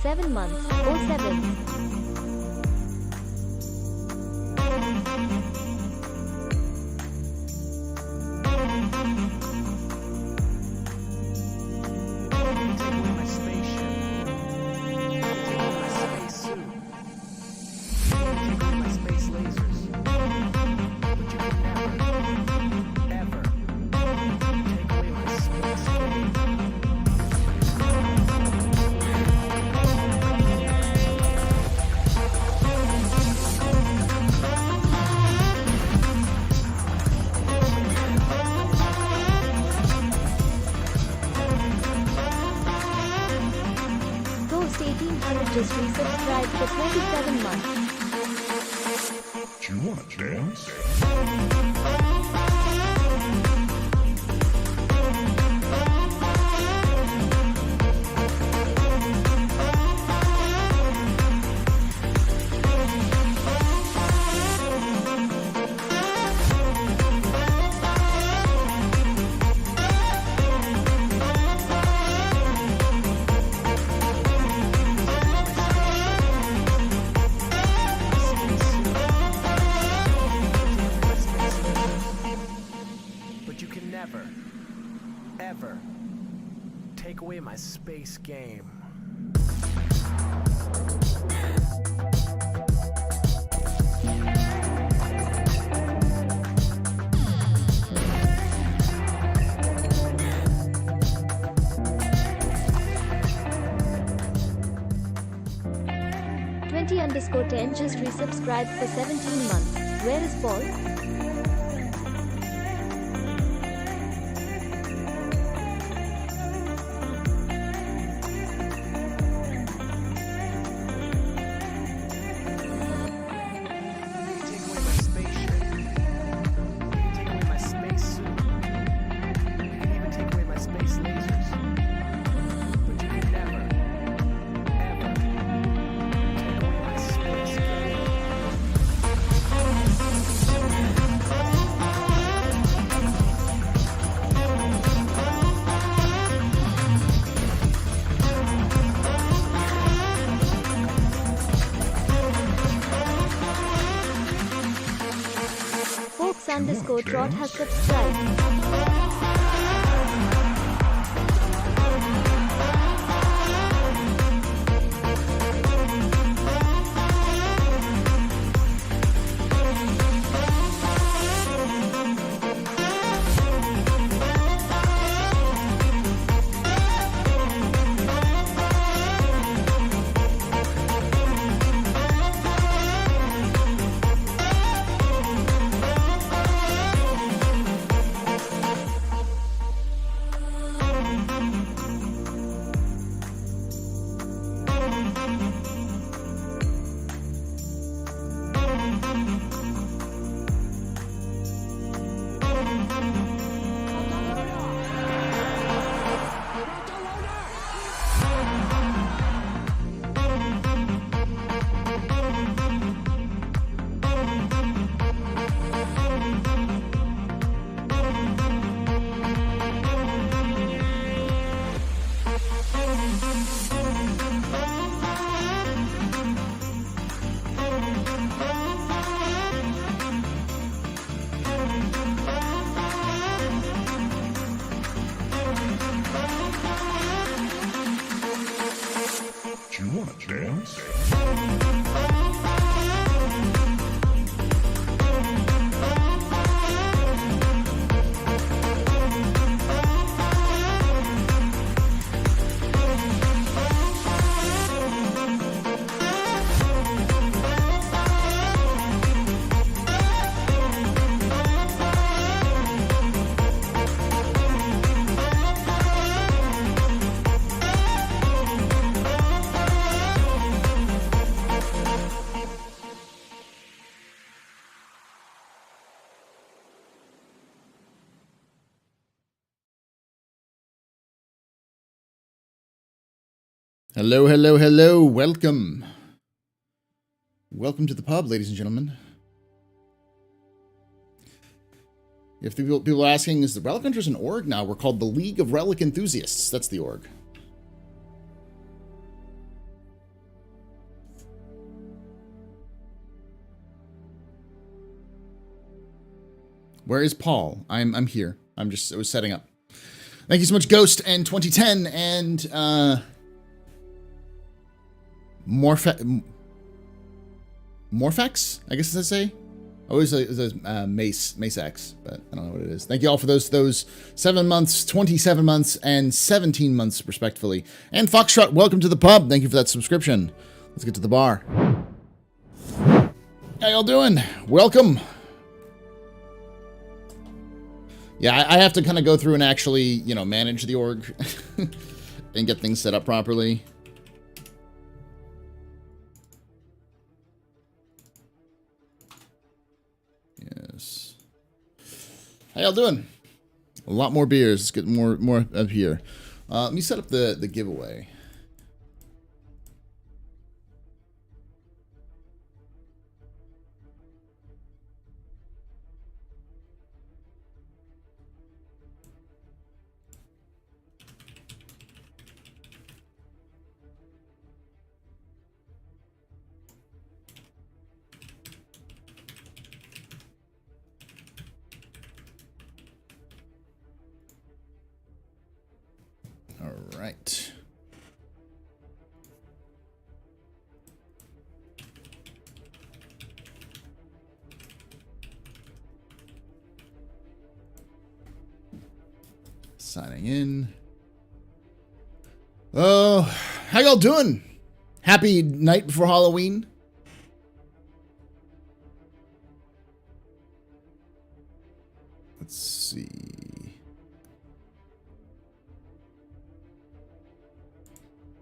7 months. 07. Just resubscribed for 27 months. Do you want to dance? My space game. _10 just resubscribed for 17 months. Where is Paul? _Trot has subscribed. Do you want to dance? Hello, hello, hello. Welcome. Welcome to the pub, ladies and gentlemen. If the people are asking, is the Relic Hunters an org now? We're called the League of Relic Enthusiasts. That's the org. Where is Paul? I'm here. I was setting up. Thank you so much, Ghost and 2010 and Morphex, I guess I say. I always say Mace X, but I don't know what it is. Thank you all for those 7 months, 27 months, and 17 months, respectively. And Foxtrot, welcome to the pub. Thank you for that subscription. Let's get to the bar. How y'all doing? Welcome. Yeah, I have to kind of go through and actually, you know, manage the org and get things set up properly. Yes. How y'all doing? A lot more beers. Let's get more up here. Let me set up the giveaway. All right. Signing in. Oh, how y'all doing? Happy night before Halloween. Let's see.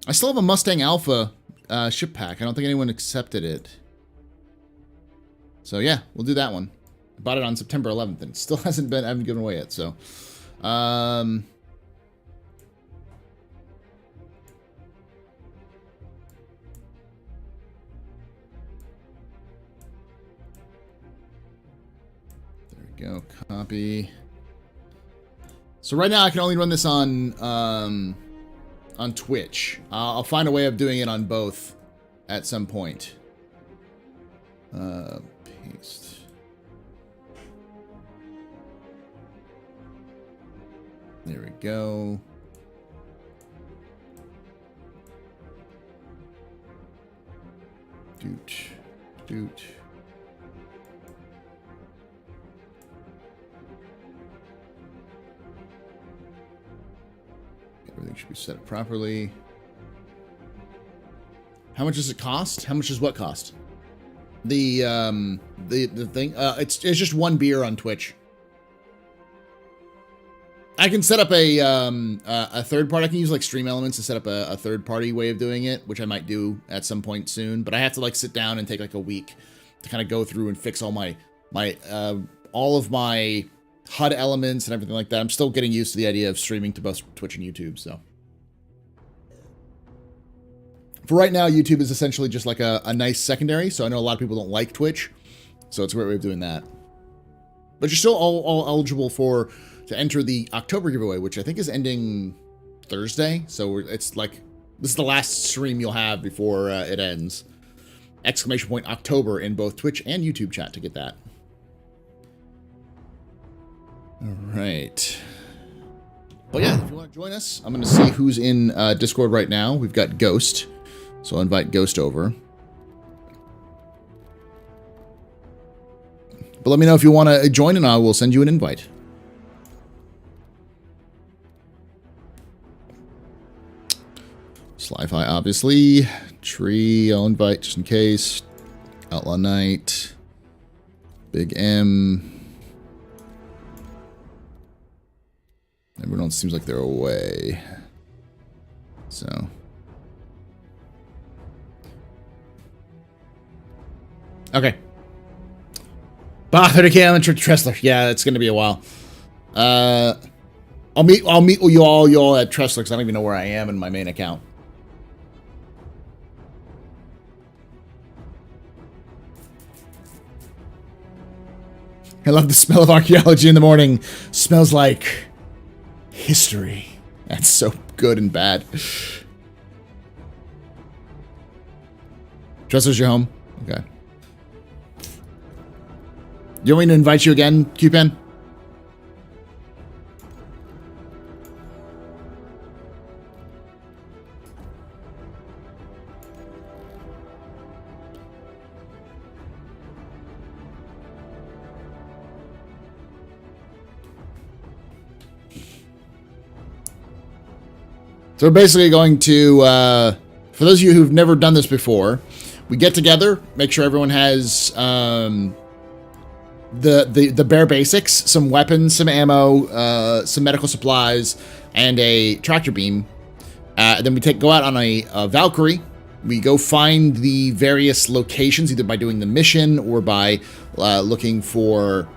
I still have a Mustang Alpha ship pack. I don't think anyone accepted it. So yeah, we'll do that one. I bought it on September 11th and it still I haven't given away yet, so. There we go, copy. So right now I can only run this on Twitch. I'll find a way of doing it on both at some point. Paste. There we go. Doot. Everything should be set up properly. How much does it cost? How much does what cost? The thing. It's just one beer on Twitch. I can set up a third party. I can use like Stream Elements to set up a third party way of doing it, which I might do at some point soon. But I have to like sit down and take like a week to kind of go through and fix all all of my HUD elements and everything like that. I'm still getting used to the idea of streaming to both Twitch and YouTube. So for right now, YouTube is essentially just like a nice secondary. So I know a lot of people don't like Twitch, so it's a great way of doing that. But you're still all eligible to enter the October giveaway, which I think is ending Thursday. So it's like, this is the last stream you'll have before it ends. ! October in both Twitch and YouTube chat to get that. All right. But yeah, if you want to join us, I'm going to see who's in Discord right now. We've got Ghost. So I'll invite Ghost over. But let me know if you want to join and I will send you an invite. Sli-Fi, obviously. Tree, I'll invite just in case. Outlaw Knight. Big M. Everyone else seems like they're away. So. Okay. Bah, 30K on Tressler. Yeah, it's gonna be a while. I'll meet you all at Tressler because I don't even know where I am in my main account. I love the smell of archaeology in the morning. Smells like history. That's so good and bad. Tressler's your home? Okay. You want me to invite you again, Q-Pen? So we're basically going to, for those of you who've never done this before, we get together, make sure everyone has the bare basics, some weapons, some ammo, some medical supplies, and a tractor beam. Then we go out on a Valkyrie. We go find the various locations, either by doing the mission or by looking for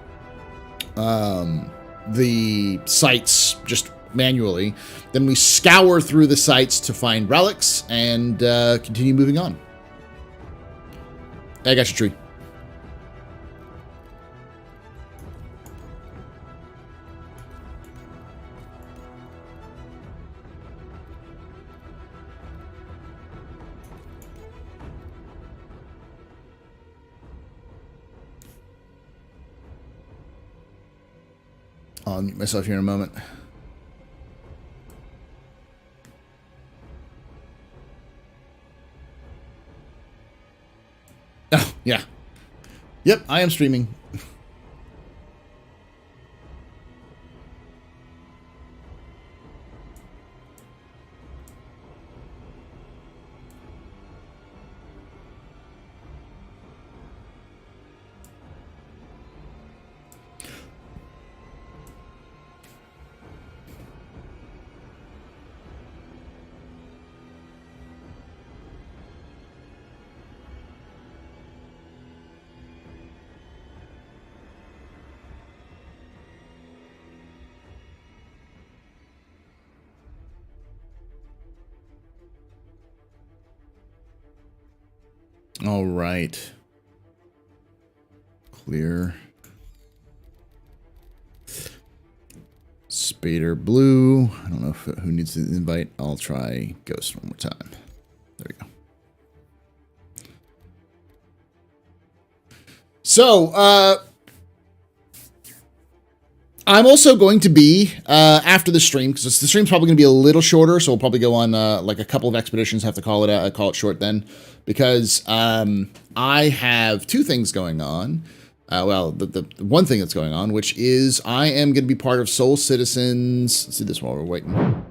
the sites just manually. Then we scour through the sites to find relics and continue moving on. I got your tree. I'll mute myself here in a moment. Oh, yeah. Yep, I am streaming. All right. Clear. Spader Blue. I don't know who needs the invite. I'll try Ghost one more time. There we go. So, I'm also going to be, after the stream, because the stream's probably going to be a little shorter, so we'll probably go on, like, a couple of expeditions, have to call it short then, because I have two things going on. Well, the one thing that's going on, which is I am going to be part of Soul Citizens. Let's do this while we're waiting.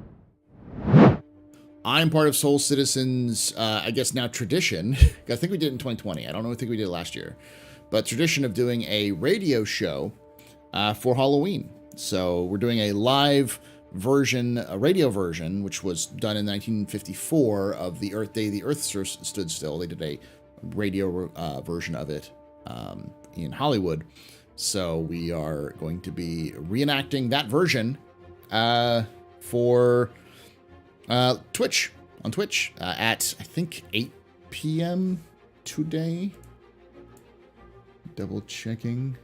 I'm part of Soul Citizens, I guess now tradition. I think we did it in 2020. I don't know. I think we did it last year. But tradition of doing a radio show for Halloween. So we're doing a live version, a radio version, which was done in 1954 of the Earth Day the Earth Stood Still. They did a radio version of it in Hollywood. So we are going to be reenacting that version for Twitch, on Twitch at, I think, 8 p.m. today. Double checking.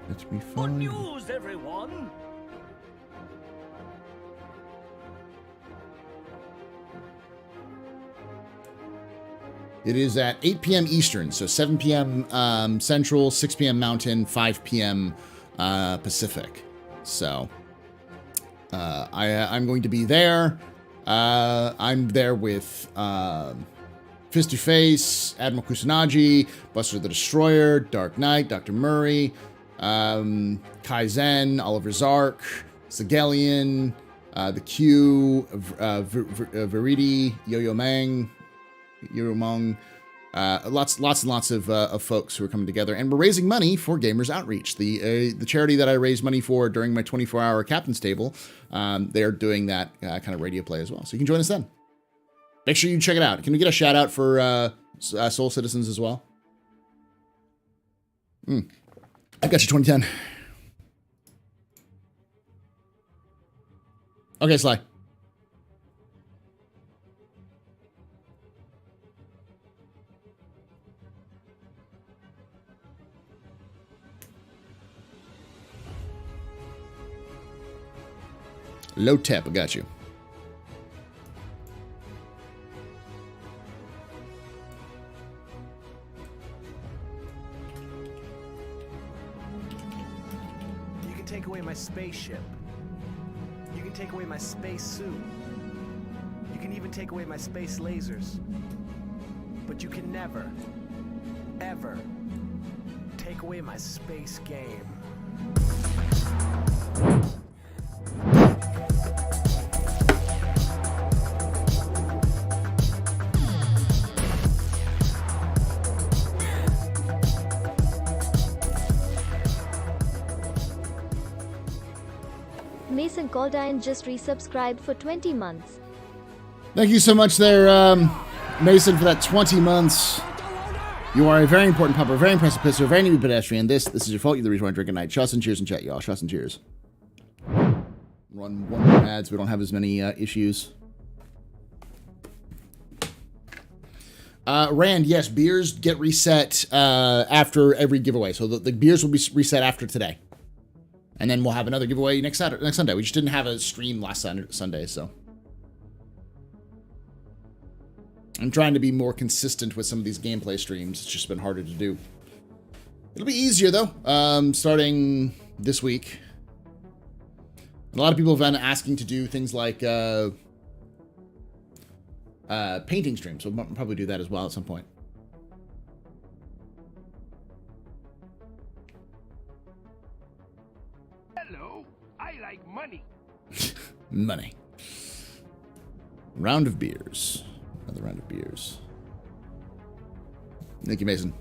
Let me find. Good news, everyone! It is at 8 p.m. Eastern, so 7 p.m. Central, 6 p.m. Mountain, 5 p.m. Pacific. So I'm going to be there. I'm there with Fist to Face, Admiral Kusanagi, Buster the Destroyer, Dark Knight, Dr. Murray, Kaizen, Oliver Zark, Sigelian, the Q, Rarity, Yo-Yo Mang, Yurumong, lots and lots of folks who are coming together, and we're raising money for Gamers Outreach, the charity that I raised money for during my 24-hour captain's table. They are doing that kind of radio play as well, so you can join us then. Make sure you check it out. Can we get a shout out for Soul Citizens as well? I got you 2010. Okay, Sly. Low tap, I got you. You can take away my spaceship. You can take away my space suit. You can even take away my space lasers. But you can never, ever take away my space game. Mason Caldian just resubscribed for 20 months. Thank you so much there, Mason, for that 20 months. You are a very important pupper, very impressive pisser, a very new pedestrian. This is your fault. You're the reason why I drink at night. Shots and cheers in chat, y'all. Shots and cheers. Run one more ad so we don't have as many issues. Rand, yes, beers get reset after every giveaway. So the beers will be reset after today. And then we'll have another giveaway next Sunday. We just didn't have a stream last Sunday, so. I'm trying to be more consistent with some of these gameplay streams. It's just been harder to do. It'll be easier, though, starting this week. A lot of people have been asking to do things like painting streams, so we'll probably do that as well at some point. Hello, I like money. Money. Round of beers. Another round of beers. Thank you, Mason.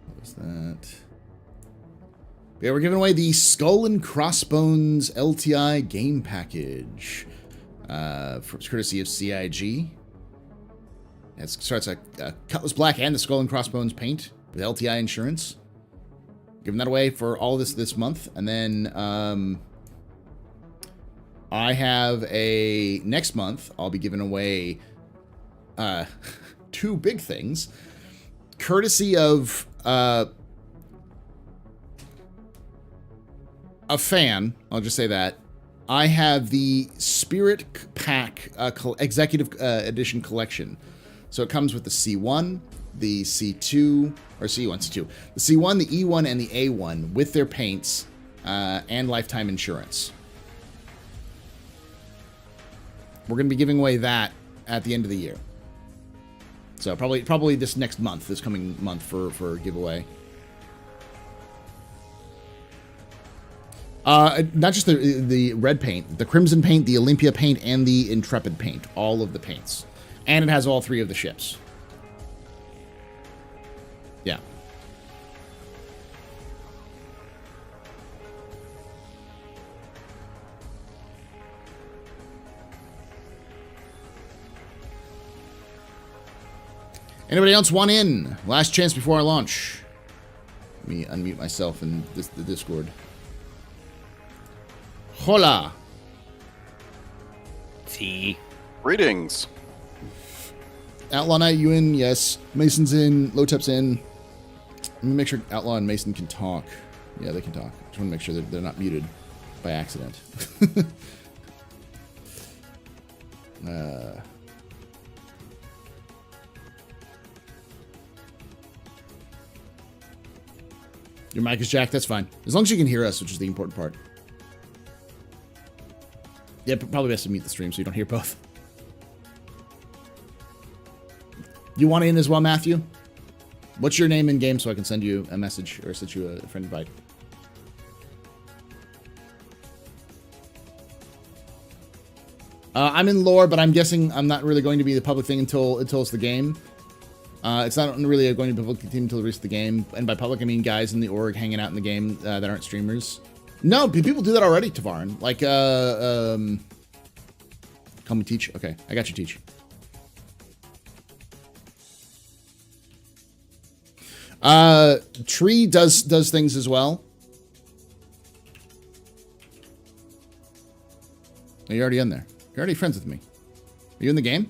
What was that? Yeah, we're giving away the Skull and Crossbones LTI game package. Courtesy of CIG. It starts a Cutlass Black and the Skull and Crossbones paint with LTI insurance. Giving that away for all this month. And then I have a... Next month, I'll be giving away two big things. Courtesy of a fan, I'll just say that. I have the Spirit Pack Executive Edition Collection. So it comes with the C1, the C2, or C1, C2. The C1, the E1, and the A1 with their paints and lifetime insurance. We're going to be giving away that at the end of the year. So probably this next month, this coming month for giveaway. Not just the red paint, the crimson paint, the Olympia paint, and the Intrepid paint. All of the paints. And it has all three of the ships. Yeah. Anybody else want in? Last chance before I launch. Let me unmute myself in the Discord. Hola. See. Greetings. Outlaw Knight, you in? Yes. Mason's in. Lotep's in. Let me make sure Outlaw and Mason can talk. Yeah, they can talk. Just want to make sure that they're not muted by accident. Your mic is jacked. That's fine. As long as you can hear us, which is the important part. Yeah, probably best to mute the stream so you don't hear both. You want in as well, Matthew? What's your name in game so I can send you a message or send you a friend invite? I'm in lore, but I'm guessing I'm not really going to be the public thing until it's the game. It's not really going to be public thing until the release of the game. And by public, I mean guys in the org hanging out in the game that aren't streamers. No, people do that already, Tavarin. Like, call me Teach. Okay, I got you, Teach. Tree does things as well. No, you're already in there. You're already friends with me. Are you in the game?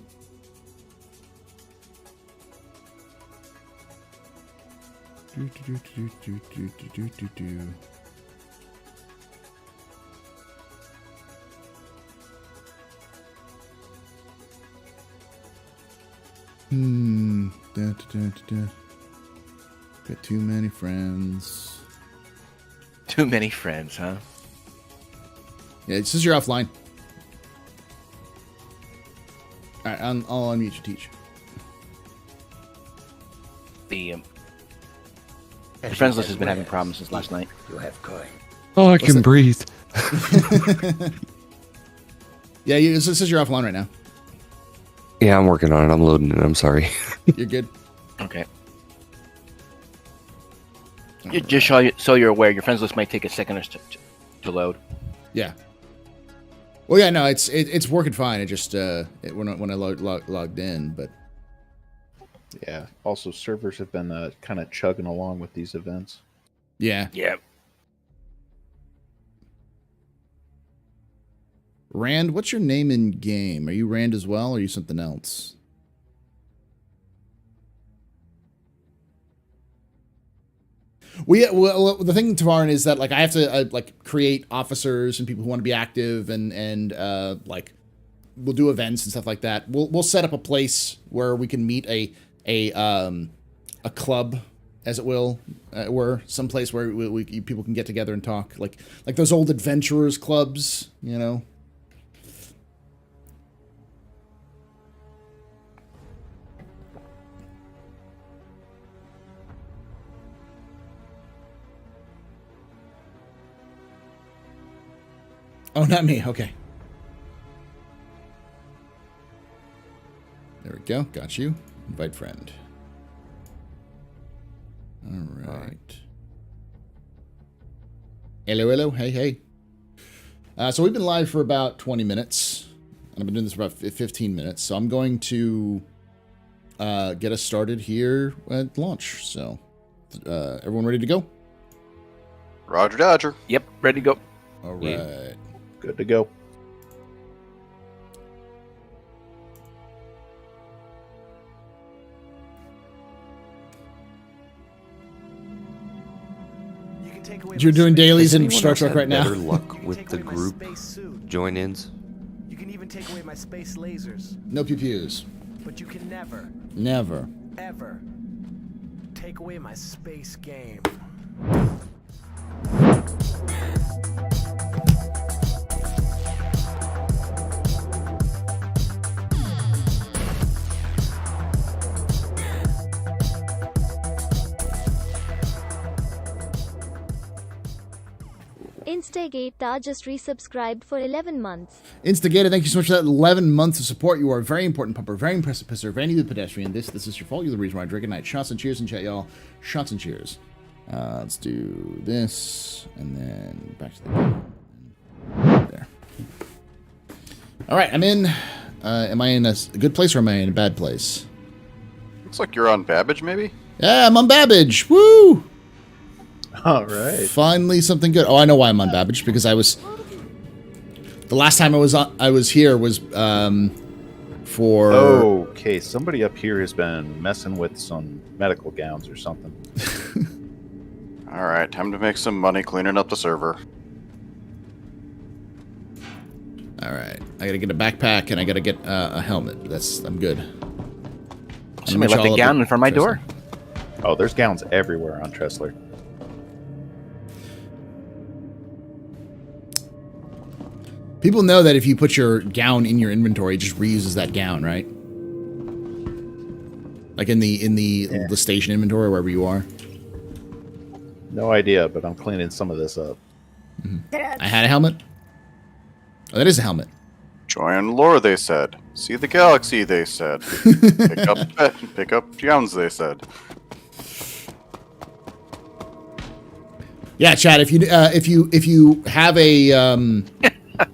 Got too many friends. Too many friends, huh? Yeah, it says you're offline. All right, I'll unmute you, Teach. The friends list has been having problems since last night. You have coin. Oh, I can breathe. Yeah, it says you're offline right now. Yeah, I'm working on it. I'm loading it. I'm sorry. You're good. Okay. Just so you're aware, your friends list might take a second or to load. Yeah. Well, yeah, no, it's working fine. It just when I logged in, but Yeah. Also, servers have been kind of chugging along with these events. yeah. Yeah. Rand, what's your name in game? Are you Rand as well, or are you something else? Well, the thing, Tavarin, is that like I have to like create officers and people who want to be active, and like we'll do events and stuff like that. We'll set up a place where we can meet a club, as it were, some place where people can get together and talk, like those old adventurers clubs, you know. Oh, not me. Okay. There we go. Got you. Invite friend. All right. Hello, hello. Hey, hey. So we've been live for about 20 minutes. And I've been doing this for about 15 minutes. So I'm going to get us started here at launch. So everyone ready to go? Roger Dodger. Yep, ready to go. All right. Yeah. Good to go. You're doing dailies in Star Trek right now. Better luck with the group join-ins. You can even take away my space lasers, No pew-pews. but you can never, Never. ever take away my space game. Instagate just resubscribed for 11 months. Instigator, thank you so much for that 11 months of support. You are a very important pumper, very impressive pisser, very new pedestrian. This is your fault. You're the reason why I drink at night. Shots and cheers in chat, y'all. Shots and cheers. Let's do this, and then back to the game. There. All right, I'm in. Am I in a good place or am I in a bad place? Looks like you're on Babbage, maybe? Yeah, I'm on Babbage. Woo! All right. Finally, something good. Oh, I know why I'm on Babbage, because I was... The last time I was here was for... Okay, somebody up here has been messing with some medical gowns or something. Alright, time to make some money cleaning up the server. Alright, I gotta get a backpack and I gotta get a helmet. I'm good. Somebody left a gown in front of my door. Oh, there's gowns everywhere on Tressler. People know that if you put your gown in your inventory, it just reuses that gown, right? Like in the station inventory, wherever you are. No idea, but I'm cleaning some of this up. I had a helmet. Oh, that is a helmet. Join lore, they said. See the galaxy, they said. pick up gowns, they said. Yeah, Chad. If you have a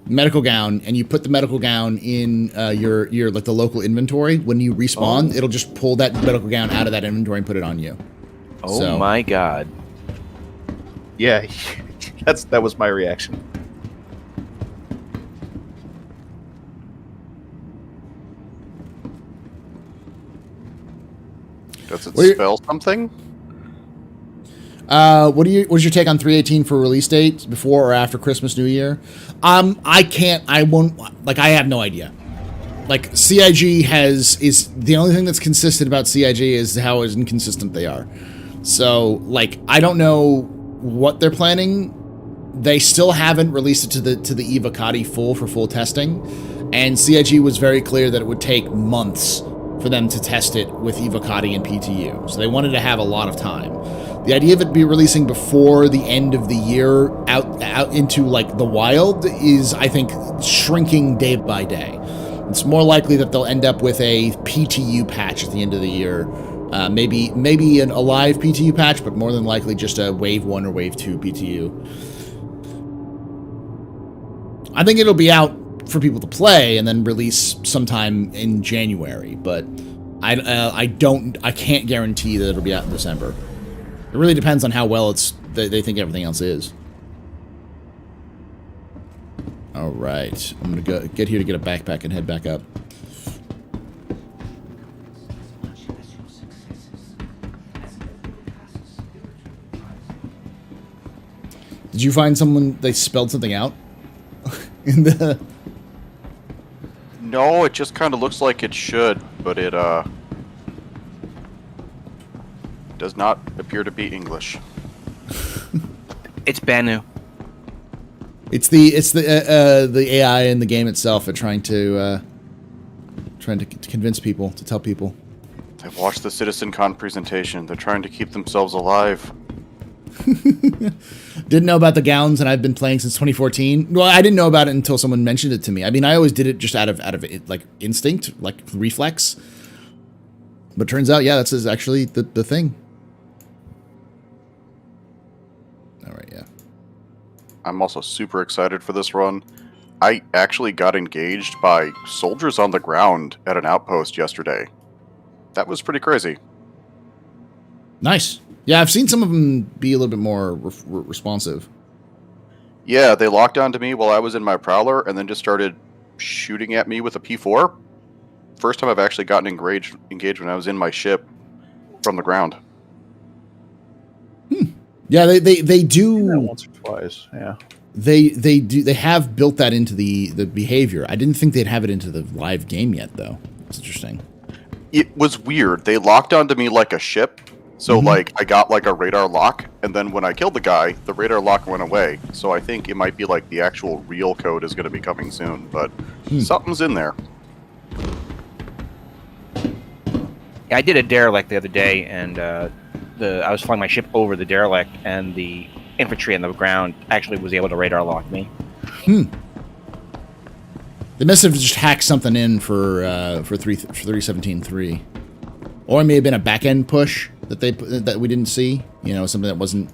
medical gown and you put the medical gown in your like the local inventory, when you respawn, it'll just pull that medical gown out of that inventory and put it on you. Oh my god. Yeah, that was my reaction. Does it spell something? What's your take on 318 for release date, before or after Christmas, New Year? I have no idea. Like, CIG is the only thing that's consistent about CIG is how inconsistent they are. So, like, I don't know what they're planning they still haven't released it to the Evocati for full testing, and CIG was very clear that it would take months for them to test it with Evocati and PTU. So they wanted to have a lot of time. The idea of it be releasing before the end of the year out into like the wild is, I think, shrinking day by day. It's more likely that they'll end up with a PTU patch at the end of the year. Maybe a live PTU patch, but more than likely just a Wave 1 or Wave 2 PTU. I think it'll be out for people to play and then release sometime in January, but I can't guarantee that it'll be out in December. It really depends on how well they think everything else is. All right, I'm gonna get here to get a backpack and head back up. Did you find someone they spelled something out in the? No, it just kind of looks like it should, but it does not appear to be English. It's Banu. It's the AI in the game itself trying to convince people, to tell people. I've watched the CitizenCon presentation. They're trying to keep themselves alive. Didn't know about the gowns, and I've been playing since 2014. Well, I didn't know about it until someone mentioned it to me. I mean, I always did it just out of like instinct, like reflex. But turns out, yeah, that's actually the thing. All right, yeah. I'm also super excited for this run. I actually got engaged by soldiers on the ground at an outpost yesterday. That was pretty crazy. Nice. Yeah, I've seen some of them be a little bit more responsive. Yeah, they locked onto me while I was in my Prowler and then just started shooting at me with a P4. First time I've actually gotten engaged when I was in my ship from the ground. Yeah, they do once or twice. Yeah, they have built that into the behavior. I didn't think they'd have it into the live game yet, though. It's interesting. It was weird. They locked onto me like a ship. So, like, I got, like, a radar lock, and then when I killed the guy, the radar lock went away. So I think it might be, like, the actual real code is going to be coming soon, but something's in there. Yeah, I did a derelict the other day, and I was flying my ship over the derelict, and the infantry on the ground actually was able to radar lock me. They must have just hacked something in for 3.17.3. Or it may have been a back-end push that we didn't see. You know, something that wasn't...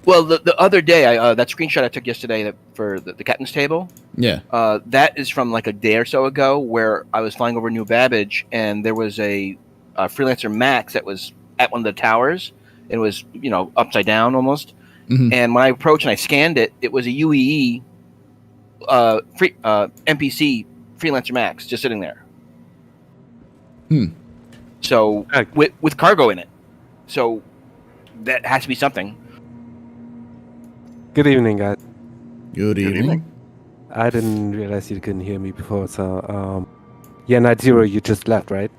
Well, the other day, that screenshot I took yesterday for the captain's table, Yeah. that is from like a day or so ago, where I was flying over New Babbage, and there was a Freelancer Max that was at one of the towers. It was, you know, upside down almost. And when I approached and I scanned it, it was a UEE NPC Freelancer Max just sitting there. So with cargo in it. So that has to be something. Good evening, guys. Good evening. I didn't realize you couldn't hear me before, so yeah, Night Zero, you just left, right?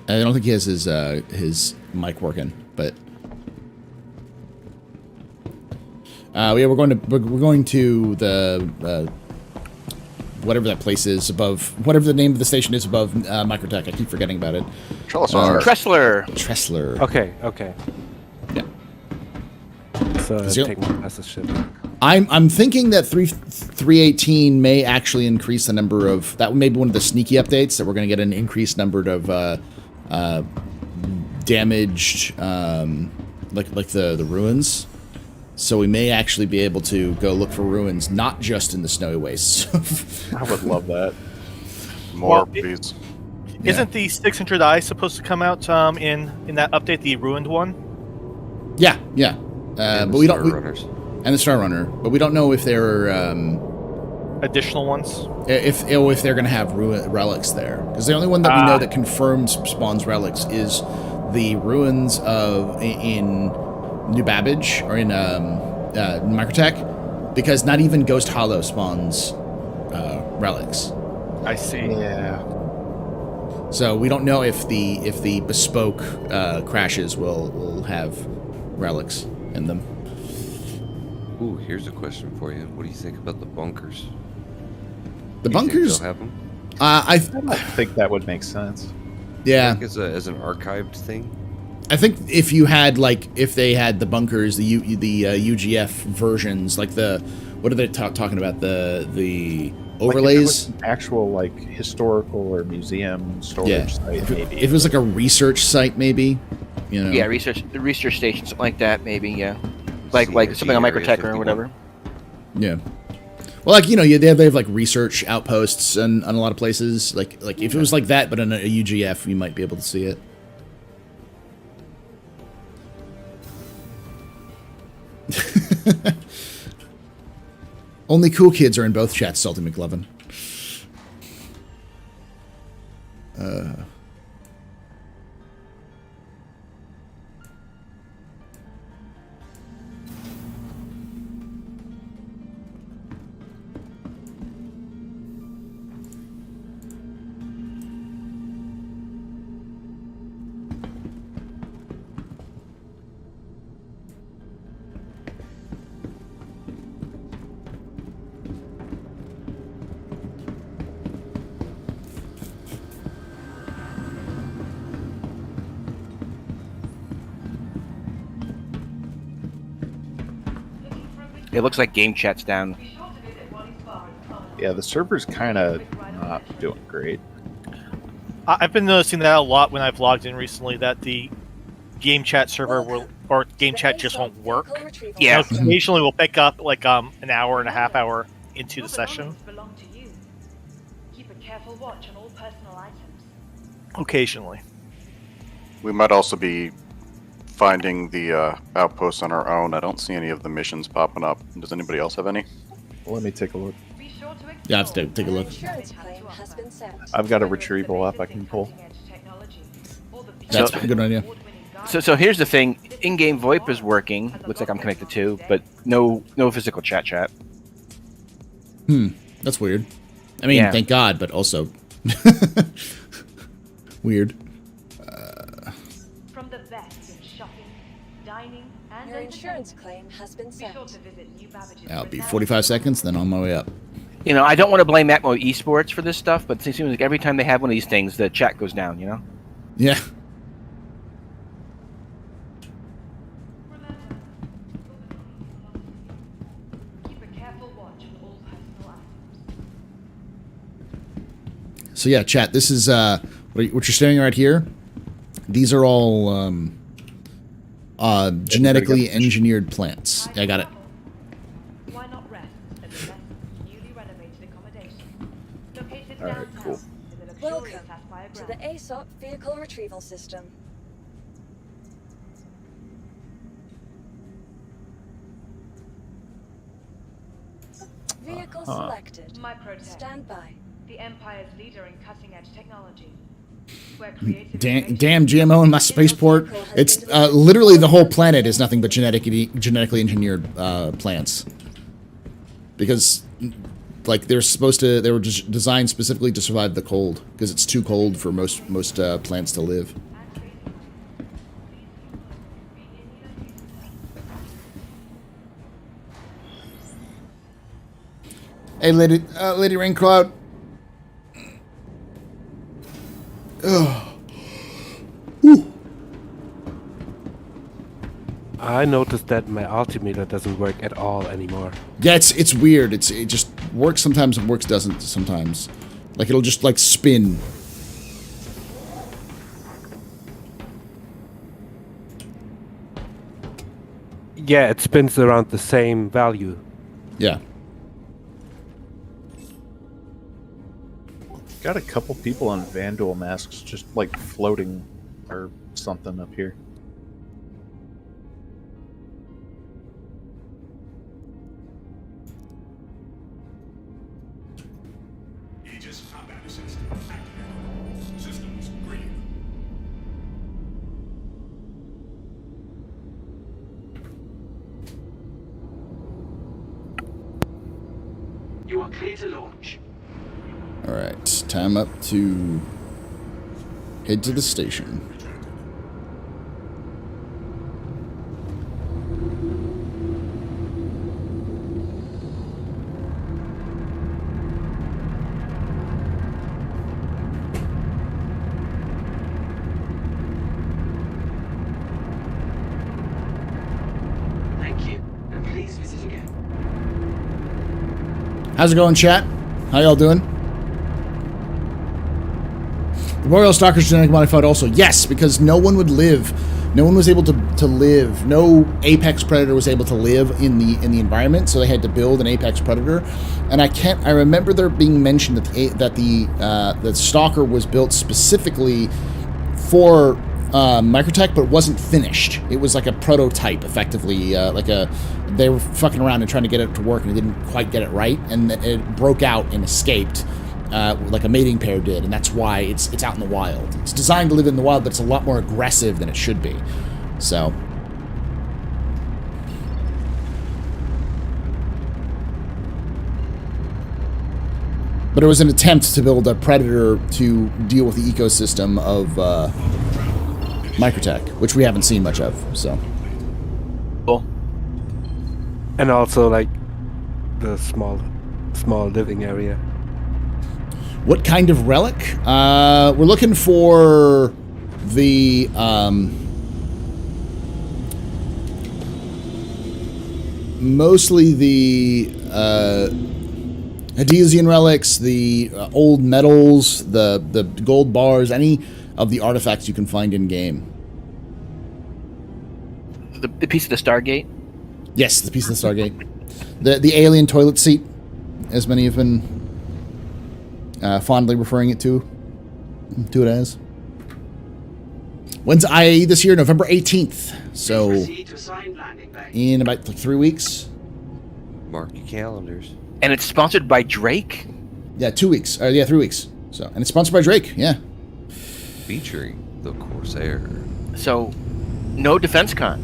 I don't think he has his mic working, but yeah, we're going to the whatever that place is above, whatever the name of the station is above Microtech. I keep forgetting about it. Tressler. Okay. Yeah. So take my passage ship. I'm thinking that 318 may actually increase the number of, that may be one of the sneaky updates, that we're going to get an increased number of damaged like the ruins. So we may actually be able to go look for ruins, not just in the snowy wastes. I would love that. More, please. Isn't the 600i supposed to come out in that update, the ruined one? Yeah. But we don't. And the Star Runner, but we don't know if they're additional ones. If they're going to have relics there, because the only one that we know that confirms spawns relics is the ruins in New Babbage or in Microtech, because not even Ghost Hollow spawns relics. I see. Yeah. So we don't know if the bespoke crashes will have relics in them. Ooh, here's a question for you. What do you think about the bunkers? The Do you think bunkers? they'll have them? I don't think that would make sense. Yeah. Like as an archived thing? I think if you had, like, if they had the bunkers, the UGF versions, like the, what are they talking about? The overlays? Like if it was an actual, like, historical or museum storage site, maybe. If it was like a research site, maybe, you know? Yeah, research station, something like that, maybe. Yeah, like something on Microtech or whatever. Yeah. Well, like, you know, they have like research outposts and on a lot of places. Like if it was like that, but in a UGF, you might be able to see it. Only cool kids are in both chats, Salty McLovin. It looks like game chat's down. Yeah, the server's kind of not doing great. I've been noticing that a lot when I've logged in recently, that the game chat server will, or game chat just won't work. Yeah. Occasionally we'll pick up like an hour and a half hour into the session. Occasionally. We might also be finding the outposts on our own. I don't see any of the missions popping up. Does anybody else have any? Let me take a look. Yeah, I have to take a look. I've got a retrieval app I can pull. That's a good idea. So here's the thing: in-game VoIP is working. Looks like I'm connected to, but no physical chat. That's weird. I mean, Yeah. thank God, but also weird. From the best in shopping, dining, and Your insurance claim has been sent. I'll be 45 seconds, then on my way up. You know, I don't want to blame Atmo Esports for this stuff, but it seems like every time they have one of these things, the chat goes down. You know? Yeah. So yeah, chat. This is what you're staring right here. These are all genetically engineered plants. I got it. Why not rest at the best newly renovated accommodation? Located Alright, downtown cool. in the luxurious Welcome Aspire to the grounds. ASOP vehicle retrieval system. Vehicle selected. Microtech, Stand by. the Empire's leader in cutting-edge technology. Where creative Damn GMO in my spaceport. It's literally the whole planet is nothing but genetically engineered plants. Because, like, they were just designed specifically to survive the cold. Because it's too cold for most plants to live. Hey, Lady Raincloud. Ugh. I noticed that my altimeter doesn't work at all anymore. Yeah, it's weird. It just works sometimes and doesn't sometimes. Like it'll just like spin. Yeah, it spins around the same value. Yeah. Got a couple people on Vandal masks just like floating or something up here. Aegis combat assist activated. Systems green. You are clear to launch. All right, time up to head to the station. How's it going, chat? How y'all doing? The Boreal Stalker's genetic modified also. Yes, because no one would live. No one was able to live. No apex predator was able to live in the environment, so they had to build an apex predator. And I remember there being mentioned that the Stalker was built specifically for Microtech, but wasn't finished. It was like a prototype, effectively. They were fucking around and trying to get it to work, and it didn't quite get it right, and it broke out and escaped. Like a mating pair did, and that's why it's out in the wild. It's designed to live in the wild, but it's a lot more aggressive than it should be. So, but it was an attempt to build a predator to deal with the ecosystem of Microtech, which we haven't seen much of. So, Cool. And also like the small living area. What kind of relic? We're looking for the mostly the Hadesian relics, the old metals, the gold bars, any of the artifacts you can find in game. The piece of the Stargate? Yes, the piece of the Stargate. The alien toilet seat, as many have been fondly referring to it as. When's IAE this year? November 18th. So in about 3 weeks. Mark your calendars. And it's sponsored by Drake? Yeah, 2 weeks. Yeah, 3 weeks. So, and it's sponsored by Drake. Yeah. Featuring the Corsair. So, no DefenseCon.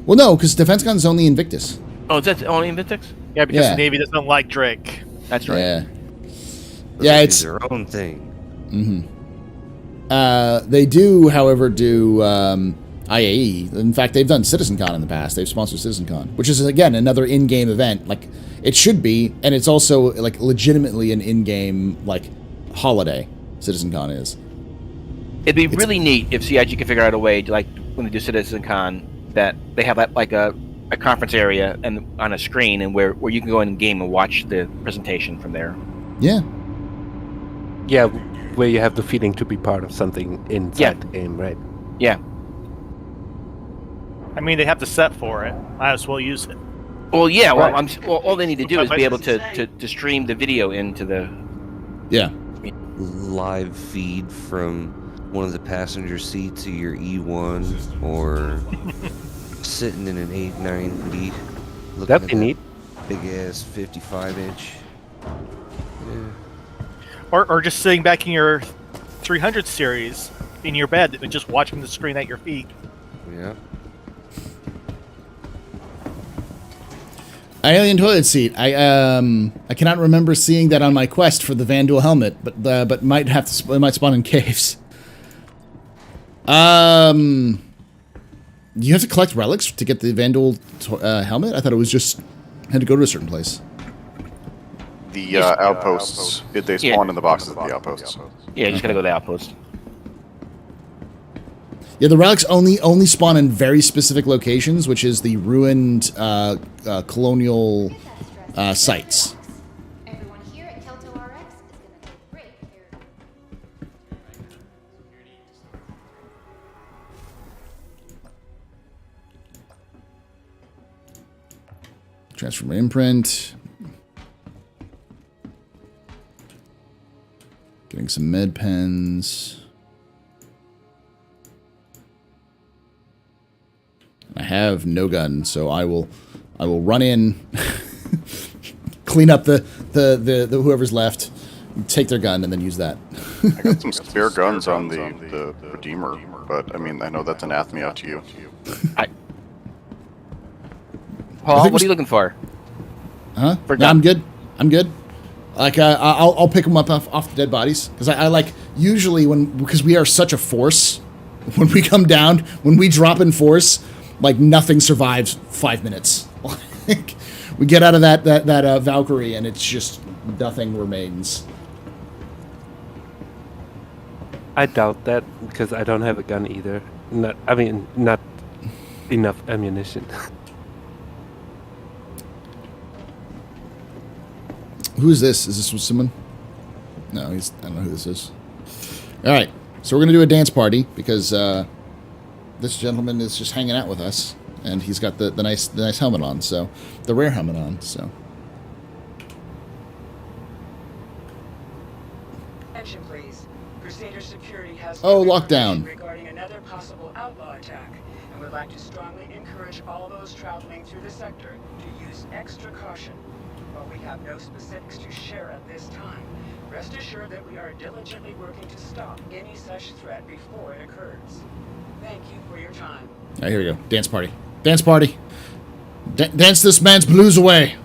Well, no, because DefenseCon is only Invictus. Oh, is that only Invictus? Yeah, because the Navy doesn't like Drake. That's right. Yeah. But Yeah, they it's do their own thing. They do, however, do IAE. In fact, they've done CitizenCon in the past. They've sponsored CitizenCon, which is again another in-game event. Like it should be, and it's also like legitimately an in-game like holiday. CitizenCon is. It'd be really neat if CIG could figure out a way to, like, when they do CitizenCon, that they have like a conference area and on a screen, and where you can go in game and watch the presentation from there. Yeah. Yeah, where you have the feeling to be part of something inside the game, right? Yeah. I mean, they have the set for it. Might as well use it. Well, yeah. Well, all they need to do is be able to stream the video into the. Yeah. Live feed from one of the passenger seats of your E1, or sitting in an 890. That'd be neat. Big ass 55-inch. Yeah. Or just sitting back in your 300 series in your bed and just watching the screen at your feet. Yeah. Alien toilet seat. I cannot remember seeing that on my quest for the Vandal helmet, but might have to. It might spawn in caves. You have to collect relics to get the Vandal helmet. I thought it was just had to go to a certain place. The outposts. They spawn in the boxes of the outposts. Yeah, you just gotta go to the outpost. Yeah, the relics only spawn in very specific locations, which is the ruined colonial sites. Everyone here at Kelto RX is going to take great care of you. Transfer my imprint. Getting some med pens. I have no gun, so I will run in, clean up the whoever's left, take their gun, and then use that. I got some spare guns on the Redeemer, but I mean, I know that's anathema to you. Paul, what are you looking for? Huh? No, I'm good. I'm good. Like I'll pick them up off the dead bodies, because I like usually because we are such a force when we come down, when we drop in force. Like nothing survives 5 minutes. Like we get out of that Valkyrie and it's just nothing remains. I doubt that, because I don't have a gun either. Not enough ammunition. Who is this? Is this someone? No, I don't know who this is. All right, so we're gonna do a dance party because this gentleman is just hanging out with us, and he's got the nice helmet on, so the rare helmet on. So. Attention, please. Crusader Security has Lockdown. regarding another possible outlaw attack, and would like to strongly encourage all those traveling through the sector to use extra caution. While we have no specifics to share at this time, rest assured that we are diligently working to stop any such threat before it occurs. Thank you for your time. All right, here we go. Dance party. Dance party. Dance this man's blues away.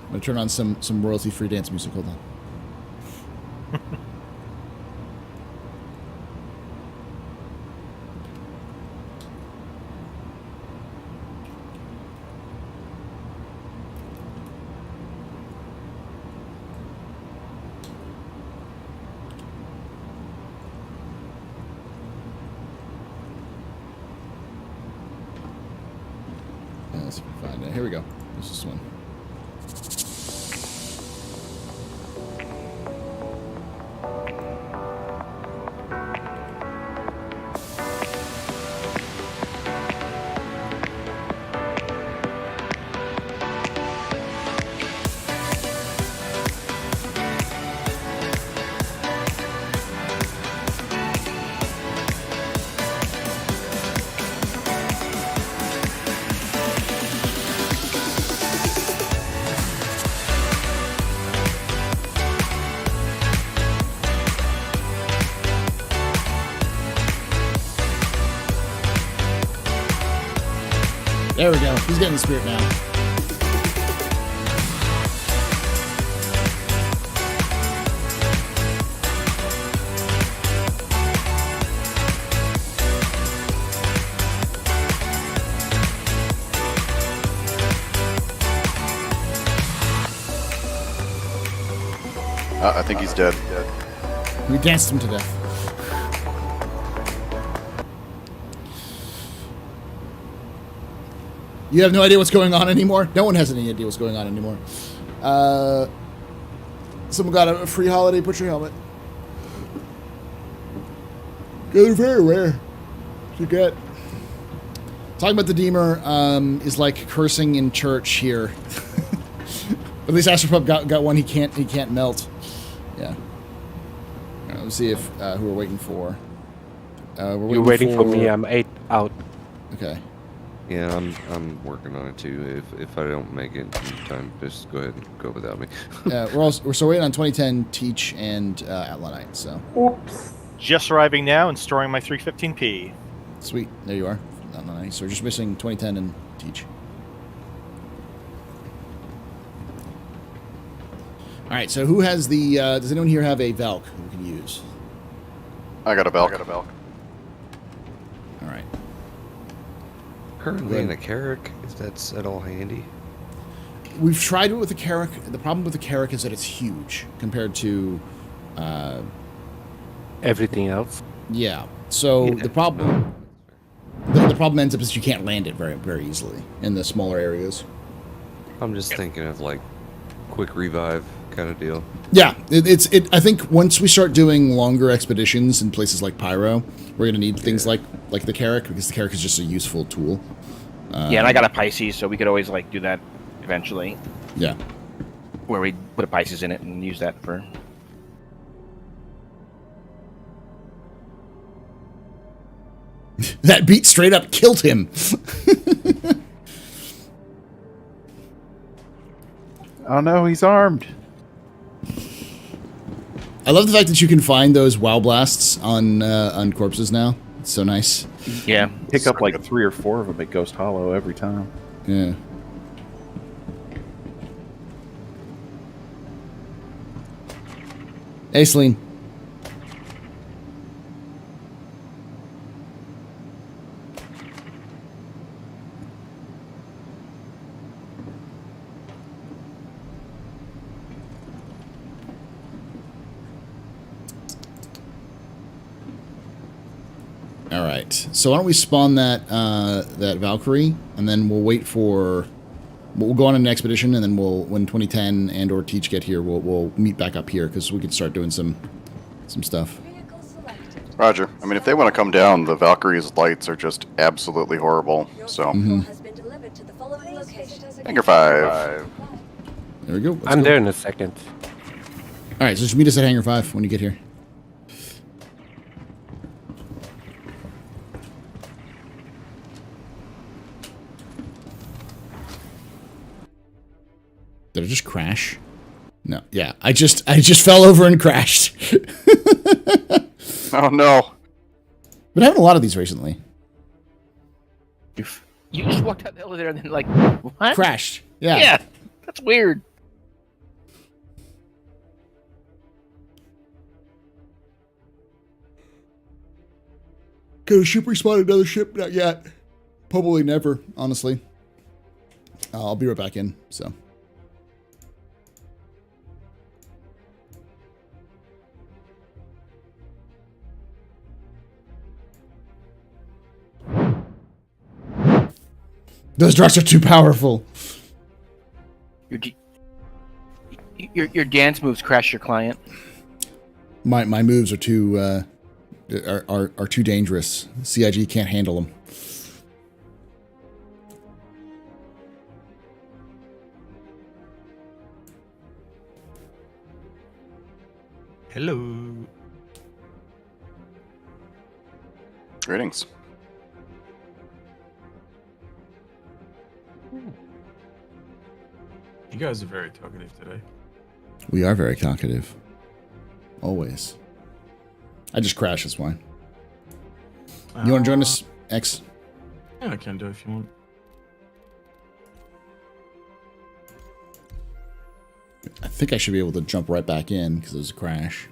I'm gonna turn on some royalty-free dance music. Hold on. Let's see if we can find it. Here we go. This is one. There we go. He's getting the spirit now. I think he's dead. We danced him to death. You have no idea what's going on anymore? No one has any idea what's going on anymore. Someone got a free holiday butcher helmet. They're very rare to get. Talking about the Deemer is like cursing in church here. At least AstroPub got one he can't melt. Yeah. All right, let's see if who we're waiting for. You're waiting for me. I'm 8 out. Okay. Yeah, I'm working on it too. If I don't make it in time, just go ahead and go without me. we're still waiting on 2010 Teach and Outlaw Knight. So. Oops. Just arriving now and storing my 315p. Sweet, there you are. Outlaw Knight. So we're just missing 2010 and Teach. All right. So who has the? Does anyone here have a Valk who we can use? I got a Valk. All right. Currently in a Carrack, if that's at all handy. We've tried it with the Carrack. The problem with the Carrack is that it's huge compared to everything else. Yeah. So the problem the problem ends up is you can't land it very very easily in the smaller areas. I'm just thinking of like quick revive kind of deal. Yeah, I think once we start doing longer expeditions in places like Pyro, we're gonna need things like the Carrack, because the Carrack is just a useful tool. Yeah, and I got a Pisces, so we could always like do that eventually. Yeah. Where we put a Pisces in it and use that for. That beat straight up killed him. Oh no, he's armed. I love the fact that you can find those WoW blasts on corpses now. It's so nice. Yeah. Pick up like 3 or 4 of them at Ghost Hollow every time. Yeah. Hey, Celine. All right. So why don't we spawn that that Valkyrie, and then we'll wait for. We'll go on an expedition, and then when 2010 and or Teach get here, we'll meet back up here because we can start doing some stuff. Roger. I mean, if they want to come down, the Valkyrie's lights are just absolutely horrible. So. Hangar 5. There we go. I'm there in a second. All right, so just meet us at Hangar 5 when you get here. Did I just crash? No. Yeah, I just fell over and crashed. Oh no. Been having a lot of these recently. You just walked out the elevator and then like what? Crashed. Yeah. Yeah. That's weird. Could a ship respawn another ship? Not yet. Probably never, honestly. I'll be right back in, so. Those drops are too powerful. Your dance moves crash your client. My moves are too are too dangerous. CIG can't handle them. Hello. Greetings. You guys are very talkative today. We are very talkative. Always. I just crashed, that's why. You want to join us, X? Yeah, I can do if you want. I think I should be able to jump right back in because it was a crash.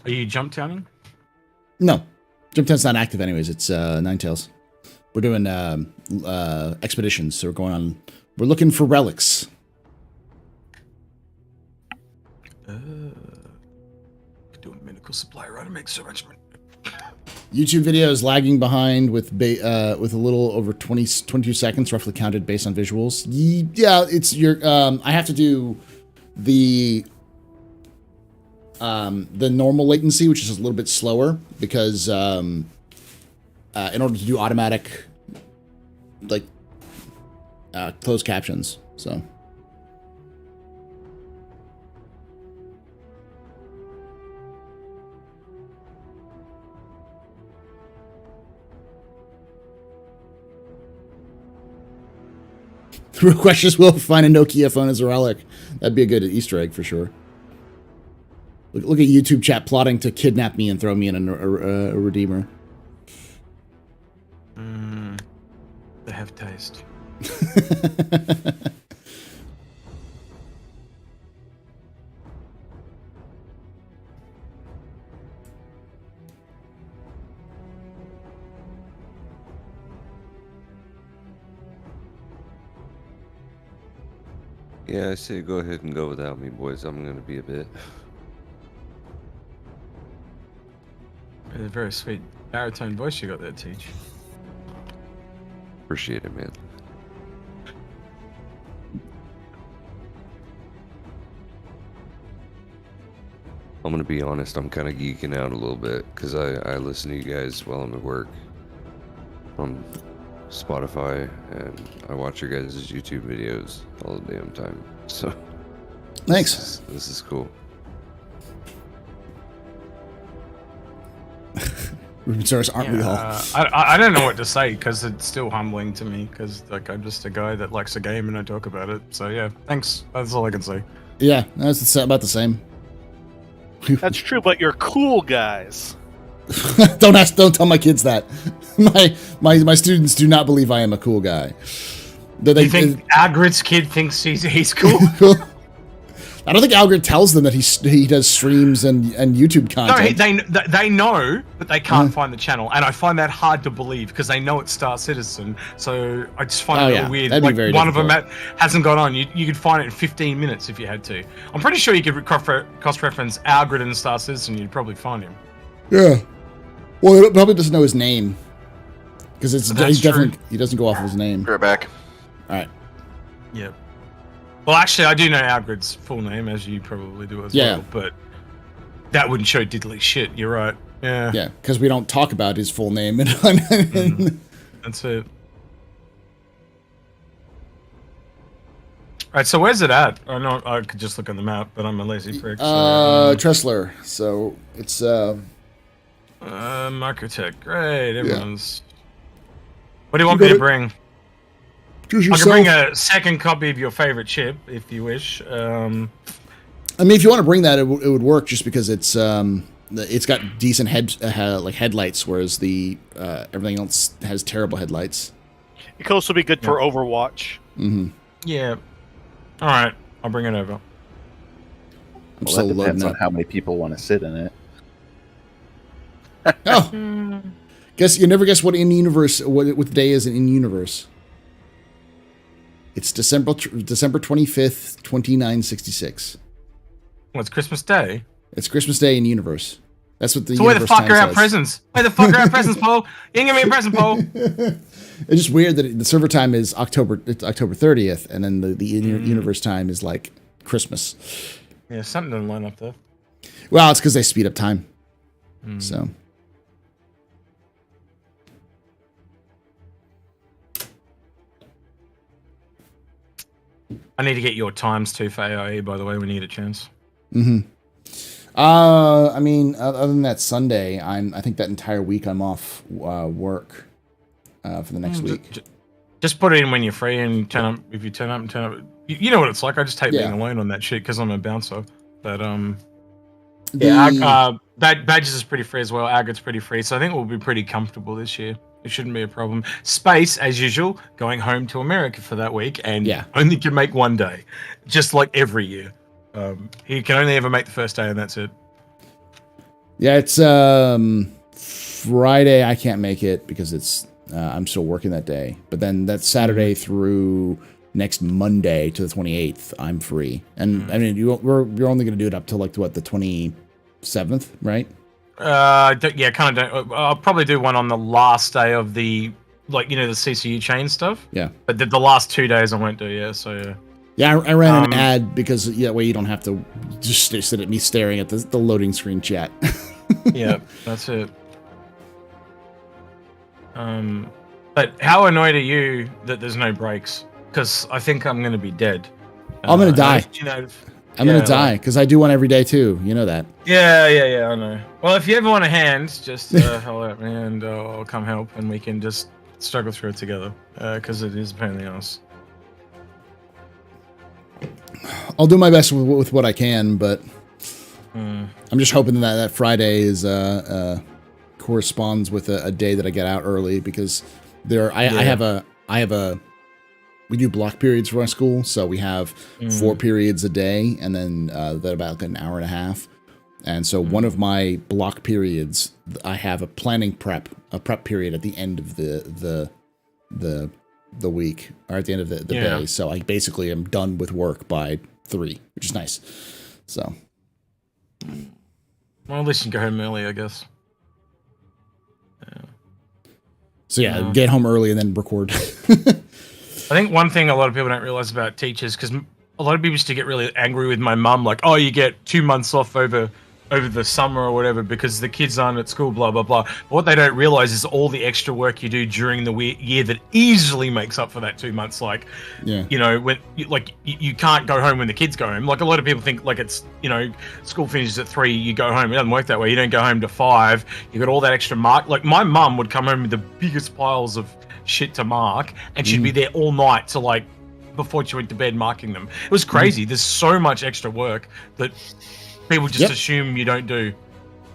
Are you jump towning? No. Jump Town's not active anyways. It's Ninetales. We're doing expeditions, so we're looking for relics. Do a medical supply run and make so much money. YouTube video is lagging behind with a little over 22 seconds, roughly counted based on visuals. Yeah, it's your. I have to do the normal latency, which is a little bit slower because in order to do automatic like closed captions, so. The real question is, will find a Nokia phone as a relic? That'd be a good Easter egg for sure. Look at YouTube chat plotting to kidnap me and throw me in a Redeemer. They have taste. Yeah, I say go ahead and go without me, boys. I'm gonna be a bit. A very sweet baritone voice you got there, Teach. Appreciate it, man. I'm gonna be honest, I'm kind of geeking out a little bit because I listen to you guys while I'm at work on Spotify, and I watch your guys' YouTube videos all the damn time. So thanks. This is cool. Ruben Soros, aren't we all? I don't know what to say because it's still humbling to me because like I'm just a guy that likes a game and I talk about it. So yeah, thanks. That's all I can say. Yeah, that's about the same. That's true, but you're cool guys. Don't tell my kids that. My students do not believe I am a cool guy. You think Algrid's kid thinks he's cool? I don't think Algrid tells them that he does streams and YouTube content. No, they know, but they can't find the channel, and I find that hard to believe because they know it's Star Citizen. So I just find it a little weird. That'd like be very one difficult. of them hasn't got on. You could find it in 15 minutes if you had to. I'm pretty sure you could cross-reference Algrid and Star Citizen. You'd probably find him. Yeah. Well, it probably doesn't know his name because it's That's he definitely true. he doesn't go off of his name. We're back. All right. Yep. Well, actually, I do know Algrid's full name, as you probably do as well, but that wouldn't show diddly shit. You're right. Yeah. Yeah, because we don't talk about his full name. That's it. All right, so where's it at? I know I could just look on the map, but I'm a lazy prick. So, Tressler. So it's Microtech. Great, everyone's. What do you want me to bring? Choose I can yourself. bring a second copy of your favorite chip if you wish. I mean, if you want to bring that, it would work just because it's got decent headlights, whereas the everything else has terrible headlights. It could also be good for Overwatch. Mm-hmm. Yeah. All right, I'll bring it over. I'm Well, still that depends loading on how many people want to sit in it. Oh, guess you never guess what in universe what the day is in universe. It's December 25th, 2966. Well, it's Christmas Day. It's Christmas Day in universe. That's what the. So where the universe fuck time are our says. presents? Where the fuck are our presents, Paul? You didn't give me a present, Paul. It's just weird that the server time is October 30th, and then the universe time is like Christmas. Yeah, something doesn't line up there. Well, it's because they speed up time. So. I need to get your times too for AIE, by the way, when you get a chance. Mm-hmm. I mean, other than that Sunday, I think that entire week I'm off work for the next week. Just put it in when you're free and turn up. If you turn up and turn up, you know what it's like. I just hate being alone on that shit because I'm a bouncer. But Badges is pretty free as well. Agrit's pretty free, so I think we'll be pretty comfortable this year. It shouldn't be a problem. Space, as usual, going home to America for that week, and only can make one day, just like every year. He can only ever make the first day, and that's it. Yeah, it's Friday. I can't make it because it's I'm still working that day. But then that's Saturday through next Monday to the 28th. I'm free, and I mean you're only going to do it up to like what, the 27th, right? Yeah, kind of don't. I'll probably do one on the last day of the, like, the CCU chain stuff. Yeah. But the last 2 days I won't do, yeah, so yeah. Yeah, I ran an ad because that way you don't have to just sit at me staring at the loading screen chat. Yeah, that's it. But how annoyed are you that there's no breaks? Because I think I'm going to be dead. I'm going to die. I'm going to die like, because I do one every day too. You know that. Yeah, I know. Well, if you ever want a hand, just holler at me and I'll come help and we can just struggle through it together because it is a pain in the ass. I'll do my best with what I can, but I'm just hoping that Friday is corresponds with a day that I get out early because I have a we do block periods for our school, so we have 4 periods a day, and then that about an hour and a half. And so one of my block periods, I have a prep period at the end of the week, or at the end of the day. So I basically am done with work by 3, which is nice. So, well, at least you can go home early, I guess. So get home early and then record. I think one thing a lot of people don't realize about teachers, because a lot of people used to get really angry with my mum, like, oh, you get 2 months off over the summer or whatever because the kids aren't at school, blah, blah, blah. But what they don't realize is all the extra work you do during the year that easily makes up for that 2 months. Like, when you can't go home when the kids go home. Like, a lot of people think like it's, school finishes at 3, you go home. It doesn't work that way. You don't go home to 5. You got all that extra mark. Like, my mum would come home with the biggest piles of shit to mark, and she'd be there all night to like before she went to bed marking them. It was crazy. There's so much extra work that people just assume you don't do.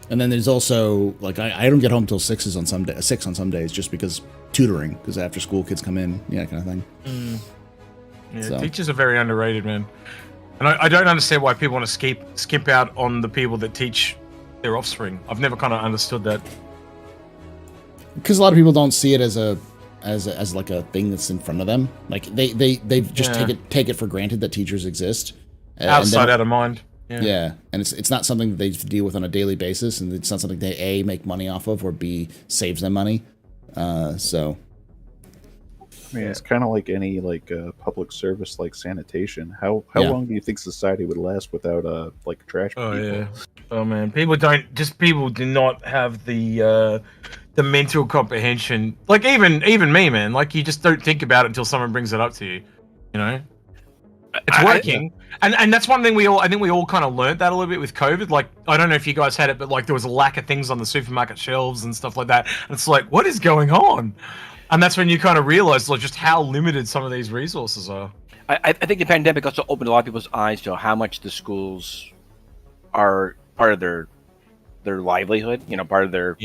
And then there's also like I don't get home till 6 on some days just because tutoring, because after school kids come in, kind of thing. Yeah, So. Teachers are very underrated, man. And I don't understand why people want to skimp out on the people that teach their offspring. I've never kind of understood that. Because a lot of people don't see it as like a thing that's in front of them. Like they just take it for granted that teachers exist. Outside, out of mind. Yeah, and it's not something that they deal with on a daily basis, and it's not something they A, make money off of, or B, saves them money. So... I mean, it's kind of like any public service like sanitation. How long do you think society would last without trash people? Yeah. Oh man, people do not have the mental comprehension. Like even me, man. Like you just don't think about it until someone brings it up to you. You know, it's working, and that's one thing I think we all kind of learned that a little bit with COVID. Like I don't know if you guys had it, but like there was a lack of things on the supermarket shelves and stuff like that. And it's like, what is going on? And that's when you kind of realize like just how limited some of these resources are. I think the pandemic also opened a lot of people's eyes to how much the schools are part of their livelihood. You know, part of their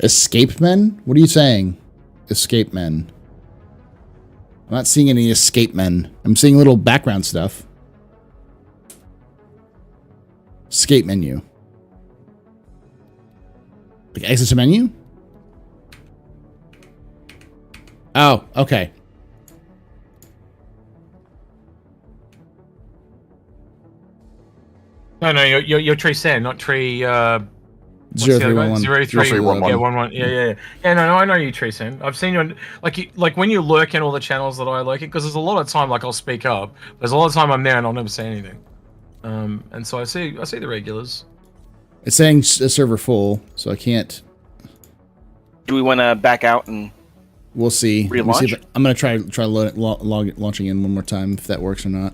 Escape men? What are you saying? Escape men. I'm not seeing any escape men. I'm seeing little background stuff. Escape menu. Like exit to menu? Oh, okay. No, you're Tree Sand, not Tree. 0311. 0311. Yeah, 11. Yeah. No, I know you, Tree Sand. I've seen you like when you lurk in all the channels that I lurk in, because there's a lot of time like I'll speak up. There's a lot of time I'm there and I'll never say anything. And so I see the regulars. It's saying a server full, so I can't. Do we want to back out and? We'll see. Relaunch? I'm gonna try launching in one more time if that works or not.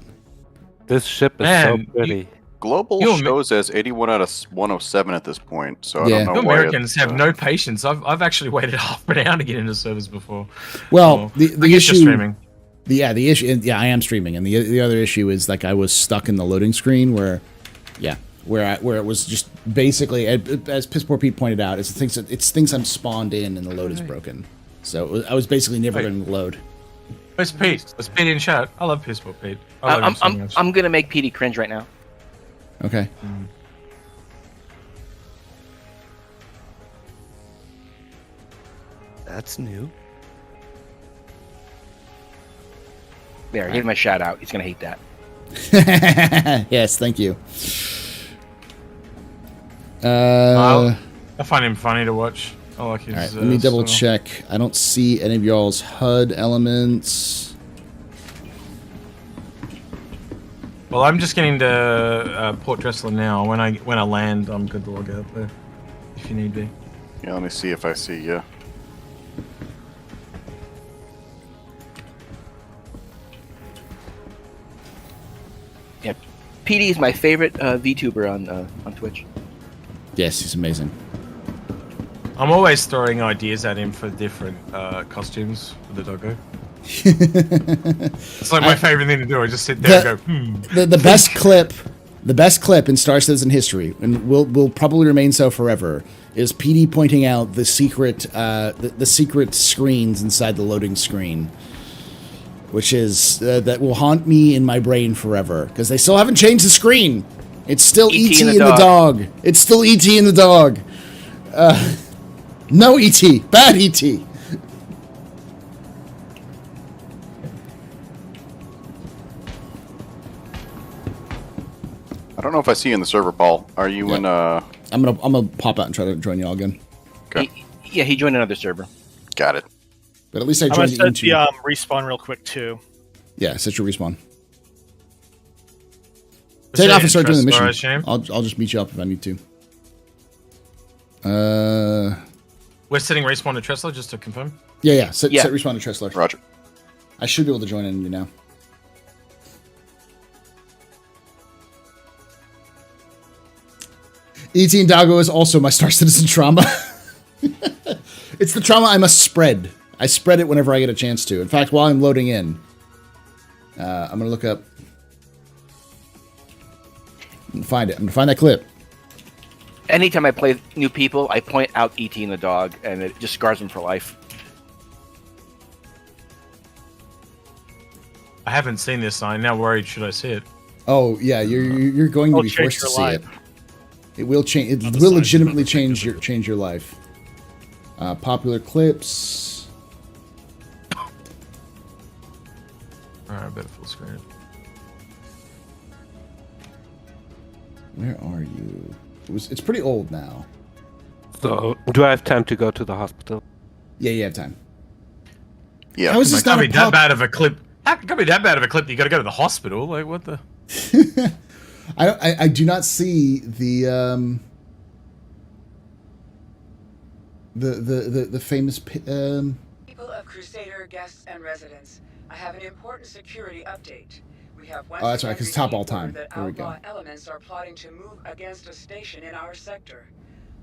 This ship is so pretty. Global shows as 81 out of 107 at this point, so I don't know you why Americans have no patience. I've actually waited half an hour to get into servers before. Well, the issue. Streaming. The issue. Yeah, I am streaming, and the other issue is like I was stuck in the loading screen where it was just basically, as Piss Poor Pete pointed out, it's things I'm spawned in and the load is broken. So I was basically never going to load. Where's Pete? Let's Pete in chat. I love Piss Poor Pete. I'm gonna make Petey cringe right now. Okay. That's new. There, give him a shout out. He's gonna hate that. Yes, thank you. I find him funny to watch. I like his. All right, let me double check. I don't see any of y'all's HUD elements. Well, I'm just getting to Port Dressler now. When I land, I'm good to log out there if you need be. Yeah, let me see if I see you. Yeah, PD is my favorite VTuber on Twitch. Yes, he's amazing. I'm always throwing ideas at him for different costumes for the doggo. It's like my favorite thing to do. I just sit there and go, The best clip in Star Citizen history, and will probably remain so forever, is PD pointing out the secret the secret screens inside the loading screen, which is that will haunt me in my brain forever because they still haven't changed the screen. It's still ET and the dog. It's still ET and the dog. No ET, bad ET. I don't know if I see you in the server, Paul. Are you in? I'm gonna pop out and try to join y'all again. Okay. He joined another server. Got it. But at least I I'm joined gonna into. set the respawn real quick too. Yeah, set your respawn. Take off and start doing the mission. I'll just meet you up if I need to. We're setting respawn to Tressler just to confirm. Yeah. Set respawn to Tressler. Roger. I should be able to join in you now. ET and Doggo is also my Star Citizen trauma. It's the trauma I must spread. I spread it whenever I get a chance to. In fact, while I'm loading in, I'm going to look up and find it. I'm going to find that clip. Anytime I play new people, I point out ET and the dog, and it just scars them for life. I haven't seen this. I'm now worried. Should I see it? Oh yeah, you're going to be forced to see it. It will change. It will legitimately change your life. Popular clips. Alright, I better full screen it. Where are you? It's pretty old now. So, do I have time to go to the hospital? Yeah, you have time. Yeah. How is this Can't not be that bad of a clip? How can be that bad of a clip that you got to go to the hospital? Like, what the? I do not see the famous People of Crusader, guests, and residents, I have an important security update. We have Oh, that's right, 'cause it's top all time. that There we go. outlaw elements are plotting to move against a station in our sector.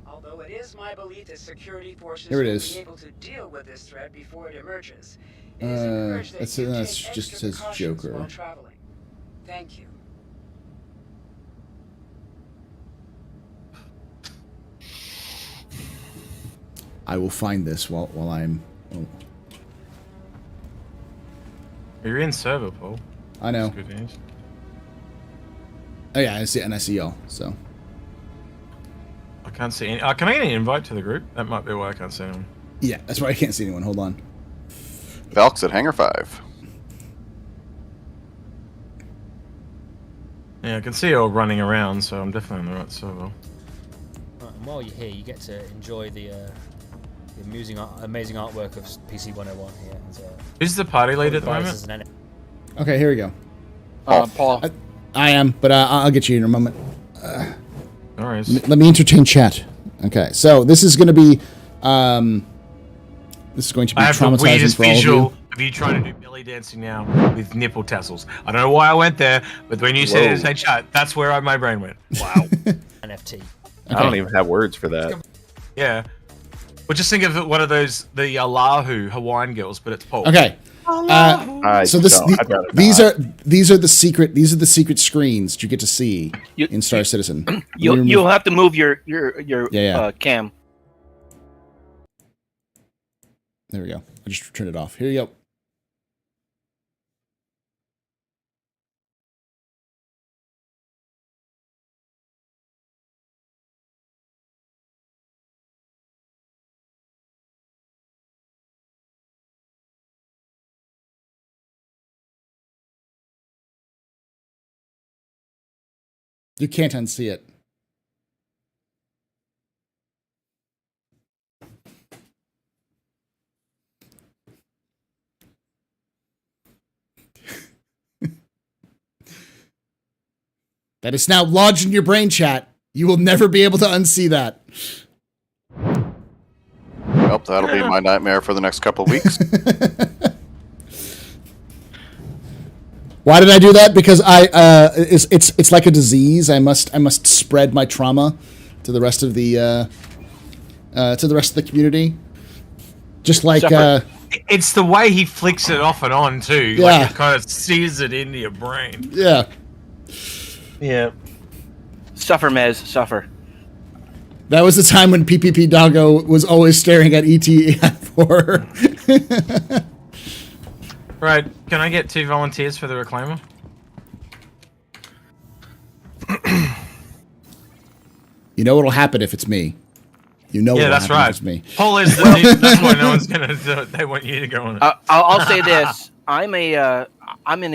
Although it is my belief that security forces Here it will is. be able to deal with this threat before it emerges. It is encouraged that you That's take just extra says precautions Joker. while traveling. Thank you. I will find this while I'm. Oh, You're in server, Paul. I know. That's good news. Oh yeah, I see y'all. So I can't see any. Can I get an invite to the group? That might be why I can't see anyone. yeah, that's why I can't see anyone. Hold on. Valk's at Hangar 5. Yeah, I can see you all running around, so I'm definitely on the right server. Right, and while you're here, you get to enjoy the amazing artwork of PC 101 here. Who's the party lead at the moment? Okay, here we go. Paul. I am, but I'll get you in a moment. No worries. Let me entertain chat. Okay, so this is going to be I have the traumatizing weirdest for all of visual you. of you trying to do belly dancing now with nipple tassels. I don't know why I went there, but when you said it in chat, that's where my brain went. Wow. NFT. I don't even have words for that. Yeah. Well, just think of it, one of those, the Alahu Hawaiian girls, but it's Paul. Okay. So these are the secret screens that you get to see in Star Citizen. You'll have to move your cam. There we go. I just turned it off. Here you go. You can't unsee it. That is now lodged in your brain, chat. You will never be able to unsee that. Well, that'll be my nightmare for the next couple of weeks. Why did I do that? Because it's like a disease. I must spread my trauma to the rest of the community. Just like it's the way he flicks it off and on too. Yeah. Like it kind of sears it into your brain. Yeah. Yeah. Suffer, Mez, suffer. That was the time when PPP Doggo was always staring at ET4. Right, can I get 2 volunteers for the Reclaimer? You know what'll happen if it's me. You know Yeah, what'll that's happen if right. it's me. Paul is the lead, that's why no one's gonna do it. They want you to go on it. I'll say this: I'm in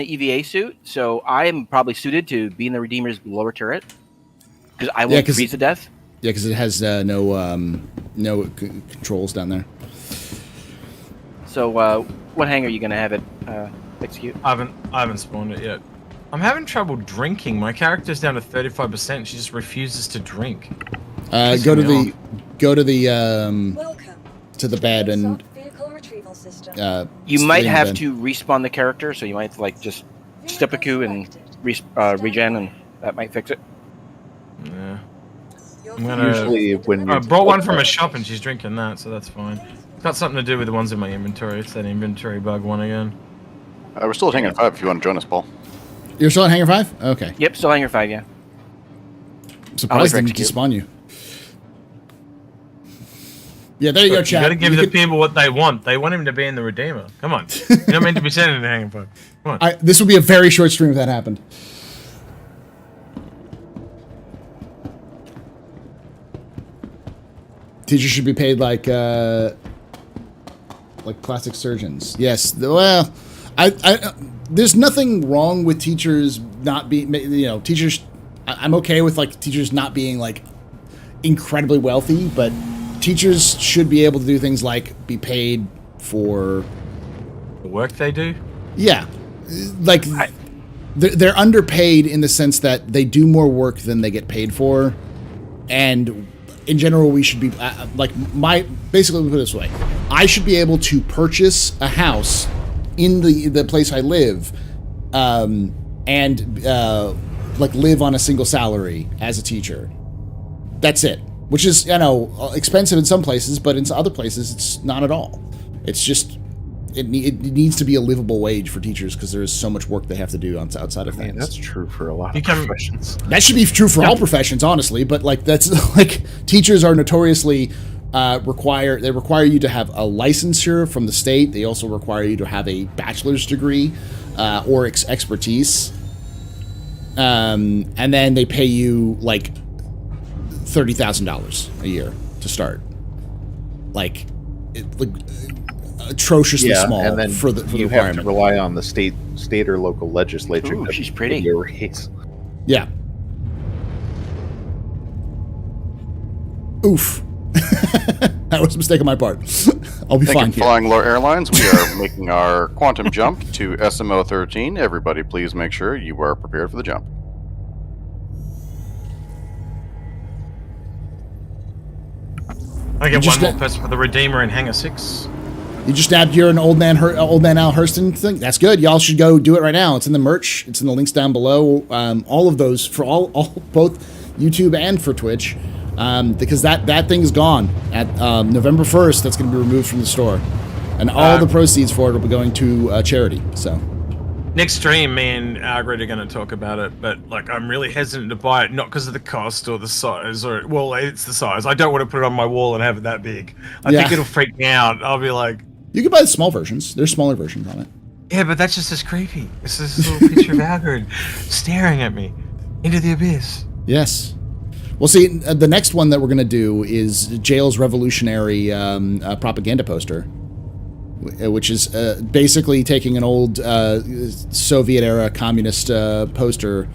an EVA suit, so I am probably suited to be in the Redeemer's lower turret because I won't freeze to death. Yeah, because it has no controls down there. So, what hangar are you gonna have it execute? I haven't spawned it yet. I'm having trouble drinking. My character's down to 35%. She just refuses to drink. Go to the bed and you might have to respawn the character, so you might like just step a coup and regen, and that might fix it. Yeah. I'm gonna, Usually when I you brought one from a shop and she's drinking that, so that's fine. It's got something to do with the ones in my inventory. It's that inventory bug one again. We're still at Hangar 5 if you want to join us, Paul. You're still at Hangar 5? Okay. Yep, still Hangar 5, yeah. I'm surprised they didn't despawn you. Yeah, there you go, chat. You gotta give the people what they want. They want him to be in the Redeemer. Come on. You're not meant to be sending the Hangar 5. Come on. This would be a very short stream if that happened. Teachers should be paid like plastic surgeons. Yes. Well, I there's nothing wrong with teachers not being, teachers I'm okay with like teachers not being like incredibly wealthy, but teachers should be able to do things like be paid for the work they do. Yeah, like they're underpaid in the sense that they do more work than they get paid for, and in general, we should be basically put it this way: I should be able to purchase a house in the place I live, and live on a single salary as a teacher. That's it. Which is, expensive in some places, but in other places, it's not at all. It's just, it needs to be a livable wage for teachers because there is so much work they have to do outside of things. That's true for a lot of professions. That should be true for all professions, honestly. But teachers are notoriously require you to have a licensure from the state. They also require you to have a bachelor's degree or expertise, and then they pay you like $30,000 a year to start. Atrociously small, and then for the you have to rely on the state or local legislature. Ooh, she's pretty. Yeah. Oof. That was a mistake on my part. I'll be fine. Flying Low Airlines, we are making our quantum jump to SMO 13. Everybody, please make sure you are prepared for the jump. I get one more person for the Redeemer in Hangar 6. You just nabbed your old man Al Hurston thing. That's good. Y'all should go do it right now. It's in the merch. It's in the links down below. All of those for both YouTube and for Twitch, because that thing is gone at November 1st. That's going to be removed from the store, and all the proceeds for it will be going to charity. So. Next stream, me and Argrid are going to talk about it, but I'm really hesitant to buy it, not because of the cost or the size, it's the size. I don't want to put it on my wall and have it that big. I think it'll freak me out. I'll be like... You can buy the small versions. There's smaller versions on it. Yeah, but that's just as creepy. It's this little picture of Argrid staring at me into the abyss. Yes. Well, see, the next one that we're going to do is Jail's revolutionary propaganda poster, which is basically taking an old Soviet-era communist poster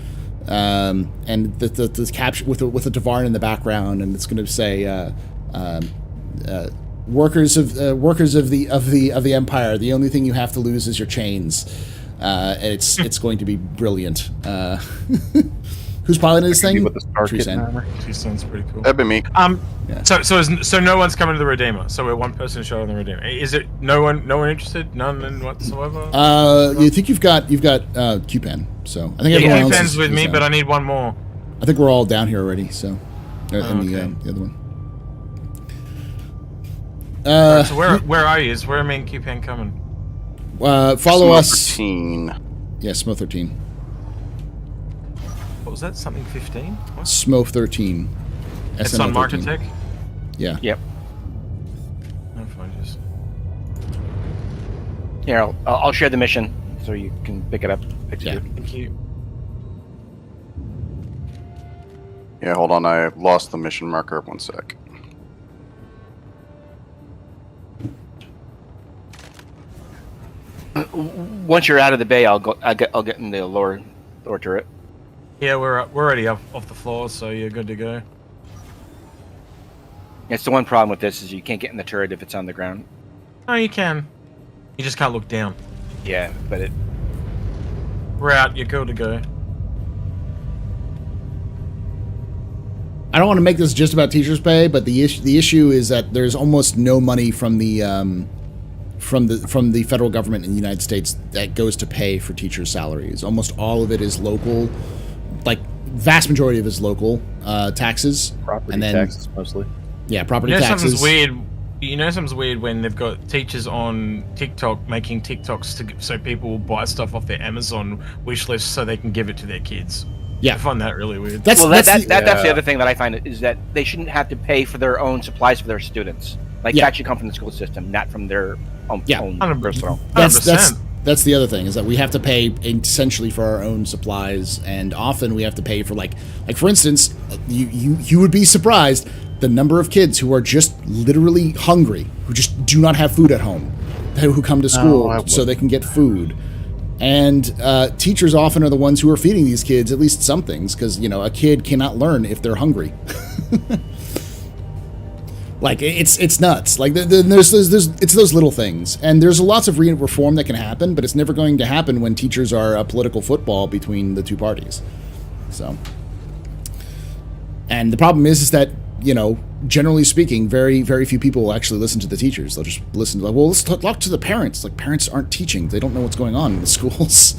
and the caption with a Dvarn in the background, and it's going to say workers of the empire. The only thing you have to lose is your chains. And it's going to be brilliant. Who's piloting this thing? With the Star Kitten armor. She sounds pretty cool. That'd be me. So no one's coming to the Redeemer. So we're one person shot on the Redeemer. Is it no one interested? None whatsoever. You think you've got QPen. So I think everyone else QPen's with me, but I need one more. I think we're all down here already. So the other one. Right, so where are you? Where are me and QPen coming? Follow us. 13. Yeah, SMO 13. What was that? Something 15? SMO 13. It's on Microtech? Yeah. Yep. No, fine, just... Here, I'll share the mission so you can pick it up. Yeah. Thank you. Yeah, hold on. I lost the mission marker. 1 sec. Once you're out of the bay, I'll get in the lower turret. Yeah, we're already off the floor, so you're good to go. It's the one problem with this is you can't get in the turret if it's on the ground. No, you can. You just can't look down. Yeah, but we're out. You're good to go. I don't want to make this just about teachers' pay, but the issue is that there's almost no money from the federal government in the United States that goes to pay for teachers' salaries. Almost all of it is local, vast majority of it is local taxes, property taxes mostly. Yeah, property taxes. Something's weird. Something's weird when they've got teachers on TikTok making TikToks so people will buy stuff off their Amazon wish list so they can give it to their kids. Yeah, I find that really weird. That's the other thing that I find is that they shouldn't have to pay for their own supplies for their students. That should come from the school system, not from their own personal. That's the other thing, is that we have to pay essentially for our own supplies, and often we have to pay for like for instance, you would be surprised the number of kids who are just literally hungry, who just do not have food at home, who come to school so they can get food. And teachers often are the ones who are feeding these kids at least some things, because, you know, a kid cannot learn if they're hungry. Like, it's nuts. Like, there's it's those little things. And there's lots of reform that can happen, but it's never going to happen when teachers are a political football between the two parties. So, and the problem is that, you know, generally speaking, very, very few people will actually listen to the teachers. They'll just listen to, like, well, let's talk to the parents. Like, parents aren't teaching. They don't know what's going on in the schools.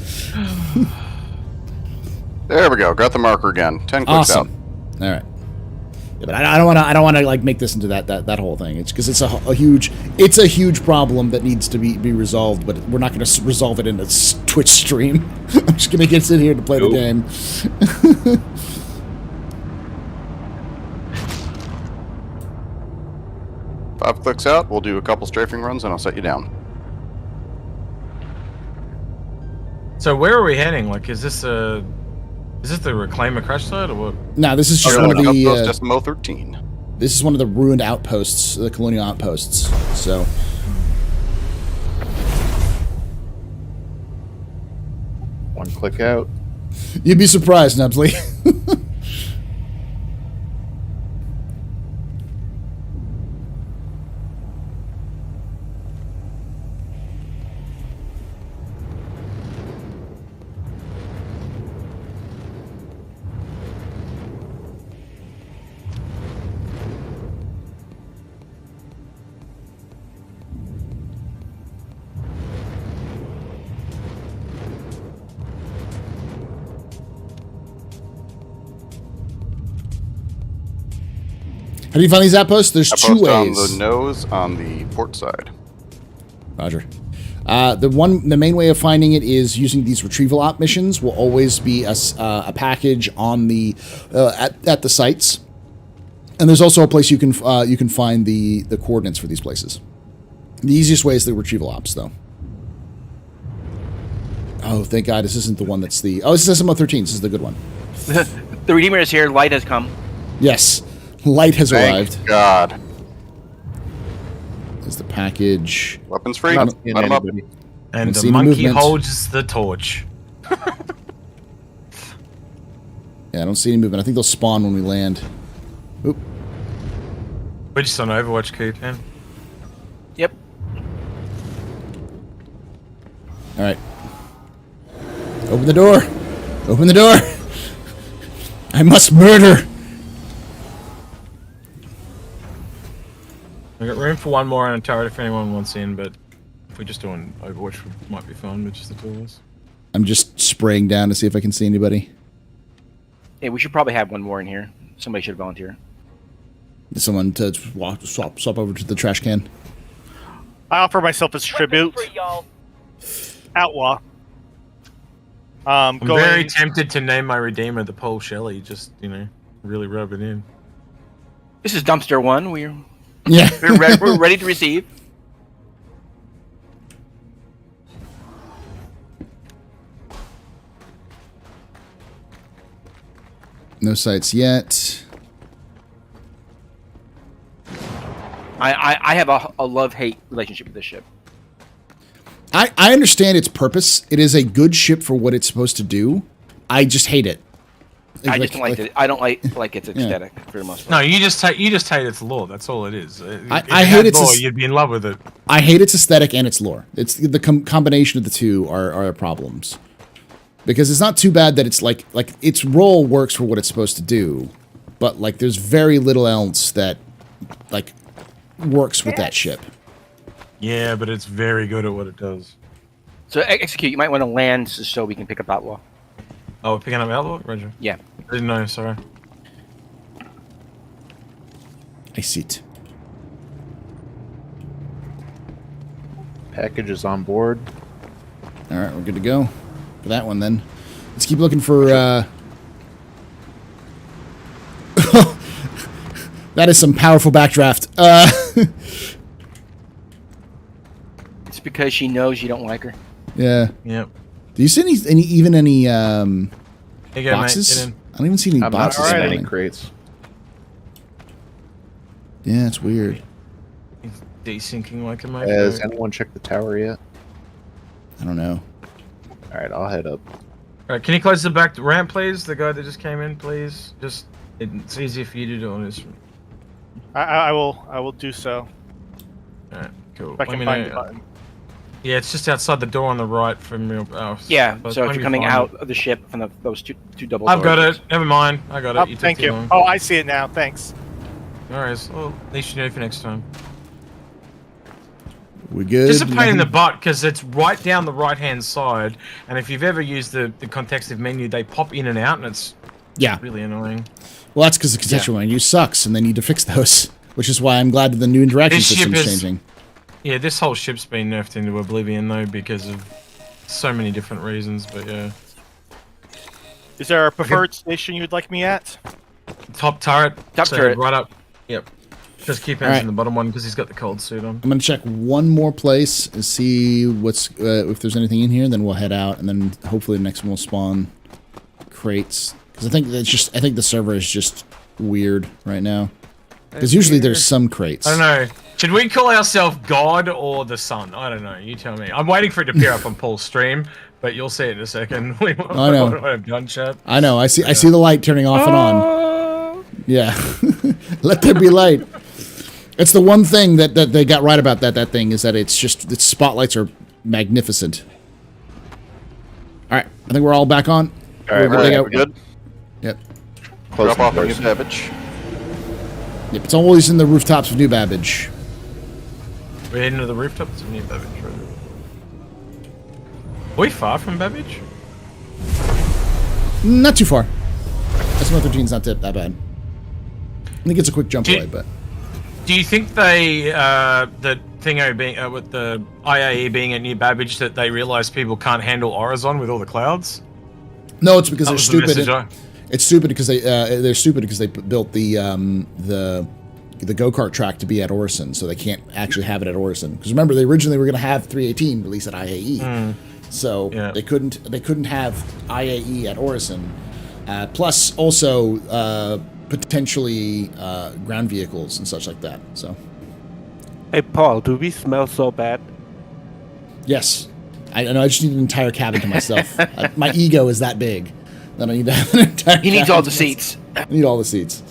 There we go. Got the marker again. 10 clicks out. All right. Yeah, but I don't want to like make this into that whole thing. It's because it's a huge problem that needs to be resolved. But we're not going to resolve it in a Twitch stream. I'm just going to get in here to play the game. 5 clicks out. We'll do a couple strafing runs, and I'll set you down. So where are we heading? Like, is this the Reclaimer crash site or what? No, this is just one of the Outpost Decimo 13. This is one of the ruined outposts, the colonial outposts. So, one click out. You'd be surprised, Nubsley. How do you find these outposts? There's two ways. On the nose on the port side. Roger. The main way of finding it is using these retrieval op missions. Will always be a package on the at the sites, and there's also a place you can find the coordinates for these places. The easiest way is the retrieval ops, though. Oh, thank God, this isn't the one that's the. Oh, this is SMO 13. This is the good one. The Redeemer is here. Light has come. Yes. Light has arrived. Thank God. There's the package. Weapons free. Let him up. And the monkey holds the torch. Yeah, I don't see any movement. I think they'll spawn when we land. Oop. We're just on Overwatch, Coop, man. Yep. All right. Open the door. Open the door. I must murder. I got room for one more on a turret if anyone wants in, but if we're just doing Overwatch, it might be fun with just the two of us. I'm just spraying down to see if I can see anybody. Hey, we should probably have one more in here. Somebody should volunteer. Someone to swap over to the trash can. I offer myself as tribute. Outlaw. I'm very tempted to name my Redeemer the Paul Shelley, just, you know, really rub it in. This is Dumpster 1. Yeah. We're ready to receive. No sights yet. I have a love-hate relationship with this ship. I understand its purpose. It is a good ship for what it's supposed to do. I just hate it. I just don't like it. I don't like its aesthetic for the most part. No, you just hate its lore. That's all it is. I hate its lore. You'd be in love with it. I hate its aesthetic and its lore. It's the combination of the two are problems. Because it's not too bad that it's like its role works for what it's supposed to do, but like there's very little else that like works with that ship. Yeah, but it's very good at what it does. So execute. You might want to land so we can pick up Outlaw. Oh, we're picking up Outlaw, Roger. Yeah. I didn't know. Sorry. I see it. Package is on board. All right, we're good to go for that one then. Let's keep looking for. That is some powerful backdraft. It's because she knows you don't like her. Yeah. Yep. Do you see any boxes? Mate, get in. I don't even see any boxes. Not any crates. Yeah, it's weird. He's desyncing like a mate. Has anyone checked the tower yet? I don't know. All right, I'll head up. All right, can you close the back ramp, please? The guy that just came in, please. Just it's easier for you to do on this. I will do so. All right, cool. If I can find the button. Yeah, it's just outside the door on the right from your. Yeah, so if you're coming out of the ship from those two double doors. I've got it. Never mind. I got it. Oh, thank you. Oh, I see it now. Thanks. All right. Well, at least you know for next time. We good? Just a pain in the butt because it's right down the right-hand side, and if you've ever used the contextual menu, they pop in and out, and it's really annoying. Well, that's because the contextual menu sucks, and they need to fix those. Which is why I'm glad that the new interaction system's changing. Yeah, this whole ship's been nerfed into oblivion though because of so many different reasons. But yeah. Is there a preferred station you'd like me at? Top turret. Top turret. Right up. Yep. Just keep answering the bottom one because he's got the cold suit on. I'm gonna check one more place and see what's if there's anything in here. Then we'll head out, and then hopefully the next one will spawn crates. Because I think the server is just weird right now. Because usually there's some crates. I don't know. Should we call ourselves God or the Sun? I don't know. You tell me. I'm waiting for it to appear up on Paul's stream, but you'll see it in a second. I know. I've done chat. I know. I see the light turning off and on. Yeah. Let there be light. It's the one thing that they got right about that thing is that its spotlights are magnificent. All right. I think we're all back on. All right, we're good. Yep. Drop off New Babbage. Yep, it's always in the rooftops of New Babbage. We're heading to the rooftops of New Babbage, right? Are we far from Babbage? Not too far. SM-13's not that bad. I think it's a quick jump away, but... Do you think they, the thingo being, with the IAE being at New Babbage, that they realise people can't handle Horizon with all the clouds? No, it's because they're stupid. The It's stupid because they're stupid because they built the go-kart track to be at Orison, so they can't actually have it at Orison. Because remember, they originally were going to have 318 released at IAE, so they couldn't have IAE at Orison. Plus, also potentially ground vehicles and such like that. So, hey Paul, do we smell so bad? Yes, I know. I just need an entire cabin to myself. My ego is that big. Then I need to have an entire. He needs all the seats. I need all the seats.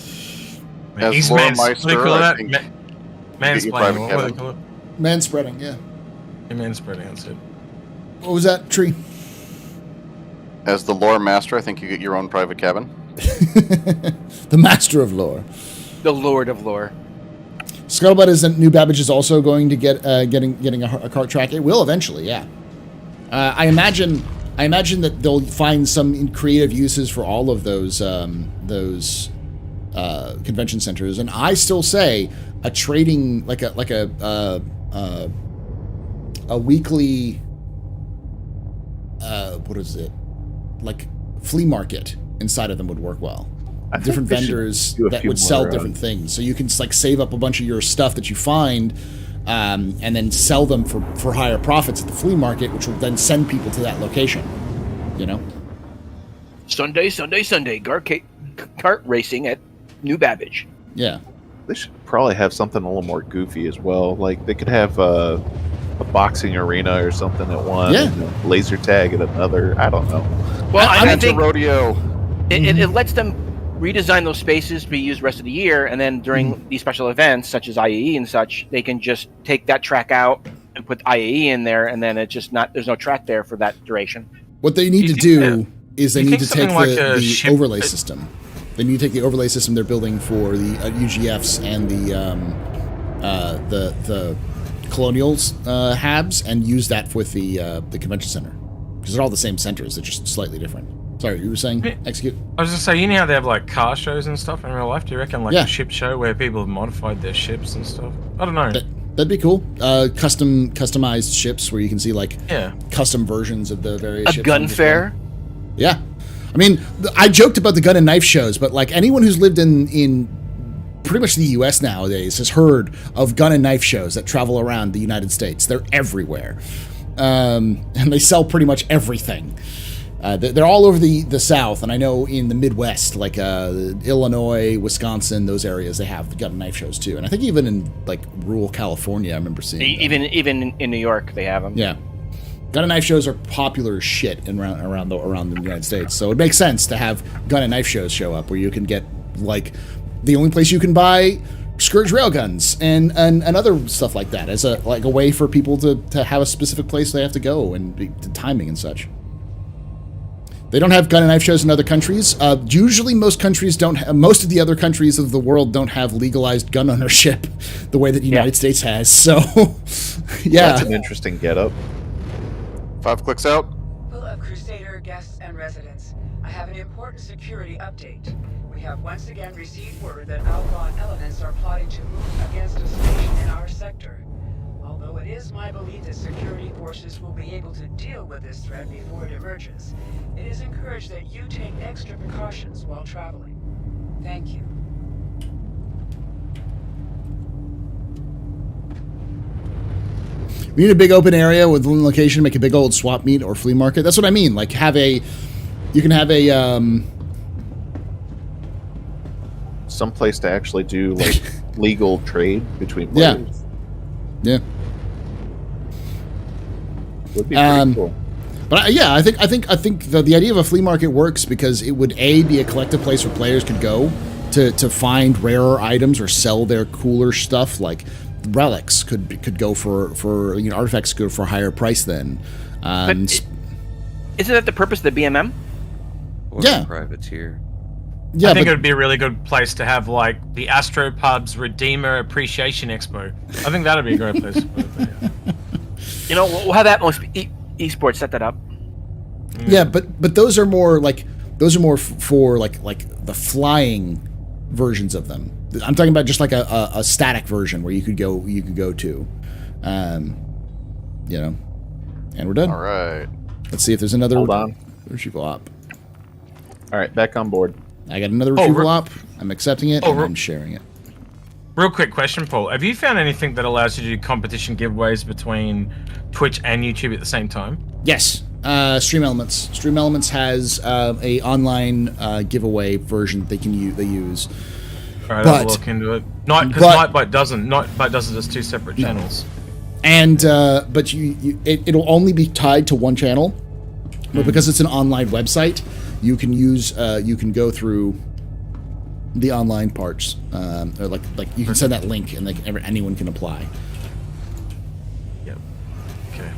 As Lore Meister, I think mansplaining. What do they call it? Manspreading, yeah. Manspreading, that's it. What was that, Tree? As the Lore Master, I think you get your own private cabin. The Master of Lore. The Lord of Lore. Scuttlebutt is that New Babbage is also going to get getting a cart track. It will eventually, yeah. I imagine that they'll find some creative uses for all of those convention centers, and I still say a trading like a weekly what is it, like flea market inside of them would work well. Different vendors that would sell different things, so you can like save up a bunch of your stuff that you find. And then sell them for higher profits at the flea market, which will then send people to that location. You know? Sunday, kart racing at New Babbage. Yeah. They should probably have something a little more goofy as well. Like, they could have a boxing arena or something at one, and a laser tag at another. I don't know. Well, I think a rodeo. It lets them redesign those spaces to be used the rest of the year, and then during these special events, such as IAE and such, they can just take that track out and put IAE in there, and then it's just not, there's no track there for that duration. What they need to do is they need to take the overlay system. They need to take the overlay system they're building for the UGFs and the Colonials HABs and use that with the convention center. Because they're all the same centers, they're just slightly different. Sorry, you were saying execute? I was just saying, you know how they have like car shows and stuff in real life? Do you reckon like a ship show where people have modified their ships and stuff? I don't know. That'd be cool. Customized ships where you can see like custom versions of the various ships. A gun fair? Yeah. I mean, I joked about the gun and knife shows, but like anyone who's lived in pretty much the US nowadays has heard of gun and knife shows that travel around the United States. They're everywhere. And they sell pretty much everything. They're all over the South, and I know in the Midwest, like Illinois, Wisconsin, those areas, they have gun and knife shows too. And I think even in like rural California, I remember seeing even in New York, they have them. Yeah. Gun and knife shows are popular as shit around the United States. So it makes sense to have gun and knife shows show up where you can get, like, the only place you can buy Scourge railguns and other stuff like that as a way for people to have a specific place they have to go and the timing and such. They don't have gun and knife shows in other countries. Usually most countries don't most of the other countries of the world don't have legalized gun ownership the way that the United States has. So yeah. That's an interesting getup. 5 clicks out. Full of Crusader guests and residents. I have an important security update. We have once again received word that outlaw elements are plotting to move against a station in our sector. Although it is my belief that security forces will be able to deal with this threat before it emerges, it is encouraged that you take extra precautions while traveling. Thank you. We need a big open area with one location, make a big old swap meet or flea market. That's what I mean. Like you can have a some place to actually do like legal trade between players. Yeah. Would be pretty cool. But yeah, I think the idea of a flea market works because it would be a collective place where players could go to find rarer items or sell their cooler stuff. Like relics could go for artifacts could go for a higher price then. Isn't that the purpose of the BMM? Or yeah, privateer. Yeah, I think it would be a really good place to have like the AstroPub's Redeemer Appreciation Expo. I think that'd be a great place. You know, we'll have that most esports set that up. Yeah, but those are more for like the flying versions of them. I'm talking about just like a static version where you could go to, and we're done. All right. Let's see if there's another Hold on. retrieval op. All right, back on board. I got another retrieval op. I'm accepting it and I'm sharing it. Real quick question, Paul. Have you found anything that allows you to do competition giveaways between Twitch and YouTube at the same time? Yes. Stream Elements. Stream Elements has a online giveaway version that they use. All right, I'll look into it. Nightbite doesn't. Nightbite does it as 2 separate channels. And but it'll only be tied to one channel, but because it's an online website, you can go through the online parts, or like you can send that link and anyone can apply. Yep. Okay.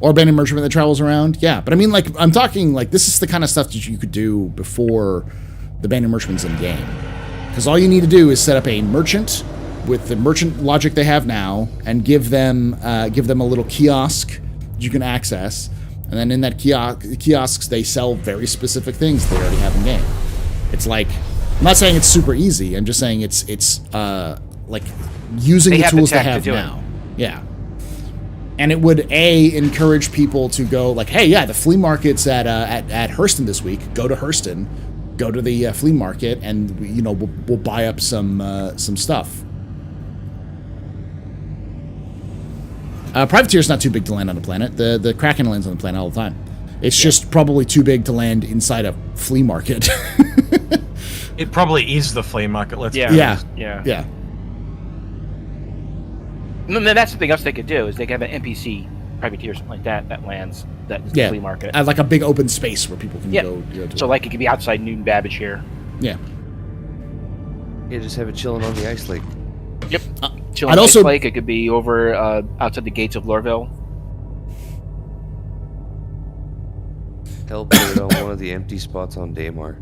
Or abandoned merchant that travels around. Yeah, but I mean, like, I'm talking like this is the kind of stuff that you could do before the abandoned merchant's in game, because all you need to do is set up a merchant with the merchant logic they have now, and give them a little kiosk that you can access. And then in that kiosks, they sell very specific things they already have in game. It's like, I'm not saying it's super easy. I'm just saying it's like using the tools they have now. Yeah. And it would encourage people to go like, hey, yeah, the flea market's at Hurston this week. Go to Hurston, go to the flea market, and we'll buy up some stuff. Privateer's not too big to land on a planet. The Kraken lands on the planet all the time. It's just probably too big to land inside a flea market. It probably is the flea market. Let's Yeah. be honest. Yeah. And then that's something else they could do is they could have an NPC privateer or something like that lands that is the flea market. Like a big open space where people can go to. So like it could be outside Newton Babbage here. Yeah. Yeah, just have it chilling on the ice lake. Yep. Chilling on the ice lake. It could be over outside the gates of Lorville. Hell, put it on one of the empty spots on Daymar.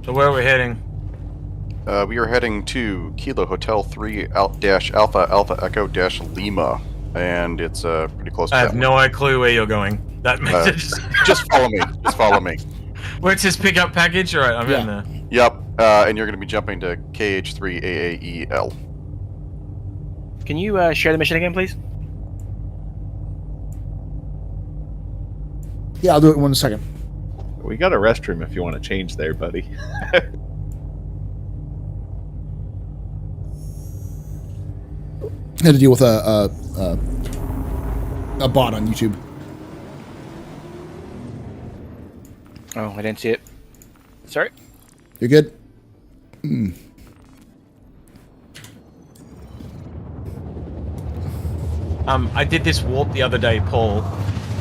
So where are we heading? We are heading to Kilo Hotel 3 Alpha Alpha Echo Lima, and it's pretty close to I have no clue where you're going. That makes it just follow me. Just follow me. Where's his pickup package? All right, I'm in there. Yep, and you're going to be jumping to KH3AAEL. Can you share the mission again, please? Yeah, I'll do it in 1 second. We got a restroom if you want to change there, buddy. I had to deal with a bot on YouTube. Oh, I didn't see it. Sorry. You're good? I did this warp the other day, Paul,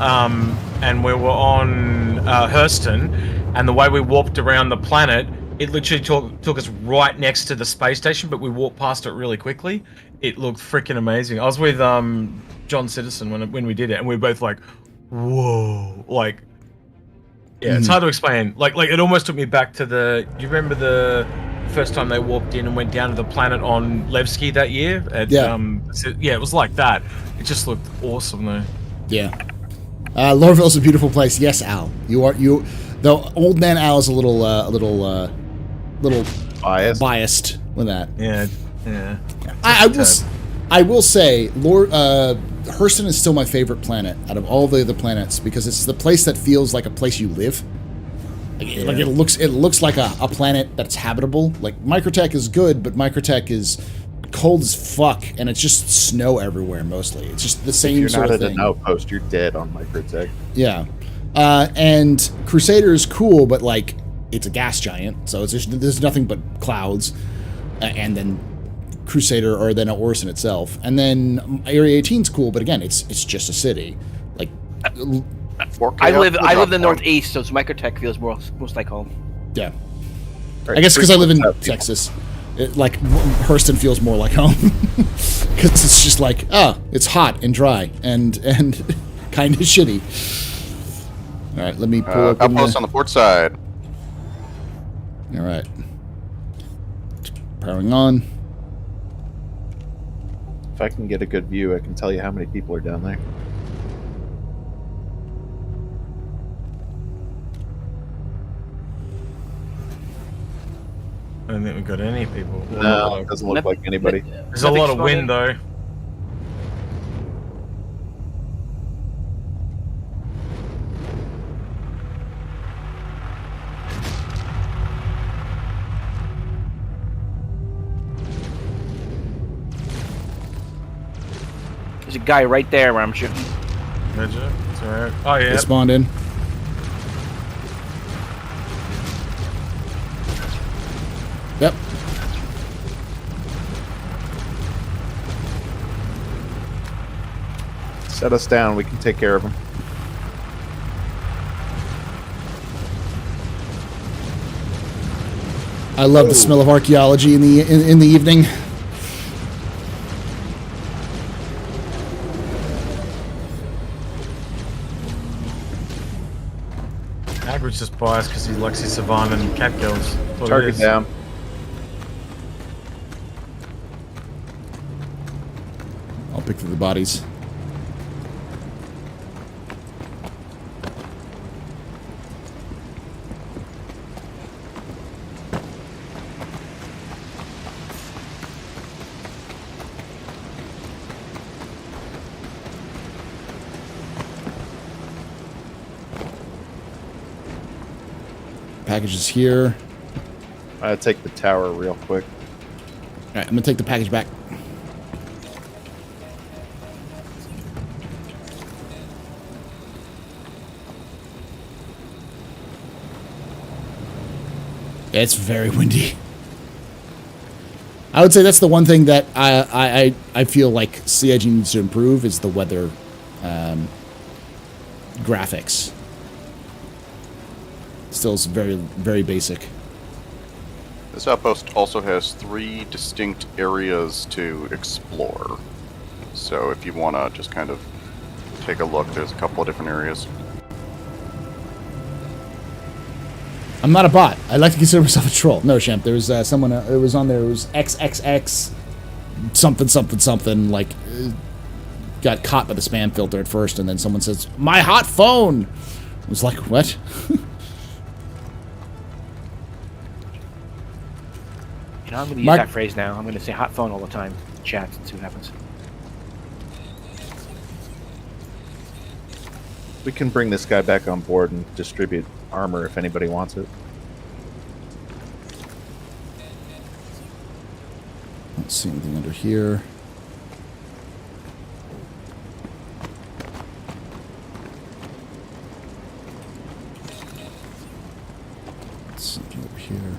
and we were on Hurston, and the way we warped around the planet, it literally took us right next to the space station, but we walked past it really quickly. It looked freaking amazing. I was with John Citizen when we did it, and we were both like, whoa, like, yeah, it's hard to explain. Like it almost took me back to the. You remember the first time they warped in and went down to the planet on Levski that year? Yeah, it was like that. It just looked awesome though. Yeah. Lorville's a beautiful place. Yes, Al. You. The old man Al is a little biased with that. Yeah. I will say, Hurston is still my favorite planet out of all the other planets because it's the place that feels like a place you live. Like it looks like a planet that's habitable. Like Microtech is good, but Microtech is cold as fuck, and it's just snow everywhere mostly. It's just the same sort of thing. If you're not at an outpost, you're dead on Microtech. Yeah. And Crusader is cool, but like it's a gas giant, so it's just, there's nothing but clouds, and then Crusader, or then Orison itself, and then Area 18's cool, but again, it's just a city. Like I live in the Northeast, so Microtech feels most like home. Yeah, right. I guess because I live in Texas, like Hurston feels more like home because it's just like it's hot and dry and kind of shitty. All right, let me pull up. Outpost on the port side. All right, powering on. If I can get a good view, I can tell you how many people are down there. I don't think we've got any people. No, it doesn't look like anybody. There's a lot of wind though. There's a guy right there where I'm shooting. It's alright. Oh yeah. They spawned in. Yep. Set us down. We can take care of them. I love the smell of archaeology in the evening. Agrid's just biased because he likes his Savannah and cat girls. Target down. I'll pick through the bodies. Package is here. I'll take the tower real quick. Alright, I'm gonna take the package back. It's very windy. I would say that's the one thing that I feel like CIG needs to improve is the weather graphics. Still is very, very basic. This outpost also has 3 distinct areas to explore. So if you want to just kind of take a look, there's a couple of different areas. I'm not a bot. I like to consider myself a troll. No, Shemp. There was someone. It was on there. It was XXX something something something. Like got caught by the spam filter at first, and then someone says, "My hot phone." I was like, "What?" You know, I'm going to use that phrase now. I'm going to say hot phone all the time. Chat and see what happens. We can bring this guy back on board and distribute armor if anybody wants it. Don't see anything under here. Something over here.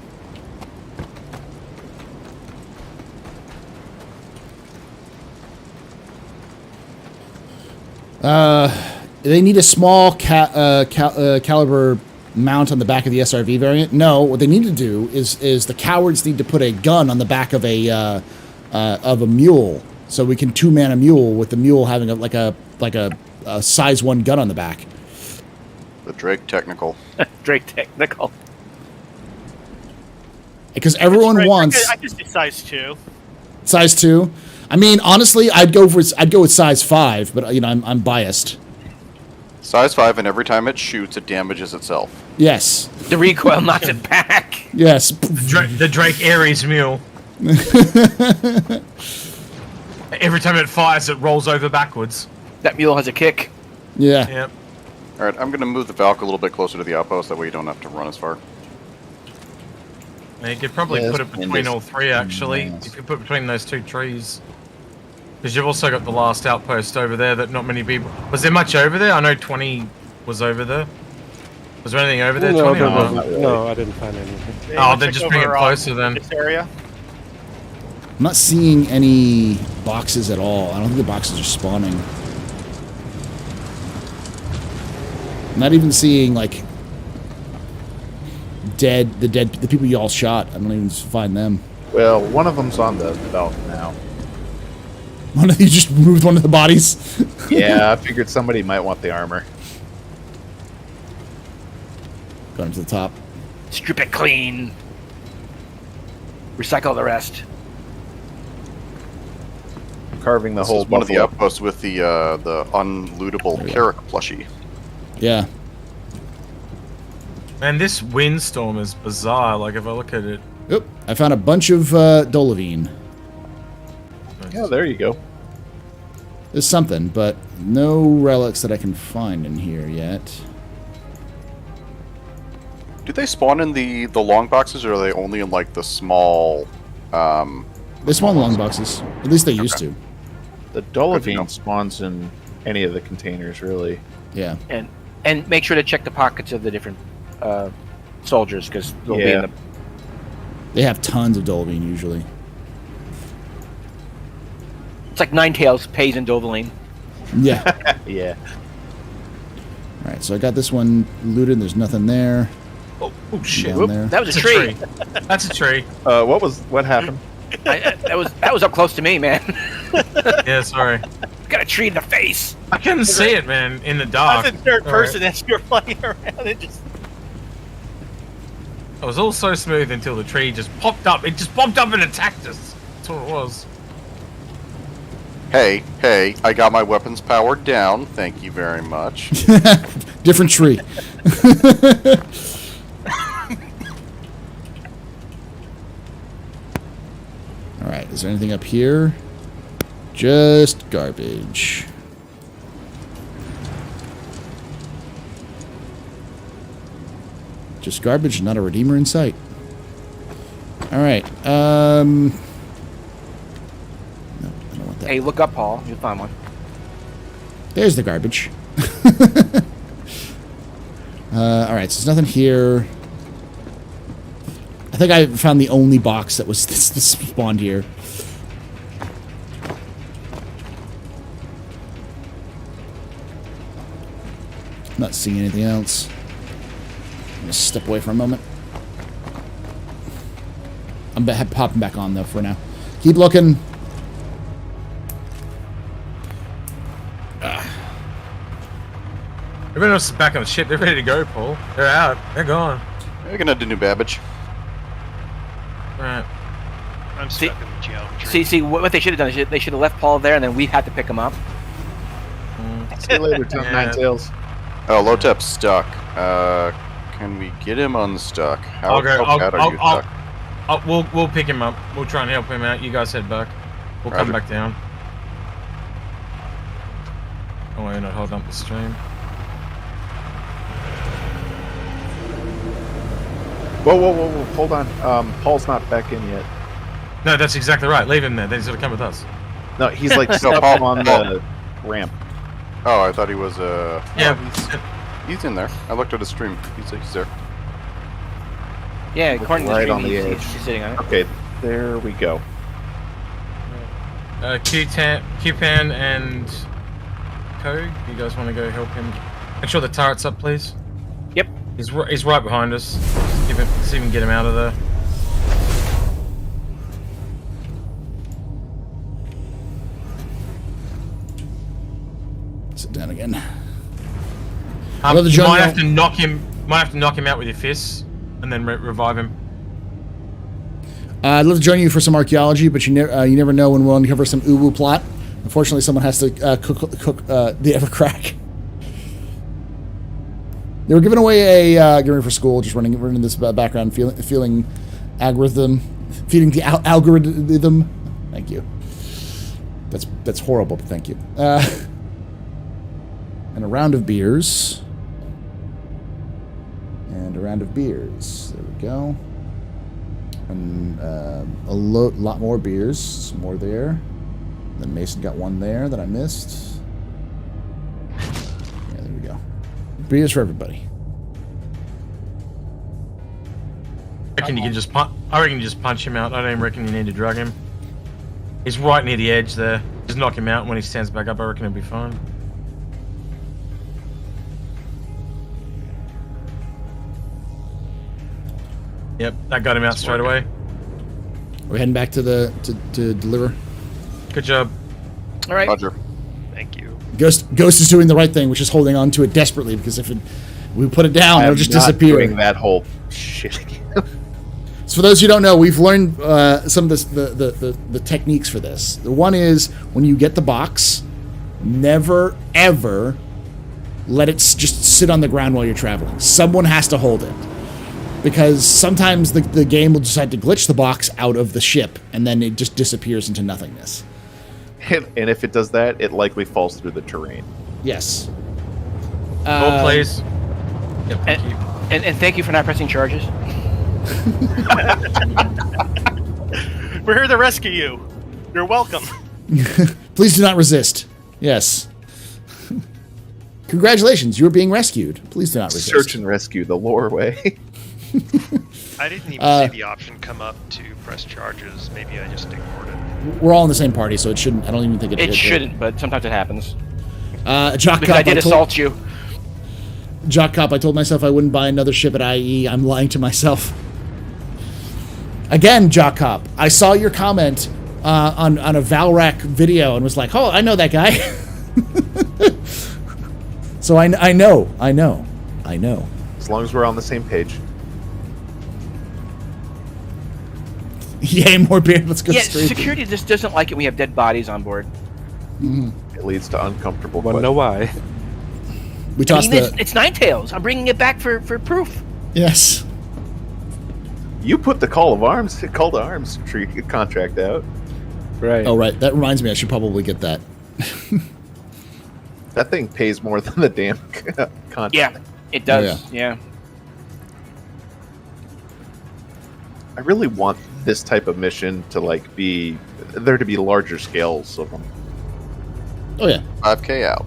They need a small caliber mount on the back of the SRV variant. No, what they need to do is the cowards need to put a gun on the back of a mule, so we can two-man a mule with the mule having a size 1 gun on the back. The Drake Technical. Drake Technical. Because everyone wants I just do size 2. size 2. I mean, honestly, I'd go with size 5, but you know, I'm biased. Size 5, and every time it shoots, it damages itself. Yes. The recoil knocks it back. Yes. The Drake Ares mule. Every time it fires, it rolls over backwards. That mule has a kick. Yeah. Yep. All right, I'm going to move the Valk a little bit closer to the outpost. That way you don't have to run as far. Now you could probably put it between all three, actually. If you put between those 2 trees. Because you've also got the last outpost over there that not many people... Was there much over there? I know 20 was over there. Was there anything over there, 20? No, I didn't find anything. Oh, then just bring it closer then. This area? I'm not seeing any boxes at all. I don't think the boxes are spawning. I'm not even seeing, like, the people you all shot. I don't even find them. Well, one of them's on the belt now. One of you just moved one of the bodies? Yeah, I figured somebody might want the armor. Got him to the top. Strip it clean. Recycle the rest. Carving the This whole is one of the buffalo. outposts with the unlootable Carrick plushie. Yeah. Man, this windstorm is bizarre. Like, if I look at it... Yep. I found a bunch of Dolavine. Yeah, there you go. There's something, but no relics that I can find in here yet. Do they spawn in the long boxes, or are they only in like the small? They spawn in long boxes. At least they used to. The Dolavine spawns in any of the containers, really. Yeah. And make sure to check the pockets of the different soldiers, because they'll be in the... They have tons of Dolavine usually. It's like Ninetales pays in Dovaline. Yeah. Yeah. Alright, so I got this one looted. There's nothing there. Oh shit! Down there. That was a tree. That's a tree. What happened? That was up close to me, man. Yeah, sorry. Got a tree in the face. I couldn't see it, man, in the dark. I was in third person as you were flying around. It just... It was all so smooth until the tree just popped up. It just popped up and attacked us. That's what it was. Hey, I got my weapons powered down. Thank you very much. Different tree. Alright, is there anything up here? Just garbage. Just garbage, not a redeemer in sight. Alright, no, I don't want that. Hey, look up, Paul. You'll find one. There's the garbage. Alright, so there's nothing here. I think I found the only box that was spawned here. Not seeing anything else. I'm gonna step away for a moment. I'm popping back on though for now. Keep looking. Everyone else is back on the ship. They're ready to go, Paul. They're out. They're gone. We're gonna do New Babbage. Right. I'm stuck in the geometry. See, what they should have done is they should have left Paul there, and then we had to pick him up. See you later, Ninetales. Oh, Lotep's stuck. Can we get him unstuck? How bad are you stuck? We'll pick him up. We'll try and help him out. You guys head back. We'll come back down. Oh, wait, not hold up the stream. Whoa. Hold on. Paul's not back in yet. No, that's exactly right. Leave him there. Then he's gonna come with us. No, he's like stuck on the ramp. Oh, I thought he was Yeah, he's in there. I looked at his stream. He's there. Yeah, according to the Right stream, on the edge. he's sitting on it. Okay, there we go. Q-Pan and Echo. You guys want to go help him? Make sure the turret's up, please. Yep. He's right behind us. Let's even get him out of there. Sit down again. You might have to knock him. Might have to knock him out with your fists, and then revive him. I'd love to join you for some archaeology, but you never know when we'll uncover some uwu plot. Unfortunately, someone has to cook the Evercrack. They were giving away a getting ready for school, just running this background, feeling algorithm, feeding the algorithm. Thank you. That's horrible, but thank you. And a round of beers. And a round of beers. There we go. And a lot more beers. Some more there. Then Mason got one there that I missed. Yeah, there we go. Beers for everybody. I reckon you just punch him out. I don't even reckon you need to drug him. He's right near the edge there. Just knock him out. When he stands back up, I reckon he'll be fine. Yep, that got him out straight away. We're heading back to deliver. Good job. All right. Roger. Thank you. Ghost is doing the right thing, which is holding on to it desperately, because if we put it down, it'll just disappear. Doing that whole shit again. So for those who don't know, we've learned some of the techniques for this. The one is when you get the box, never ever let it just sit on the ground while you're traveling. Someone has to hold it. Because sometimes the game will decide to glitch the box out of the ship, and then it just disappears into nothingness. And if it does that, it likely falls through the terrain. Yes. Hold, please. Yep, thank you. And thank you for not pressing charges. We're here to rescue you. You're welcome. Please do not resist. Yes. Congratulations, you are being rescued. Please do not resist. Search and rescue the lore way. I didn't even see the option come up to press charges. Maybe I just ignored it. We're all in the same party, so it shouldn't. I don't even think it shouldn't, but sometimes it happens. Jock because Cop, I did assault you. Jock Cop, I told myself I wouldn't buy another ship at IE. I'm lying to myself. Again, Jock Cop, I saw your comment on a Valrak video and was like, oh, I know that guy. So I know. As long as we're on the same page. Yay, more beer. Let's go straight. Yeah, security just doesn't like it when we have dead bodies on board. Mm-hmm. It leads to uncomfortable questions. Know why? We tossed it's Ninetales. I'm bringing it back for proof. Yes. You put the call to arms contract out. Right. Oh, right. That reminds me. I should probably get that. That thing pays more than the damn contract. Yeah, it does. Oh, yeah. I really want this type of mission to be there to be larger scales of them. Oh yeah. 5K out.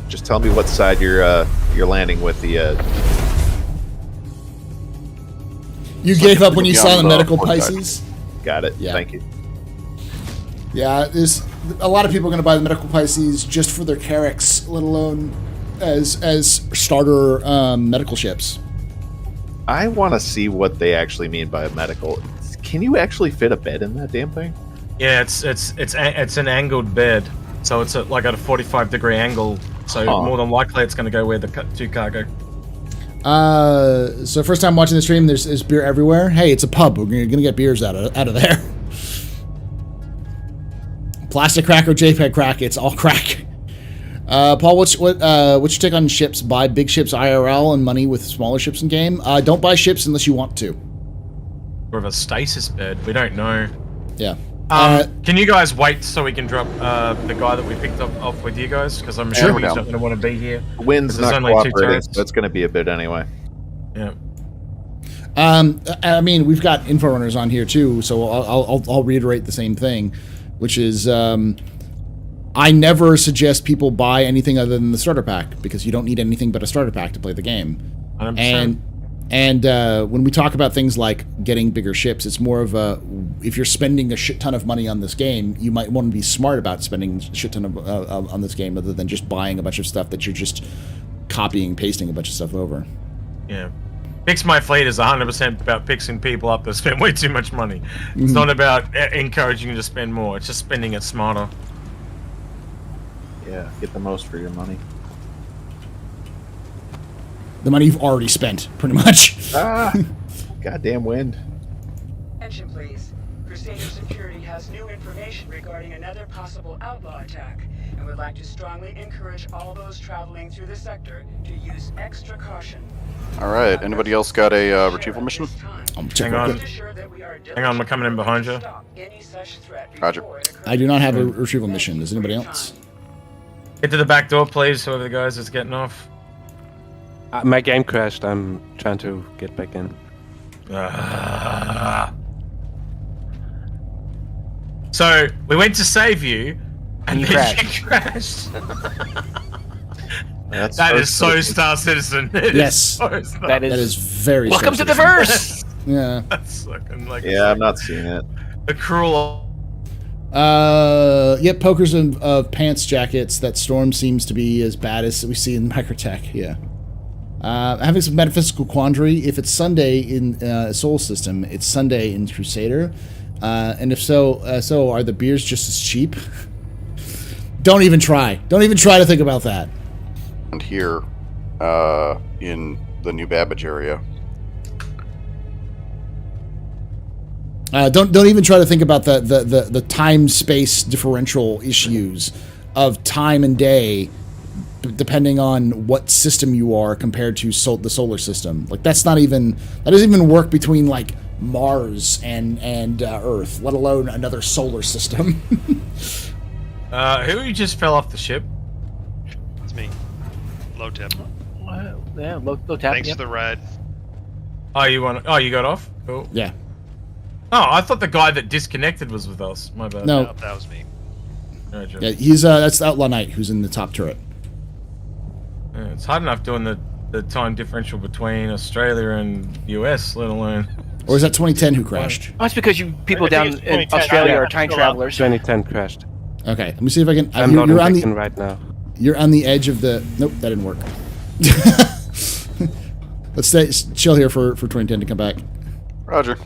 Just tell me what side you're landing with the. You gave up when you saw the medical Pisces? Got it. Yeah. Thank you. Yeah, there's a lot of people are going to buy the medical Pisces just for their Carracks, let alone as starter medical ships. I want to see what they actually mean by a medical. Can you actually fit a bed in that damn thing? Yeah, it's an angled bed, so it's at a 45-degree angle. So more than likely, it's going to go where the two cargo. So first time watching the stream, there's beer everywhere. Hey, it's a pub. We're going to get beers out of there. Plastic crack or JPEG crack, it's all crack. Paul, what's your take on ships? Buy big ships IRL and money with smaller ships in game. Don't buy ships unless you want to. Or of a stasis bed. We don't know. Yeah. Can you guys wait so we can drop the guy that we picked up off with you guys? Because I'm sure he's not going to want to be here. Wind's not cooperating, so it's going to be a bit anyway. Yeah. I mean, we've got info runners on here too, so I'll reiterate the same thing, which is I never suggest people buy anything other than the starter pack because you don't need anything but a starter pack to play the game. 100%. And when we talk about things like getting bigger ships, it's more of a, if you're spending a shit ton of money on this game, you might want to be smart about spending a shit ton of on this game rather than just buying a bunch of stuff that you're just copying, pasting a bunch of stuff over. Yeah. Fix My Fleet is 100% about fixing people up that spend way too much money. It's not about encouraging you to spend more. It's just spending it smarter. Yeah, get the most for your money. The money you've already spent, pretty much. Ah, goddamn wind. Attention, please. Crusader Security has new information regarding another possible outlaw attack, and would like to strongly encourage all those traveling through the sector to use extra caution. Alright, anybody else got a retrieval mission? Hang on. Hang on, we're coming in behind you. Roger. I do not have a retrieval mission. Does anybody else? Get to the back door, please, whoever the guys that's getting off. My game crashed. I'm trying to get back in. So, we went to save you, and You then crashed. you crashed. That's That is so Star Citizen. It Yes. is so Star. That That is very. Welcome to the Star verse! Yeah. That's fucking like Yeah, I'm not seeing it. the cruel. Yep, pokers of pants jackets. That Storm seems to be as bad as we see in Microtech. Yeah. Having some metaphysical quandary. If it's Sunday in Soul System, it's Sunday in Crusader. And if so, so are the beers just as cheap? Don't even try. Don't even try to think about that. And here, in the New Babbage area. Don't even try to think about the time space differential issues of time and day, depending on what system you are compared to the solar system. Like that doesn't even work between like Mars and Earth, let alone another solar system. Who just fell off the ship? It's me. Low tip. Yeah, low tap. Thanks Yep. for the ride. Oh, you got off? Cool. Yeah. Oh, I thought the guy that disconnected was with us. My bad. No. Nope, that was me. Alright, Joe. Yeah, he's that's Outlaw Knight who's in the top turret. Yeah, it's hard enough doing the time differential between Australia and US, let alone. Or is that 2010 who crashed? Oh, it's because you people I think down it's in 2010. Australia Yeah, are time still travelers. 2010 crashed. Okay, let me see if I can. I'm not on Beacon right now. You're on the edge of the. Nope, that didn't work. Let's stay chill here for 2010 to come back. Roger.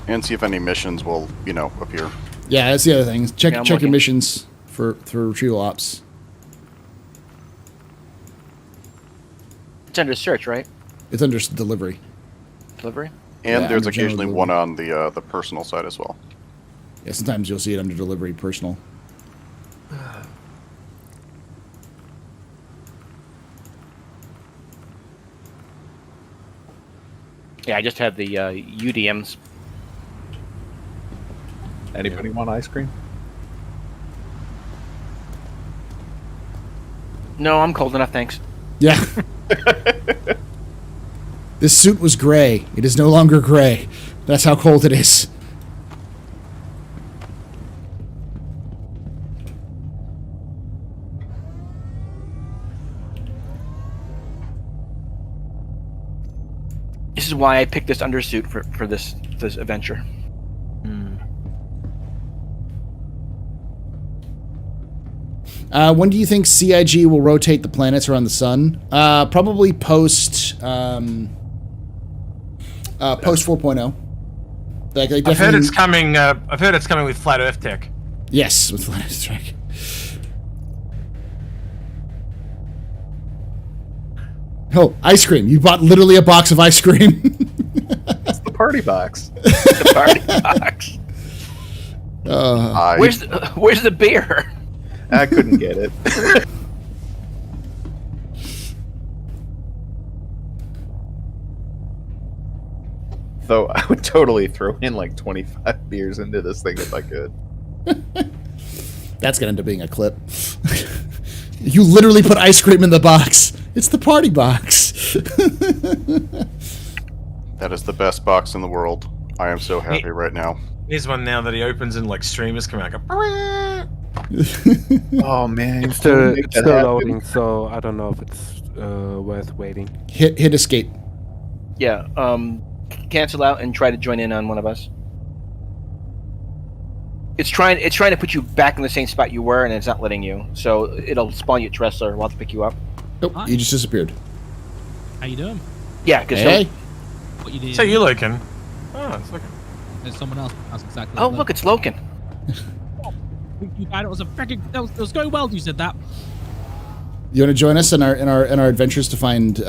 And see if any missions will, appear. Yeah, that's the other thing. Check Yeah, I'm your looking. missions for retrieval ops. It's under search, right? It's under delivery. Delivery? And Yeah, there's under general occasionally delivery. one on the personal side as well. Yeah, sometimes you'll see it under delivery personal. Yeah, I just have the UDMs. Anybody want ice cream? No, I'm cold enough, thanks. Yeah. This suit was gray. It is no longer gray. That's how cold it is. This is why I picked this undersuit for this adventure. When do you think CIG will rotate the planets around the sun? Probably post post 4.0. Like they I've heard definitely- it's coming. I've heard it's coming with flat Earth tech. Yes, with Flat Earth Tech. Oh, ice cream! You bought literally a box of ice cream. It's the party box. The party box. Where's the beer? I couldn't get it. Though I would totally throw in like 25 beers into this thing if I could. That's gonna end up being a clip. You literally put ice cream in the box. It's the party box. That is the best box in the world. I am so happy right now. Here's one now that he opens and like streamers come out. Go, Oh man, It's still loading, so I don't know if it's worth waiting. Hit escape. Yeah. Cancel out and try to join in on one of us. It's trying to put you back in the same spot you were, and it's not letting you. So it'll spawn you at Tressler. We'll have to pick you up. Nope, you just disappeared. How you doing? Yeah, because hey. What you doing? So you Loken? Oh, it's Loken. There's someone else. That's exactly. Oh, look, it's Loken. You bad. It was a freaking. It was going well. You said that. You want to join us in our adventures to find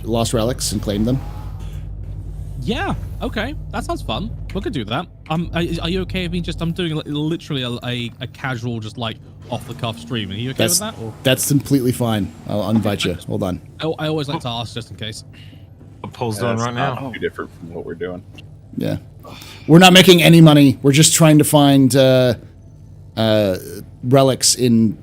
lost relics and claim them? Yeah. Okay. That sounds fun. We could do that. Are you okay with me? I'm doing literally a casual, just like off the cuff stream. Are you okay with that? Or? That's completely fine. I'll invite you. Hold on. I always like to ask just in case. Paul's doing right now. Too different from what we're doing. Yeah. We're not making any money. We're just trying to find relics in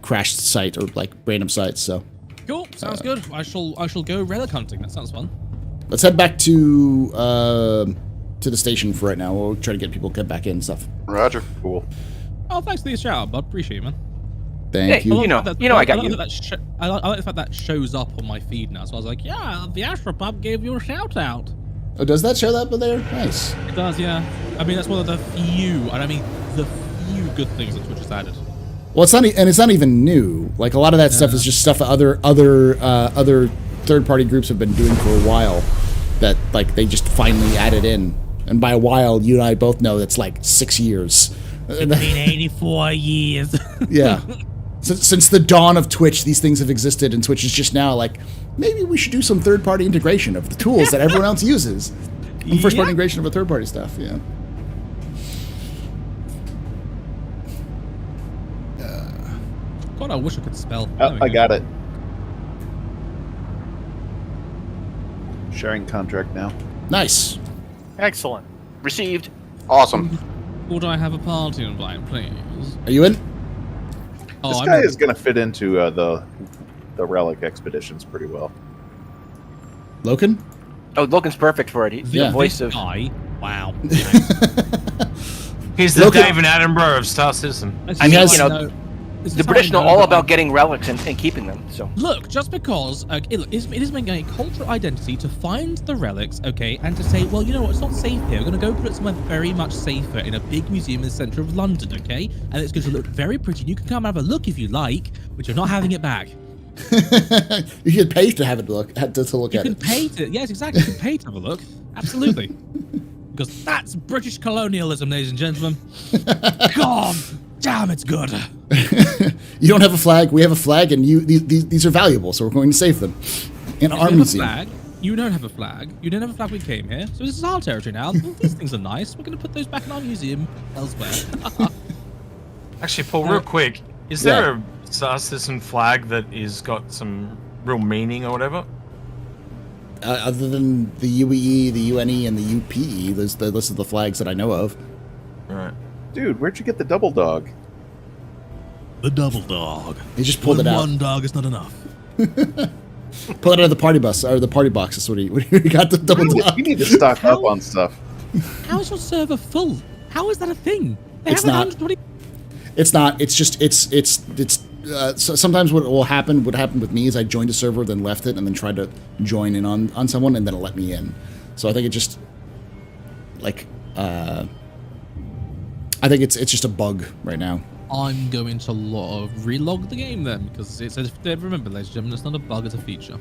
crashed site or like random sites. So cool. Sounds good. I shall go relic hunting. That sounds fun. let's head back to the station for right now. We'll try to get people get back in and stuff. Roger. Cool. Oh, thanks for the shout out, bud. Appreciate it, man. Thank you. I got you. I like the fact that shows up on my feed now. So I was like, yeah, the TheAstroPub gave you a shout out. Oh, does that show up there? Nice. It does, yeah. I mean, that's one of the few, and I mean the few good things that Twitch has added. Well, it's not, and it's not even new. Like a lot of that stuff is just stuff that other third-party groups have been doing for a while. That like they just finally added in, and by a while, you and I both know that's like 6 years. It's been 84 years. Yeah. Since the dawn of Twitch, these things have existed, and Twitch is just now like, maybe we should do some third-party integration of the tools that everyone else uses. And first-party integration of the third-party stuff, yeah. God, I wish I could spell. Oh, I got it. Sharing contract now. Nice. Excellent. Received. Awesome. Would I have a party invite, please? Are you in? Oh, This guy is going to fit into the Relic expeditions pretty well. Loken? Oh, Loken's perfect for it. He's the voice of. Wow. He's the David Attenborough of Star Citizen. I mean, you know, the British know all about getting relics and keeping them. So look, just because it is making a cultural identity to find the relics, okay, and to say, well, you know what, it's not safe here. We're going to go put it somewhere very much safer in a big museum in the centre of London, okay, and it's going to look very pretty. You can come and have a look if you like, but you're not having it back. You should pay to have it look to look at it. You can pay to, yes, exactly. You can pay to have a look. Absolutely. Because that's British colonialism, ladies and gentlemen. God damn, it's good. You don't have a flag. We have a flag, and these are valuable, so we're going to save them in our museum. Flag. You don't have a flag. You didn't have a flag when we came here, so this is our territory now. These things are nice. We're going to put those back in our museum elsewhere. Actually, Paul, real quick, is there a Star Citizen flag that is got some real meaning or whatever? Other than the UEE, the UNE, and the UPE, there's the list of the flags that I know of. Right. Dude, where'd you get the double dog? The double dog. He just pulled it out. One dog is not enough. Pull it out of the party bus or the party box. That's what he got the double dog. You need to stock up on stuff. How is your server full? How is that a thing? It's not. It's not. It's just. So sometimes what will happen, with me is I joined a server, then left it, and then tried to join in on someone, and then it let me in. So I think it just, like, I think it's just a bug right now. I'm going to relog the game then, because it says, remember, ladies and gentlemen, it's not a bug, it's a feature.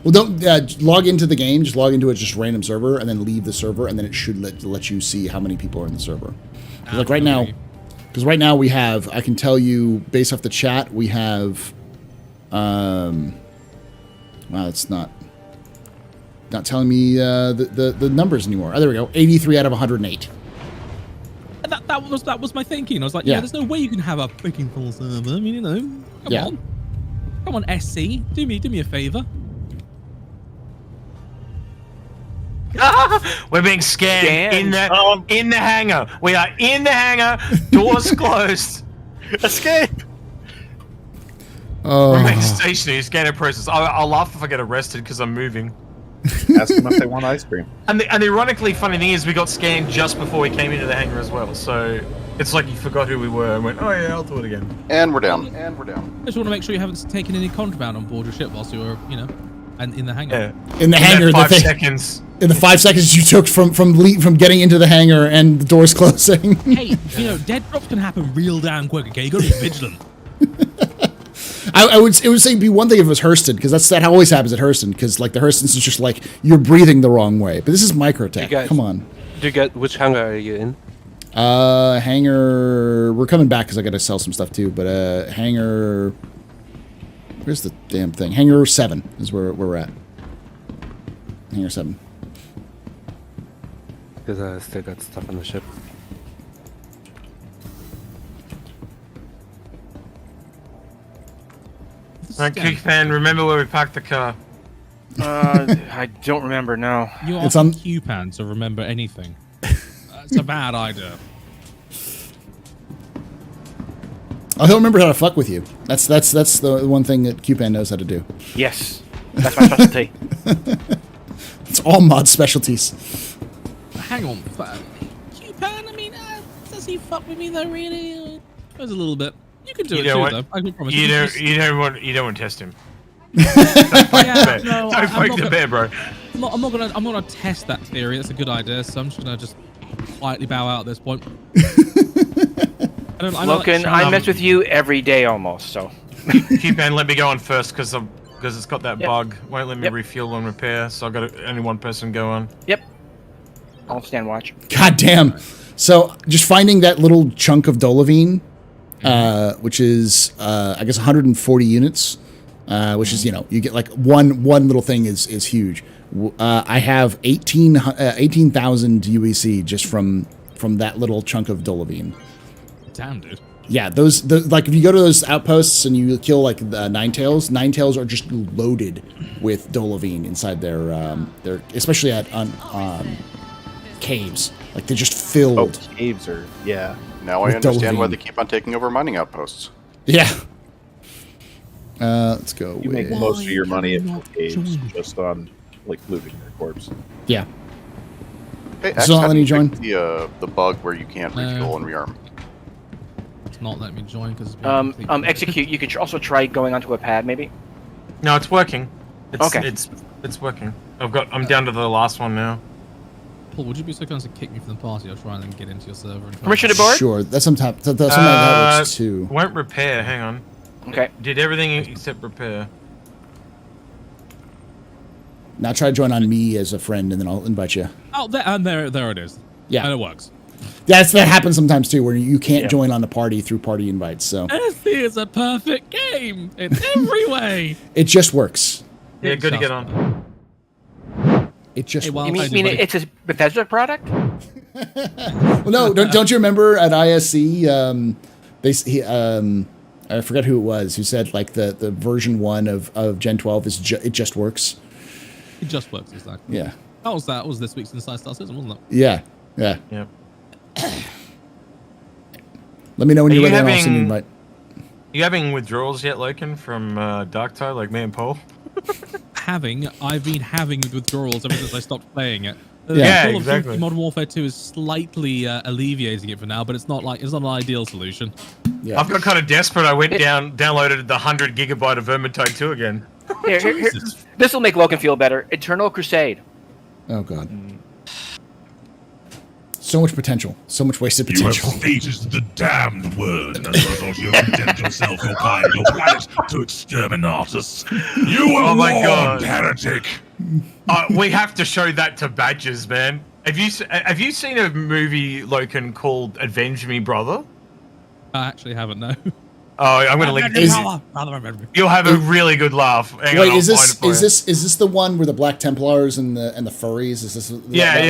Well, don't log into the game. Just log into a just random server, and then leave the server, and then it should let you see how many people are in the server. Like right now. Because right now we have, I can tell you based off the chat, we have, wow, it's not telling me the numbers anymore. Oh, there we go, 83 out of 108. That was my thinking. I was like, yeah, there's no way you can have a freaking full server. I mean, you know, come on, SC, do me a favor. We're being scanned in the hangar. We are in the hangar. Doors closed. Escape. Remain stationary. Scanner process. I'll laugh if I get arrested because I'm moving. Ask them if they want ice cream. And the ironically funny thing is we got scanned just before we came into the hangar as well. So It's like you forgot who we were and went, oh yeah, I'll do it again. And we're down. I just want to make sure you haven't taken any contraband on board your ship whilst you were, and in the hangar. Yeah. In the hangar, 5 seconds. In the 5 seconds you took from getting into the hangar and the doors closing. Hey, dead drops can happen real damn quick. Okay, you got to be vigilant. It would say be one thing if it was Hurston, because that always happens at Hurston, because like the Hurstons is just like you're breathing the wrong way. But this is Microtech. Come on. Which hangar are you in? Hangar. We're coming back because I got to sell some stuff too. But hangar. Where's the damn thing? Hangar 7 is where we're at. Hangar 7. Because I still got stuff on the ship. Quick fan, remember where we parked the car? I don't remember now. You are on Q-Pan to remember anything. That's a bad idea. I don't remember how to fuck with you. That's the one thing that Q-Pan knows how to do. Yes, that's my specialty. It's all mod specialties. Hang on, Q-Pan. I mean, does he fuck with me though? Really? There's a little bit. You can do it too, though. I can promise. You don't want to test him. Don't fight the bear, bro. I'm not gonna test that theory. That's a good idea. So I'm just gonna quietly bow out at this point. Loken, I mess with you every day almost. So. Q-Pan, let me go on first because it's got that bug. Won't let me refuel and repair. So I've got only one person go on. Yep. I'll stand watch. God damn. So just finding that little chunk of Dolovine, which is I guess 140 units, which is you get like one little thing is huge. I have 18,000 UEC just from that little chunk of Dolovine. Damn, dude. Yeah, those like if you go to those outposts and you kill like Ninetails are just loaded with Dolovine inside their especially on caves. Like they're just filled. Oh, caves are Now I understand why they keep on taking over mining outposts. Yeah. Let's go. You make most of your money in caves just on like looting their corpse. Yeah. Hey, So not letting you join? The bug where you can't refuel and rearm. It's not letting me join because execute. You could also try going onto a pad, maybe. No, it's working. Okay. It's working. I'm down to the last one now. Paul, would you be so kind as to kick me from the party? I'll try and then get into your server. And Permission to board? Sure, that's sometimes that works too. Won't repair. Hang on. Okay. Did everything except repair. Now try to join on me as a friend, and then I'll invite you. Oh, there it is. Yeah, and it works. That happens sometimes too, where you can't join on the party through party invites. So SC is a perfect game in every way. It just works. Yeah, good to get on. It just. You mean it's a Bethesda product? Well, no, don't you remember at ISC? I forgot who it was who said like the version 1 of Gen 12 is it just works. It just works, exactly. Yeah. That was this week's Inside Star System, wasn't it? Yeah. Let me know when you're ready, and I'll send you an invite. You having withdrawals yet, Loken, from Dark Tide, like me and Paul? I've been having withdrawals ever since I stopped playing it. Yeah, exactly. Modern Warfare 2 is slightly alleviating it for now, but it's not an ideal solution. Yeah. I've got kind of desperate. I went downloaded the 100 gigabyte of Vermintide 2 again. Here. This will make Loken feel better. Eternal Crusade. Oh god. So much potential. So much wasted potential. You have stated the damned word, and as a result you have condemned yourself, your kind, your planet to exterminatus. You are warned, heretic. We have to show that to badges, man. Have you seen a movie, Loken, called Avenge Me, Brother? I actually haven't, no. Oh, I'm going to link it. You'll have a really good laugh. Wait, is this the one where the Black Templars and the furries? Is this? Yeah. I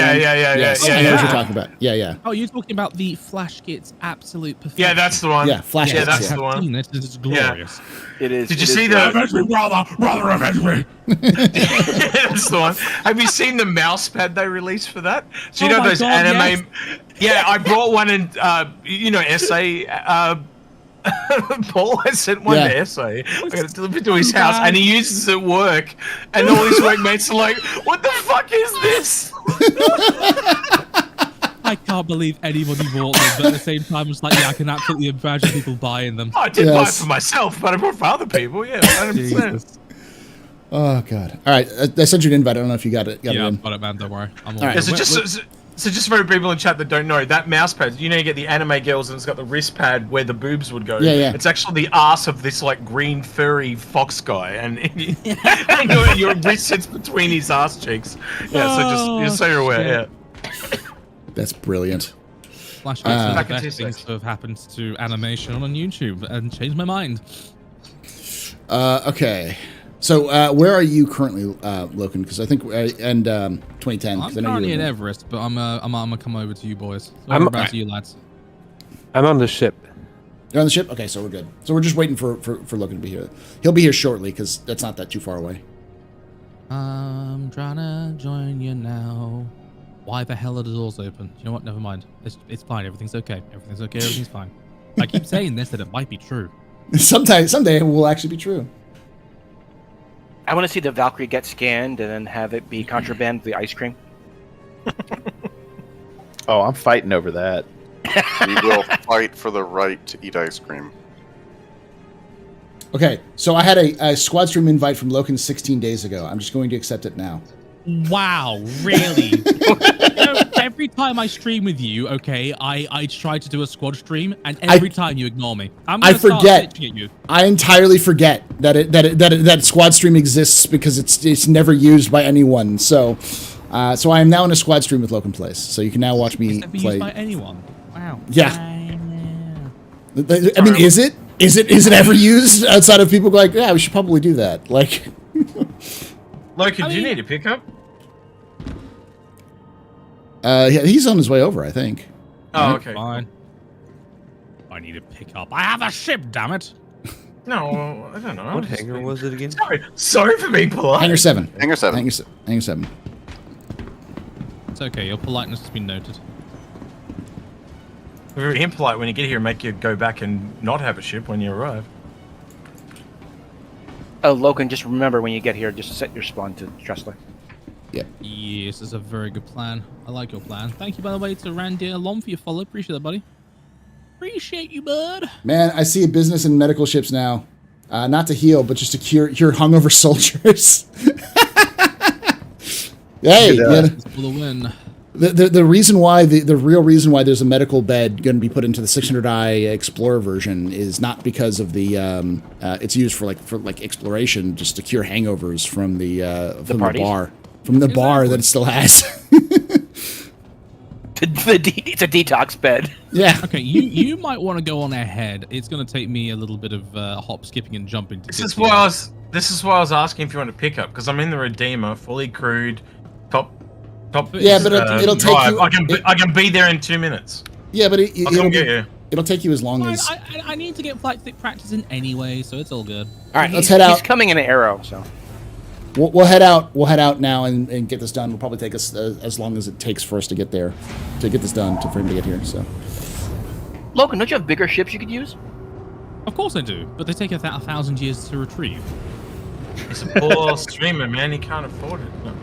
know what you're talking about. Yeah. Oh, you're talking about the Flash Kits absolute perfection. Yeah, that's the one. Yeah, Flash Kits. That's the one. It's glorious. Yeah. It is. Did you see the? Avenge me, brother, avenge me. That's the one. Have you seen the mouse pad they released for that? So you know those anime. Yes. Yeah, I brought one in. essay. Paul, I sent one to Essay. I got it delivered to his house, and he uses it at work. And all his workmates are like, "What the fuck is this?" I can't believe anybody bought them, but at the same time, it's like, yeah, I can absolutely imagine people buying them. I did buy it for myself, but I bought it for other people. Yeah, 100%. Oh god! All right, I sent you an invite. I don't know if you got it. Yeah, it in. I've got it, man. Don't worry. I'm all right. good. So just for people in chat that don't know, that mouse pad, you know, you get the anime girls and it's got the wrist pad where the boobs would go. Yeah, yeah. It's actually the ass of this like green furry fox guy, and your wrist sits between his ass cheeks. Yeah, just so you're aware. Yeah. That's brilliant. Flashbacks of things that have happened to animation on YouTube and changed my mind. Okay. So where are you currently, Loken? Because I think 2010. I'm currently at Everest, but I'm gonna come over to you boys. So I'm about to you lads. I'm on the ship. You're on the ship? Okay, so we're good. So we're just waiting for Loken to be here. He'll be here shortly because that's not that too far away. I'm trying to join you now. Why the hell are the doors open? You know what? Never mind. It's fine. Everything's okay. Everything's okay. Everything's fine. I keep saying this that it might be true. Someday it will actually be true. I want to see the Valkyrie get scanned and then have it be contraband the ice cream. Oh, I'm fighting over that. We will fight for the right to eat ice cream. Okay, so I had a squad stream invite from Loken 16 days ago. I'm just going to accept it now. Wow, really? Every time I stream with you, okay, I try to do a squad stream, and every time you ignore me. I forget. I entirely forget that squad stream exists because it's never used by anyone. So I am now in a squad stream with Loken Plays. So you can now watch me never play. Used by anyone. Wow. Yeah. I mean, is it ever used outside of people going, yeah, we should probably do that? Like, Loken, do you need a pickup? Yeah, he's on his way over, I think. Oh, okay. Fine. I need to pick up. I have a ship, damn it. No, I don't know. What hangar was it again? Sorry for being polite. Hangar 7. Hangar 7. Hangar 7. It's okay. Your politeness has been noted. We're very impolite when you get here, make you go back and not have a ship when you arrive. Oh, Loken, just remember when you get here, just set your spawn to Trustler. Yep. Yes, this is a very good plan. I like your plan. Thank you, by the way, to Randy Alom for your follow. Appreciate that, buddy. Appreciate you, bud. Man, I see a business in medical ships now. Not to heal, but just to cure hungover soldiers. Hey, for the win. The reason why the real reason why there's a medical bed going to be put into the 600i Explorer version is not because of the it's used for exploration, just to cure hangovers from the bar that it still has. It's a detox bed. Yeah. Okay, you might want to go on ahead. It's going to take me a little bit of hop, skipping, and jumping. This is why I was asking if you want to pick up, because I'm in the Redeemer, fully crewed, top. Yeah, but it'll take you. I can be there in 2 minutes. Yeah, but it'll take you as long as. I need to get flight stick practice in anyway, so it's all good. All right, let's head out. He's coming in an arrow, so. We'll head out. We'll head out now and get this done. It'll probably take us as long as it takes for us to get there, to get this done, for him to get here. So. Loken, don't you have bigger ships you could use? Of course I do, but they take 1,000 years to retrieve. He's a poor streamer, man. He can't afford it. No.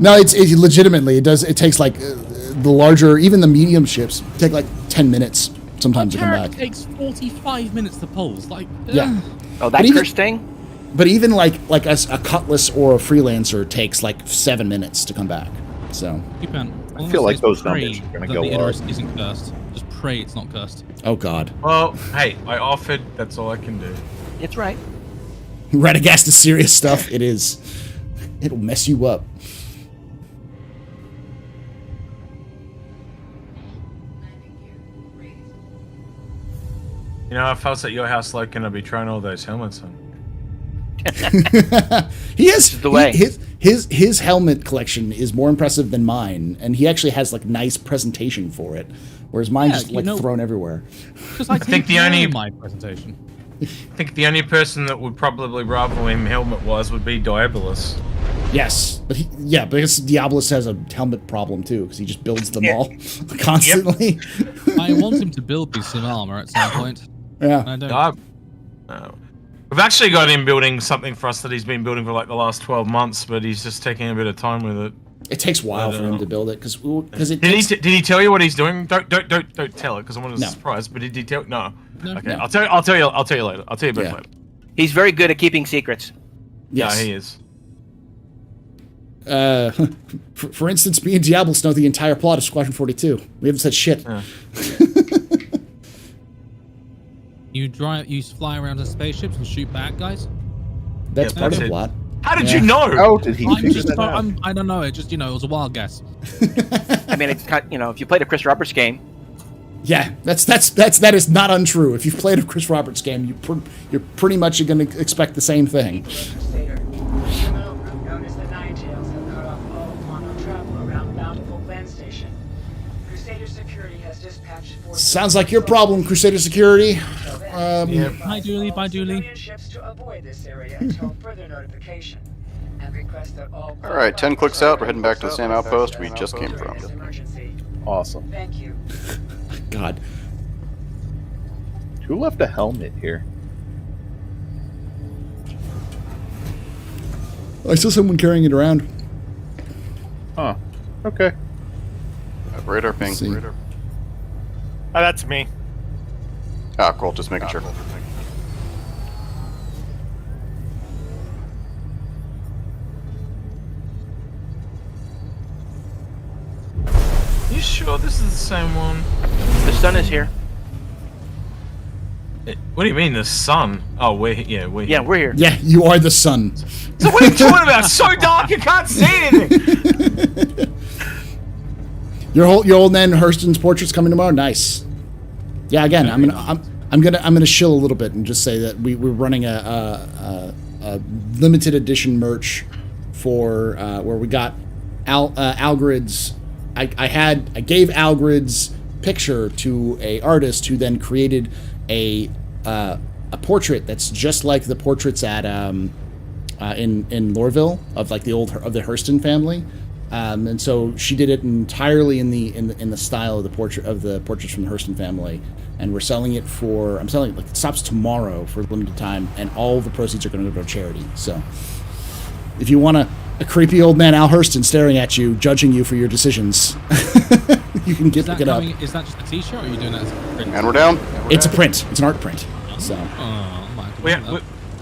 No, it's legitimately. It takes like the larger, even the medium ships take like 10 minutes sometimes to come back. It takes 45 minutes to pulse. Like, yeah. Oh, that first thing. But even like a Cutlass or a Freelancer takes like 7 minutes to come back. So. I feel like those numbers are going to go the up. Idris isn't cursed. Just pray it's not cursed. Oh God. Well, hey, I offered. That's all I can do. It's right. Radagast is serious stuff. It is. It'll mess you up. You know, if I was at your house, like, gonna be trying all those helmets on. He has the way. His helmet collection is more impressive than mine, and he actually has like nice presentation for it, whereas mine just like thrown everywhere. I think the only my presentation. I think the only person that would probably rival him helmet-wise would be Diabolus. Yes, but because Diabolus has a helmet problem too, because he just builds them all constantly. I want him to build me some armor at some point. Yeah, I don't. We've actually got him building something for us that he's been building for like the last 12 months, but he's just taking a bit of time with it. It takes a while for him to build it because it. Did he tell you what he's doing? Don't tell it because I want to No. surprise. But did he tell? No. Okay. No. I'll tell you later. I'll tell you about it later. He's very good at keeping secrets. Yes. Yeah, he is. For instance, me and Diablos know the entire plot of Squadron 42. We haven't said shit. You fly around in spaceships and shoot bad guys. That's part of the plot. How did you know? How did he figure that out? I don't know. It just it was a wild guess. I mean, it's if you played a Chris Roberts game. Yeah, that is not untrue. If you've played a Chris Roberts game, you're pretty much going to expect the same thing. Sounds like your problem, Crusader Security. Bye, Dooley. Bye, Dooley. All right, 10 clicks out. We're heading back to the same outpost we just came from. Awesome. Thank you. God. Who left a helmet here? I saw someone carrying it around. Huh. Okay. Radar ping. Oh, that's me. Ah, cool. Just making sure. You sure this is the same one? The sun is here. What do you mean the sun? Oh, we're here. We're here. Yeah, you are the sun. So what are you talking about? It's so dark you can't see anything. Your old man Hurston's portrait's coming tomorrow. Nice. Yeah, again, I'm gonna shill a little bit and just say that we're running a limited edition merch for where we got Algrid's. I gave Algrid's picture to a artist who then created a portrait that's just like the portraits at in Lorville of like the Hurston family. And so she did it entirely in the style of the portraits from the Hurston family, and we're selling it for. I'm selling it like it stops tomorrow for a limited time, and all the proceeds are going to go to charity. So, if you want a creepy old man Al Hurston staring at you, judging you for your decisions, you can pick it up. Is that just a T-shirt, or are you doing that as a print? And we're down. It's a print. It's an art print. So.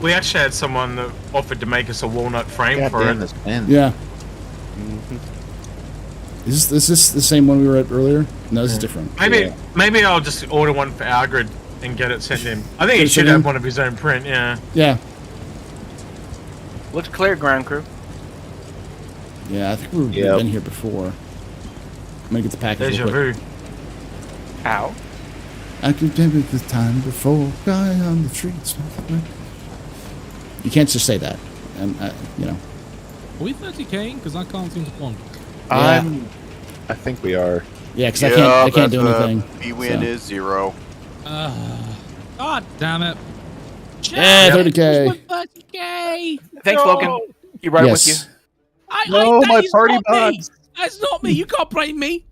We actually had someone that offered to make us a walnut frame for it. Yeah. Is this the same one we were at earlier? No, this is different. Maybe I'll just order one for Algrid and get it sent in. I think he should have one of his own print. Yeah. Yeah. Looks clear, ground crew. Yeah, I think we've been here before. I'm gonna get the package. Deja vu. Ow. I could remember the time before, guy on the streets. You can't just say that, and Are we 30k? Because I can't seem to spawn. Yeah. I think we are. Yeah, because I can't do anything. B-win is 0. God damn it. Yeah, 30k. 30k. Thanks, Logan. You brought it with you. My party box. That's not me. You can't blame me.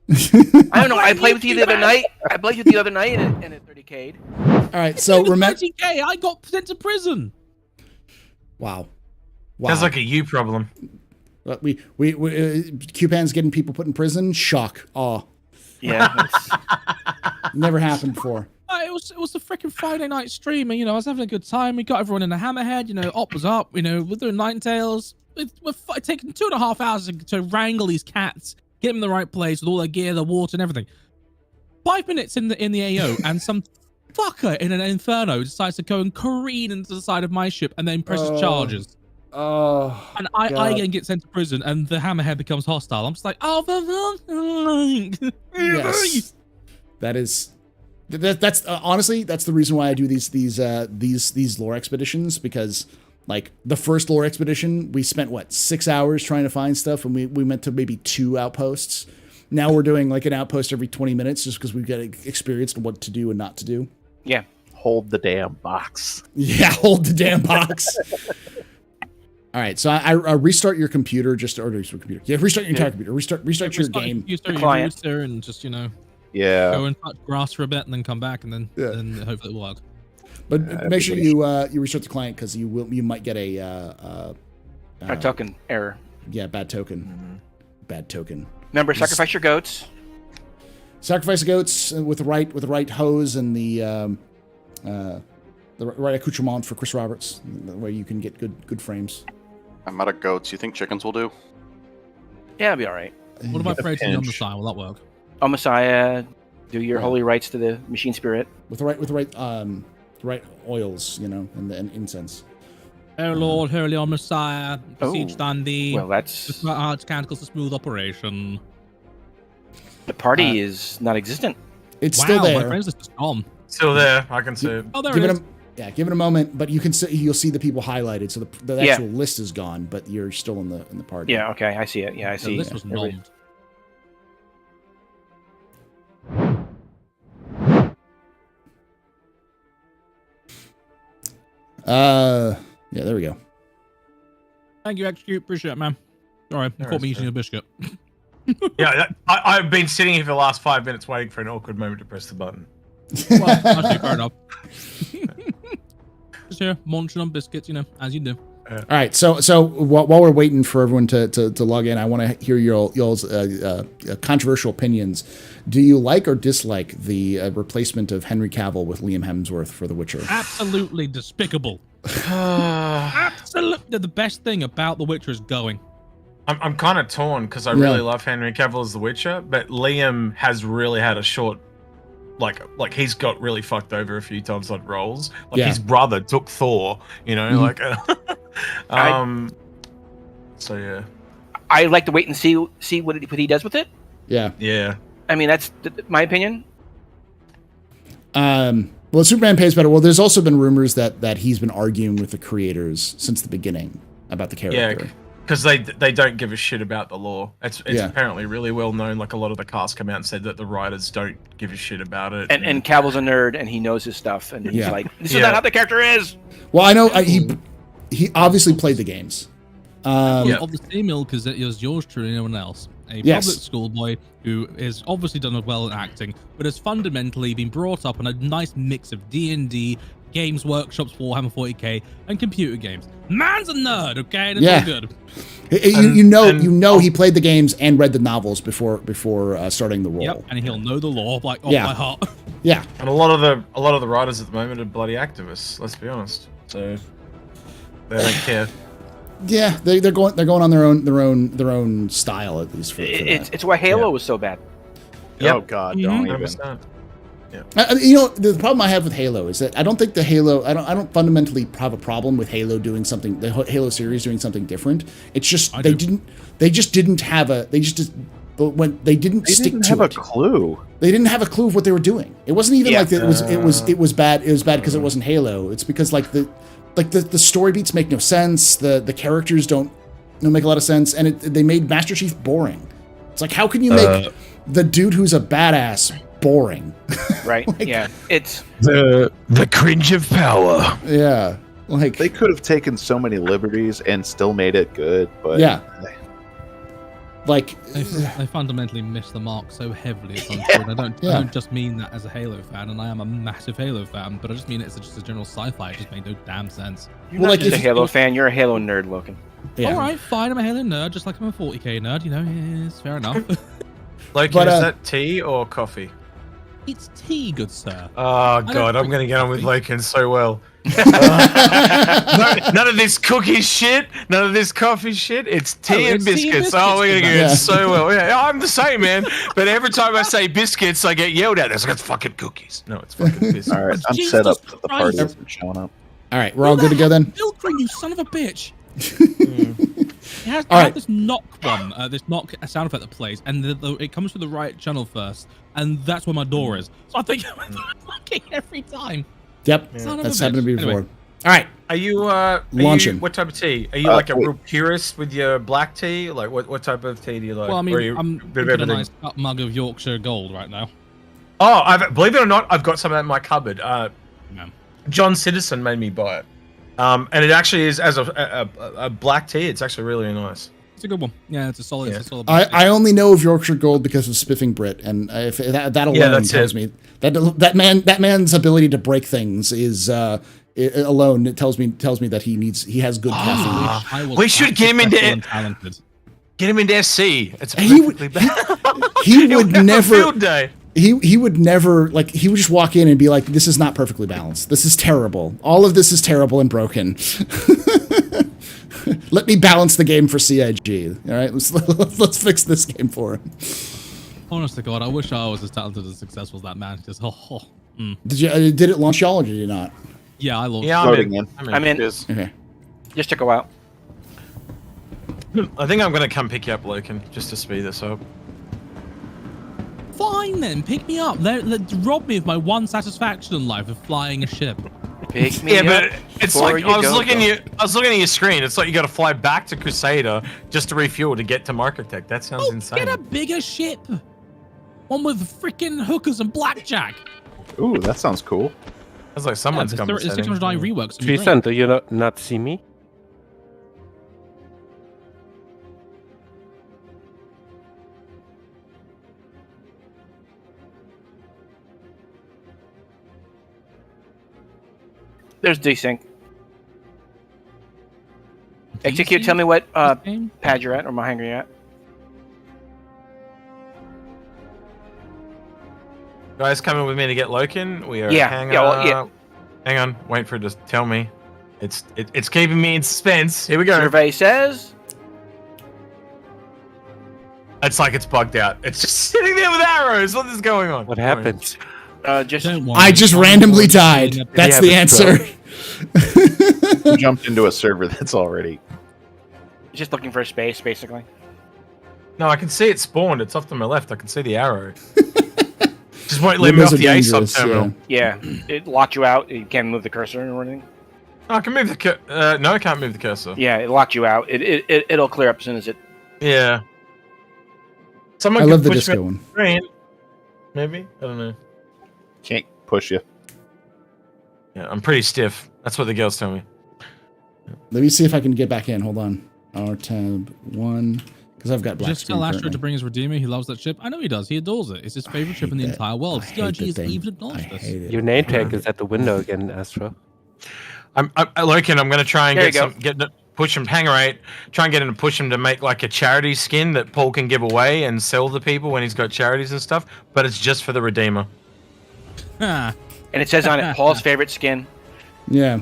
I don't know. I played with you the other night. I played with you the other night and it 30k'd. All right, so remember. 30k. I got sent to prison. Wow. Sounds like a you problem. We Cupan's getting people put in prison. Shock. Aw. Yeah. Never happened before. It was a freaking Friday night stream, and I was having a good time. We got everyone in the hammerhead. Op was up. We're doing Ninetales. We're taking 2.5 hours to wrangle these cats, get them in the right place with all their gear, their water, and everything. 5 minutes in the AO, and some fucker in an inferno decides to go and careen into the side of my ship, and then presses charges. And I again get sent to prison, and the hammerhead becomes hostile. I'm just like, yes. That's honestly that's the reason why I do these lore expeditions, because like the first lore expedition we spent 6 hours trying to find stuff, and we went to maybe 2 outposts. Now we're doing like an outpost every 20 minutes just because we've got experience in what to do and not to do. Yeah. Hold the damn box. Yeah, hold the damn box. All right, so I restart your computer restart your entire computer. Restart your game. You start your router and just go and touch grass for a bit and then come back and then hopefully it will work. But make sure you restart the client, because you might get a token error. Yeah, bad token. bad token. Remember, sacrifice your goats. Sacrifice the goats with the right hose and the right accoutrement for Chris Roberts, where you can get good frames. I'm out of goats. You think chickens will do? Yeah, it'll be all right. What about protein on the side? Will that work? Oh, Messiah, do your holy rites to the machine spirit. With the right oils, and incense. Oh Lord, holy on Messiah, besieged on the. Well, that's. Canticles a smooth operation. The party is not existent. It's still there. My friends is gone. Still there. I can see it. Oh, there it is. Give it a moment, but you'll see the people highlighted. So the actual list is gone, but you're still in the party. Yeah. Okay, I see it. Yeah, I see. This was nommed. Yeah, there we go. Thank you, Execute. Appreciate it, man. Sorry, you caught me eating a biscuit. Yeah, I've been sitting here for the last 5 minutes waiting for an awkward moment to press the button. Well, actually, fair enough. Just here, munching on biscuits, as you do. All right, so while we're waiting for everyone to log in, I want to hear y'all's controversial opinions. Do you like or dislike the replacement of Henry Cavill with Liam Hemsworth for The Witcher? Absolutely despicable. Absolutely, the best thing about The Witcher is going. I'm kind of torn because I really love Henry Cavill as The Witcher, but Liam has really had a short, like he's got really fucked over a few times on roles. Like his brother took Thor, So yeah, I like to wait and see what he does with it. Yeah. Yeah. I mean, that's my opinion. Well, Superman pays better. Well, there's also been rumors that he's been arguing with the creators since the beginning about the character. Yeah, because they don't give a shit about the lore. It's apparently really well known. Like a lot of the cast come out and said that the writers don't give a shit about it. And Cavill's a nerd and he knows his stuff and he's like, this is not how the character is. Well, I know he obviously played the games. Of the same ilk as it was yours truly, no one else. A public school boy who is obviously done well in acting, but has fundamentally been brought up on a nice mix of D&D, Games Workshop's Warhammer 40k, and computer games. Man's a nerd, okay? And it's all good. You know he played the games and read the novels before starting the role. Yep, and he'll know the lore by heart. Yeah. And a lot of the writers at the moment are bloody activists. Let's be honest. So they don't care. Yeah, they're going on their own style at least. For that. It's why Halo was so bad. Yep. Oh God, don't even. Yeah. The problem I have with Halo is that I don't think the Halo. I don't fundamentally have a problem with Halo doing something. The Halo series doing something different. It's just they didn't have a clue. They didn't have a clue of what they were doing. It wasn't even like it was bad. It was bad because it wasn't Halo. It's because the story beats make no sense. The characters don't make a lot of sense, and they made Master Chief boring. It's like, how can you make the dude who's a badass boring? Right. It's the cringe of power. Yeah. Like they could have taken so many liberties and still made it good, but they fundamentally missed the mark so heavily. It's untrue. And I don't just mean that as a Halo fan, and I am a massive Halo fan, but I just mean it's just a general sci-fi. It just made no damn sense. You're not just a Halo fan, you're a Halo nerd, Logan. Yeah. All right, fine. I'm a Halo nerd, just like I'm a 40k nerd. It's fair enough. Is that tea or coffee? It's tea, good sir. Oh God, I'm gonna get on with Logan so well. None of this cookie shit, none of this coffee shit. It's tea and biscuits. Oh, we're gonna get it so well. Yeah, I'm the same, man. But every time I say biscuits, I get yelled at. It's like fucking cookies. No, it's fucking biscuits. All right, I'm set up for the party. Isn't showing up. All right, we're all good to go then. Milk cream, you son of a bitch. It has this knock sound effect that plays, and it comes to the right channel first, and that's where my door is. So I think I'm knocking every time. Yep, that's happened to me before. Anyway. All right. Are you launching? What type of tea? Are you like a real purist with your black tea? Like what type of tea do you like? Well, I mean, I'm drinking a nice mug of Yorkshire Gold right now. Oh, believe it or not, I've got some of that in my cupboard. John Citizen made me buy it. And it actually is as a black tea. It's actually really nice. It's a good one. Yeah, it's a solid. Yeah. It's a solid I only know of Yorkshire Gold because of Spiffing Brit, and if that alone tells me that man's ability to break things is it tells me that he has good caffeine. We should get him into it. Get him into SC. It's He perfectly bad. He would have a never. field day. He would never, like, he would just walk in and be like, this is not perfectly balanced. This is terrible. All of this is terrible and broken. Let me balance the game for CIG. All right, let's fix this game for him. Honest to God, I wish I was as talented and successful as that man. Just, Did it launch y'all or did you not? Yeah, I launched. Yeah, I'm in. Okay. Just to go out. I think I'm gonna come pick you up, Loken, just to speed this up. Fine then, pick me up. Rob me of my one satisfaction in life of flying a ship. Pick me up. But it's like I was looking at your screen. It's like you got to fly back to Crusader just to refuel to get to Microtech. That sounds insane. Get a bigger ship. One with freaking hookers and blackjack. Ooh, that sounds cool. That's like someone's the conversating. 600i reworks. Tristan, do you not see me? There's desync. Execute, tell me what pad you're at or my hangar you're at. Guys, coming with me to get Loken. We are Hang on, wait for it to tell me. It's keeping me in suspense. Here we go. Survey says. It's like it's bugged out. It's just sitting there with arrows. What is going on? What happened? I just randomly died. That's the answer. You jumped into a server that's already. Just looking for a space, basically. No, I can see it spawned. It's off to my left. I can see the arrow. Just won't let me off the A sub terminal. Yeah, it locked you out. You can't move the cursor or anything. Oh, I can move the no, I can't move the cursor. Yeah, it locked you out. It'll clear up as soon as it. Yeah. Someone I could love the push disco me one. Screen. Maybe I don't know. Can't push you. Yeah, I'm pretty stiff. That's what the girls tell me. Let me see if I can get back in. Hold on. R tab 1. Because I've got black Just screen tell Astro currently. to bring his Redeemer. He loves that ship. I know he does. He adores it. It's his favorite ship in the entire world. CIG has even acknowledged this. Your name tag is at the window again, Astro. Loken, I'm gonna try and There push him, hang right, try and get him to push him to make like a charity skin that Paul can give away and sell to people when he's got charities and stuff, but it's just for the Redeemer. And it says on it, Paul's favorite skin. Yeah.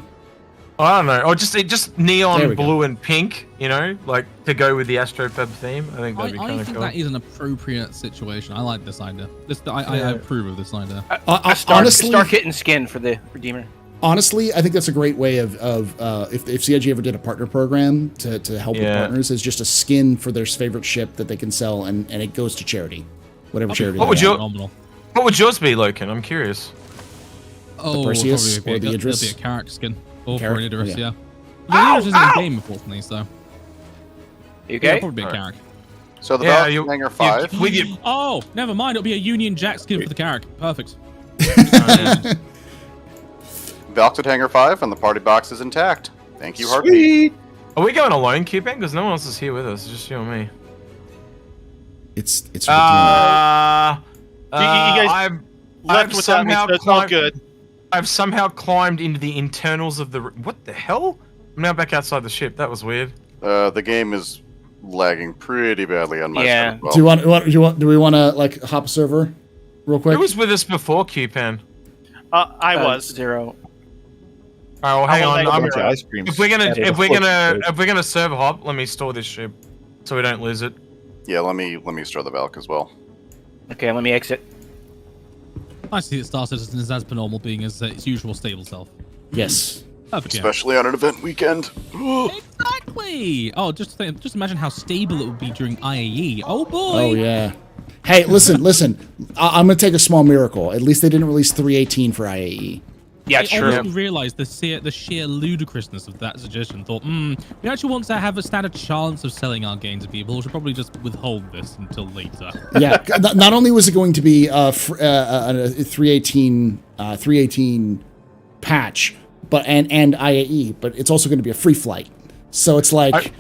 I don't know. Or just There neon we go. blue and pink, you know, like to go with the AstroPub theme. I think that'd be kind I of think cool. that is an appropriate situation. I like this idea. I approve of this idea. Honestly, Star Kitten skin for the Redeemer. Honestly, I think that's a great way of if CIG ever did a partner program to help with Yeah. partners, is just a skin for their favorite ship that they can sell, and it goes to charity, whatever charity. What would they your want. What would yours be, Loken? I'm curious. Oh, Perseus probably or the it'll Idris? be a character skin. Or Carrack? for an Idris, Yeah. yeah. The Idris isn't in game, unfortunately, so. You Yeah, okay? probably be a Carrack. So the Yeah, Valve Hangar 5. With you. Oh, never mind. It'll be a Union Jack skin for the Carrack. Perfect. Valked Hangar 5 and the party box is intact. Thank you, Heartbeat. Are we going alone, Cuban? Because no one else is here with us. It's just you and me. It's you guys left without me, so it's not good. I've somehow climbed into the internals of the. What the hell? I'm now back outside the ship. That was weird. The game is lagging pretty badly on my Yeah. side. as well. Do we want to like hop a server real quick? Who was with us before, Cupan? I was. Zero. All right, well, hang on. bunch of ice cream If we're scattered gonna serve hop, let me store this ship so we don't lose it. Yeah, let me store the Valk as well. Okay, let me exit. I see that Star Citizen is as per normal, being as its usual stable self. Yes. Perfect. Especially on an event weekend. Exactly. Oh, just imagine how stable it would be during IAE. Oh boy. Oh yeah. Hey, listen. I'm gonna take a small miracle. At least they didn't release 318 for IAE. Yeah, I true. honestly realized the sheer ludicrousness of that suggestion. Thought, we actually want to have a standard chance of selling our game to people. We should probably just withhold this until later. Yeah. Not only was it going to be a 318 patch, but and IAE, but it's also going to be a free flight. So it's like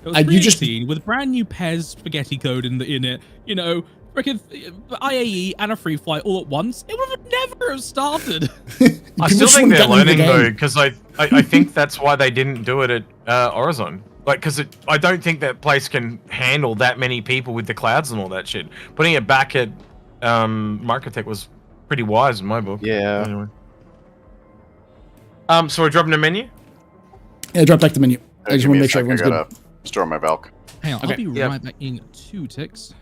It was you just 318 with brand new Pez spaghetti code in it. You know, freaking IAE and a free flight all at once. It would have never have started. I still think they're learning though, because I think that's why they didn't do it at Horizon. Like, because I don't think that place can handle that many people with the clouds and all that shit. Putting it back at Microtech was pretty wise in my book. Yeah. Anyway. So we're dropping the menu? Yeah, drop back the menu. I just want to make sure everyone's I gotta store my Valk. Hang on, Okay, I'll be yep. right back in 2 ticks.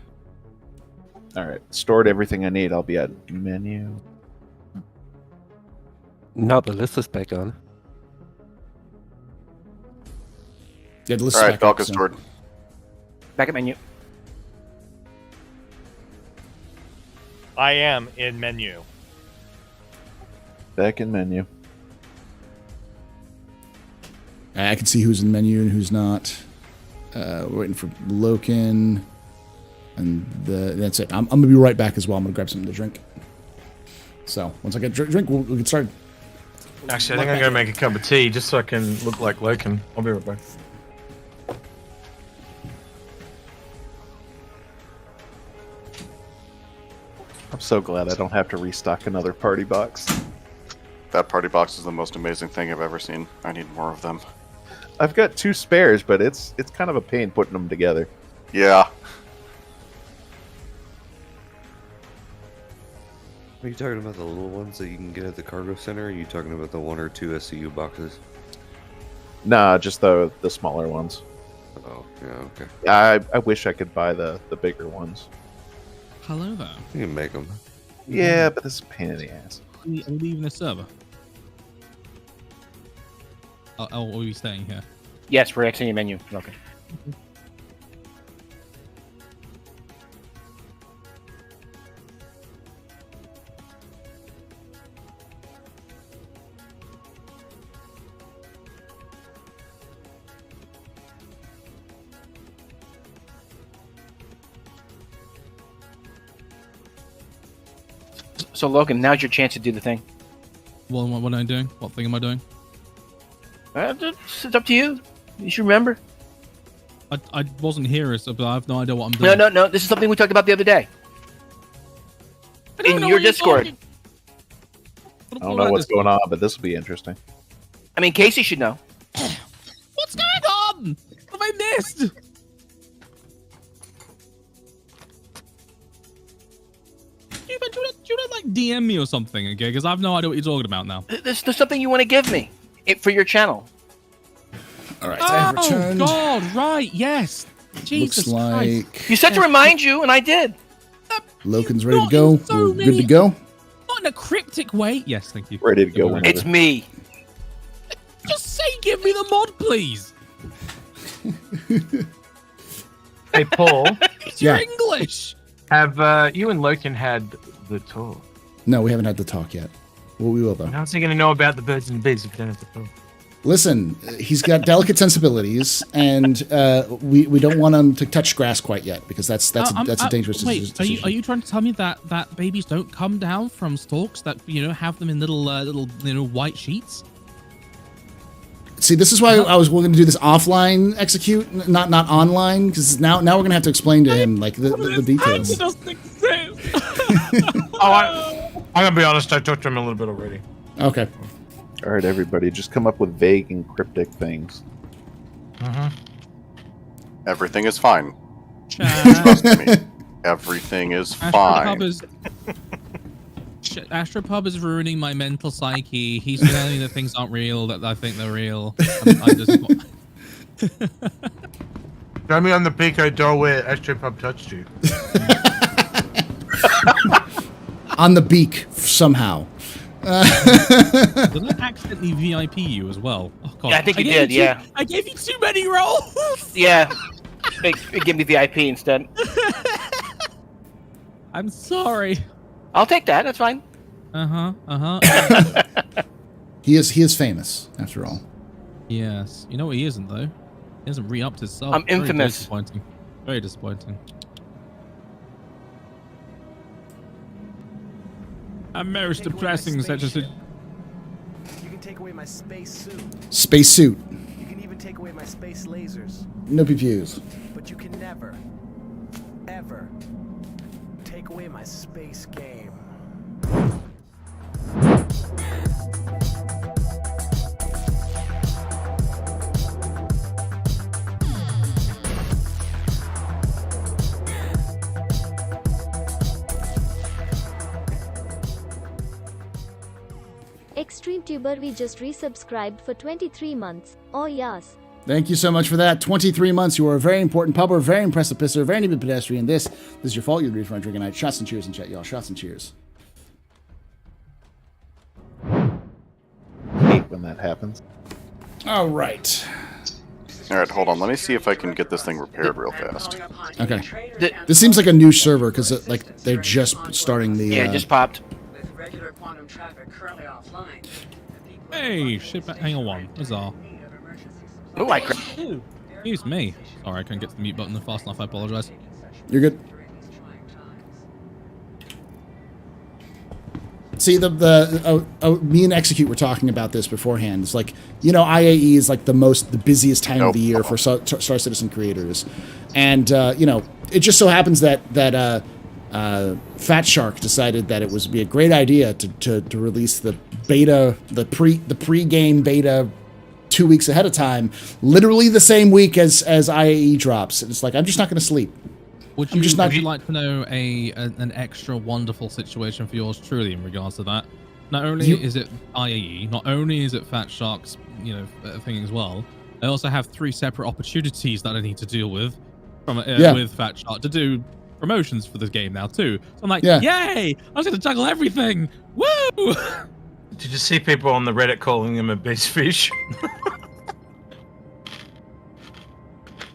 All right, stored everything I need. I'll be at menu. Now the list is back on. Yeah, the list All is right, back Valk up, is so- stored. Back at menu. I am in menu. Back in menu. I can see who's in the menu and who's not. We're waiting for Loken. And that's it. I'm going to be right back as well. I'm going to grab something to drink. So, once I get drink, we'll get started. Actually, I think I'm going to make a cup of tea just so I can look like Loken. I'll be right back. I'm so glad I don't have to restock another party box. That party box is the most amazing thing I've ever seen. I need more of them. I've got 2 spares, but it's kind of a pain putting them together. Yeah. Are you talking about the little ones that you can get at the cargo center? Or are you talking about the 1 or 2 SCU boxes? Nah, just the smaller ones. Oh, yeah, okay. I wish I could buy the bigger ones. Hello there. You can make them. Yeah, but this is a pain in the ass. Are we leaving the server? Oh, are we staying here? Yes, we're exiting menu. Okay. So Logan, now's your chance to do the thing. What am I doing? What thing am I doing? It's up to you. You should remember. I wasn't here, so I have no idea what I'm doing. No. This is something we talked about the other day. In your Discord. I don't know what's going on, but this will be interesting. I mean, Casey should know. What's going on? What have I missed? Do you not like DM me or something, okay? Because I have no idea what you're talking about now. There's something you want to give me for your channel. All right, I have Oh returned. God! Right? Yes. Jesus Looks like Christ. You said to remind you, and I did. Loken's ready to go. We're good to go. Not in a cryptic way. Yes, thank you. Ready to go whenever. It's me. Just say, give me the mod, please. Hey, Paul. It's your English. Have you and Loken had the talk? No, we haven't had the talk yet. Well, we will, though. How's he going to know about the birds and the bees if you don't have the talk? Listen, he's got delicate sensibilities, and we don't want him to touch grass quite yet, because that's a dangerous Wait, decision. are you trying to tell me that babies don't come down from stalks that have them in little white sheets? See, this is why I was willing to do this offline execute, not online, because now we're gonna have to explain to him like the details. It doesn't exist. I'm gonna be honest. I talked to him a little bit already. Okay. All right, everybody, just come up with vague and cryptic things. Everything is fine. Trust me. Everything is fine. AstroPub is ruining my mental psyche. He's telling me that things aren't real, that I think they're real. I just... Show me on the Pico door where AstroPub touched you. On the beak, somehow. Did I accidentally VIP you as well? Oh, God. Yeah, I think you did, yeah. I gave you too many rolls! Yeah. Give me VIP instead. I'm sorry. I'll take that. That's fine. He is famous, after all. Yes. You know what he isn't, though? He hasn't re-upped his sub. I'm infamous. Disappointing. Very disappointing. I'm most depressing such as You can take away my space suit. Space suit. You can even take away my space lasers. No PPUs. But you can never, ever take away my space game. YouTuber we just resubscribed for 23 months. Oh yes. Thank you so much for that. 23 months. You are a very important pubber, very impressive pisser, very good pedestrian. This is your fault. You're the reason why I'm drinking night. Shots and cheers in chat, y'all. Shots and cheers. Hate when that happens. All right. All right, hold on. Let me see if I can get this thing repaired real fast. Okay. This seems like a new server because like they're just starting the. Yeah, it just popped. With regular quantum traffic currently offline. Hey, ship hangar 1. Huzzah. Oh, I Excuse me. Sorry, I couldn't get to the mute button fast enough. I apologize. You're good. See, me and Execute were talking about this beforehand. It's like, you know, IAE is like the busiest time of the year for Star Citizen creators, and you know, it just so happens that Fat Shark decided that it would be a great idea to release the beta, the pre-game beta 2 weeks ahead of time, literally the same week as IAE drops. And it's like, I'm just not going to sleep. Would you like to know an extra wonderful situation for yours truly in regards to that? Not only is it IAE, not only is it Fat Shark's, you know, thing as well, I also have 3 separate opportunities that I need to deal with with Fat Shark to do promotions for this game now too. So I'm like, yay! I was going to juggle everything. Woo! Did you see people on the Reddit calling him a beast fish?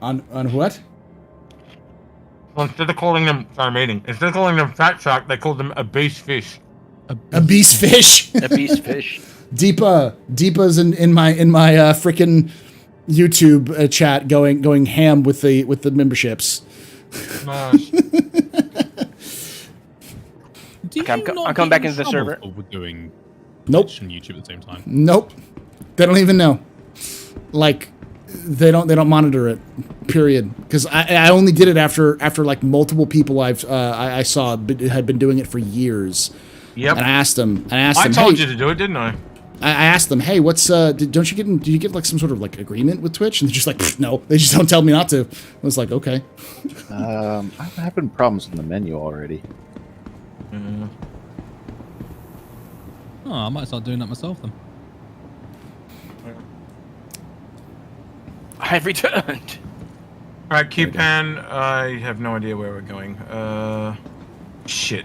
on what? Well, instead of calling them, instead of calling them Fat Shark, they called them a beast fish. A beast fish. A beast fish. Deepa's in my freaking YouTube chat going ham with the memberships. Nice. I'm coming back into the server. Doing nope. And YouTube at the same time. Nope. They don't even know. Like, they don't monitor it. Period. Because I only did it after like multiple people I saw had been doing it for years. Yep. And I asked them. I told you to do it, didn't I? I asked them, hey, what's did you get like some sort of like agreement with Twitch? And they're just like, no. They just don't tell me not to. I was like, okay. I'm having problems in the menu already. Oh, I might start doing that myself then. I've returned. Alright, Q-Pan, I have no idea where we're going. Shit.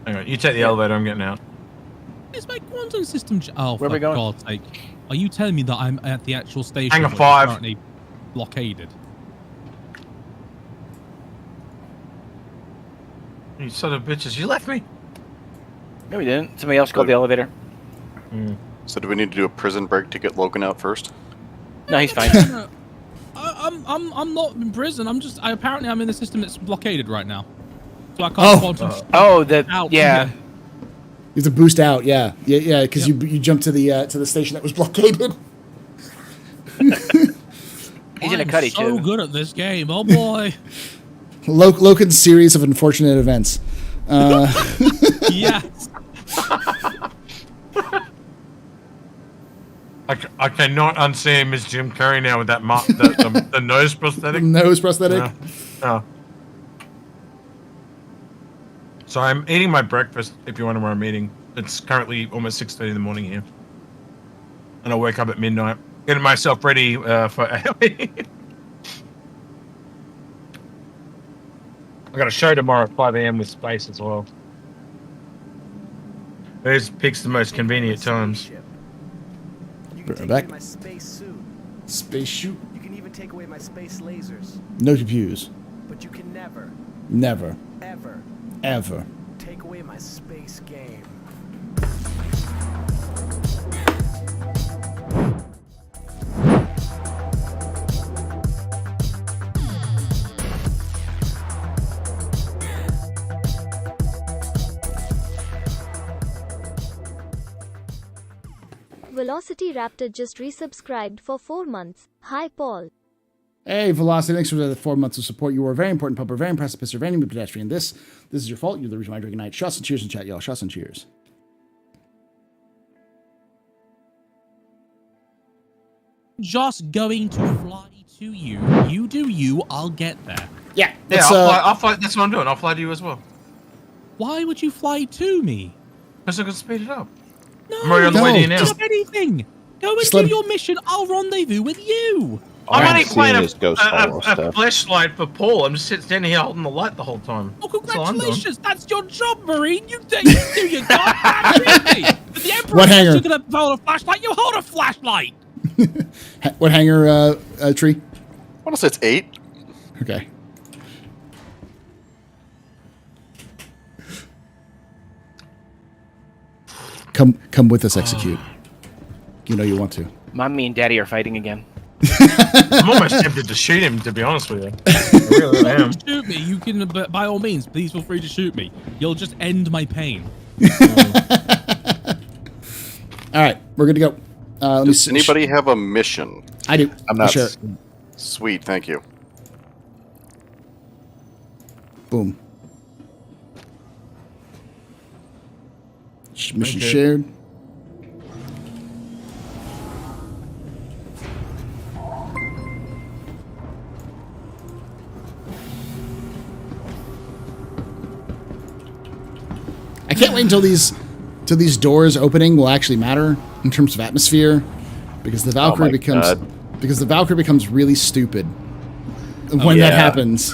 Hang on, you take the elevator, I'm getting out. Is my quantum system... Oh, where for we going? God's sake. Are you telling me that I'm at the actual station Hangar which is 5. currently blockaded? You son of bitches, you left me? No, we didn't. Somebody else called the elevator. So do we need to do a prison break to get Logan out first? No, he's fine. I'm not in prison. Apparently I'm in the system that's blockaded right now. So I can't quantum out. Yeah. You have to boost out, yeah, because you jumped to the station that was blockaded. He's in a cutty too. So good at this game, oh boy. Logan's series of unfortunate events. Yes. I cannot unsee him as Jim Carrey now with that the nose prosthetic. Nose prosthetic. No. So I'm eating my breakfast. If you wonder where I'm eating, it's currently almost 6:30 in the morning here, and I wake up at midnight, getting myself ready for AOE. I got a show tomorrow at 5 a.m. with Space as well. Those picks the most convenient times. You can take Back. away my space suit. Space shoot. You can even take away my space lasers. No confuse. But you can never, ever take away my space game. Velocity Raptor just resubscribed for 4 months. Hi, Paul. Hey, Velocity, thanks for the 4 months of support. You are a very important pupper, very impressive pisser, very new pedestrian. This is your fault. You're the reason why I drink at night. Shots and cheers in chat, y'all. Shots and cheers. Just going to fly to you. You do you, I'll get there. Yeah. Yeah, I'll fly. That's what I'm doing. I'll fly to you as well. Why would you fly to me? Because I can speed it up. No, I'm already on the way to you now. Just anything. Go and do your mission. I'll rendezvous with you. I'm only playing is Ghost Hollow a stuff. flashlight for Paul. I'm just standing here holding the light the whole time. Oh, That's all I'm doing. congratulations! That's your job, Marine. You do your goddamn duty. But the Emperor What hanger? took a hold a flashlight. You hold a flashlight. What hanger, Tree? I want to say it's 8. Okay. Come with us, execute. You know you want to. Mommy and Daddy are fighting again. I'm almost tempted to shoot him, to be honest with you. I really am. Shoot me. You can, by all means, please feel free to shoot me. You'll just end my pain. All right, we're good to go. Does anybody have a mission? I do. I'm not sure. Sweet, thank you. Boom. Mission shared. I can't wait until these doors opening will actually matter in terms of atmosphere, because the Valkyrie becomes really stupid when that happens.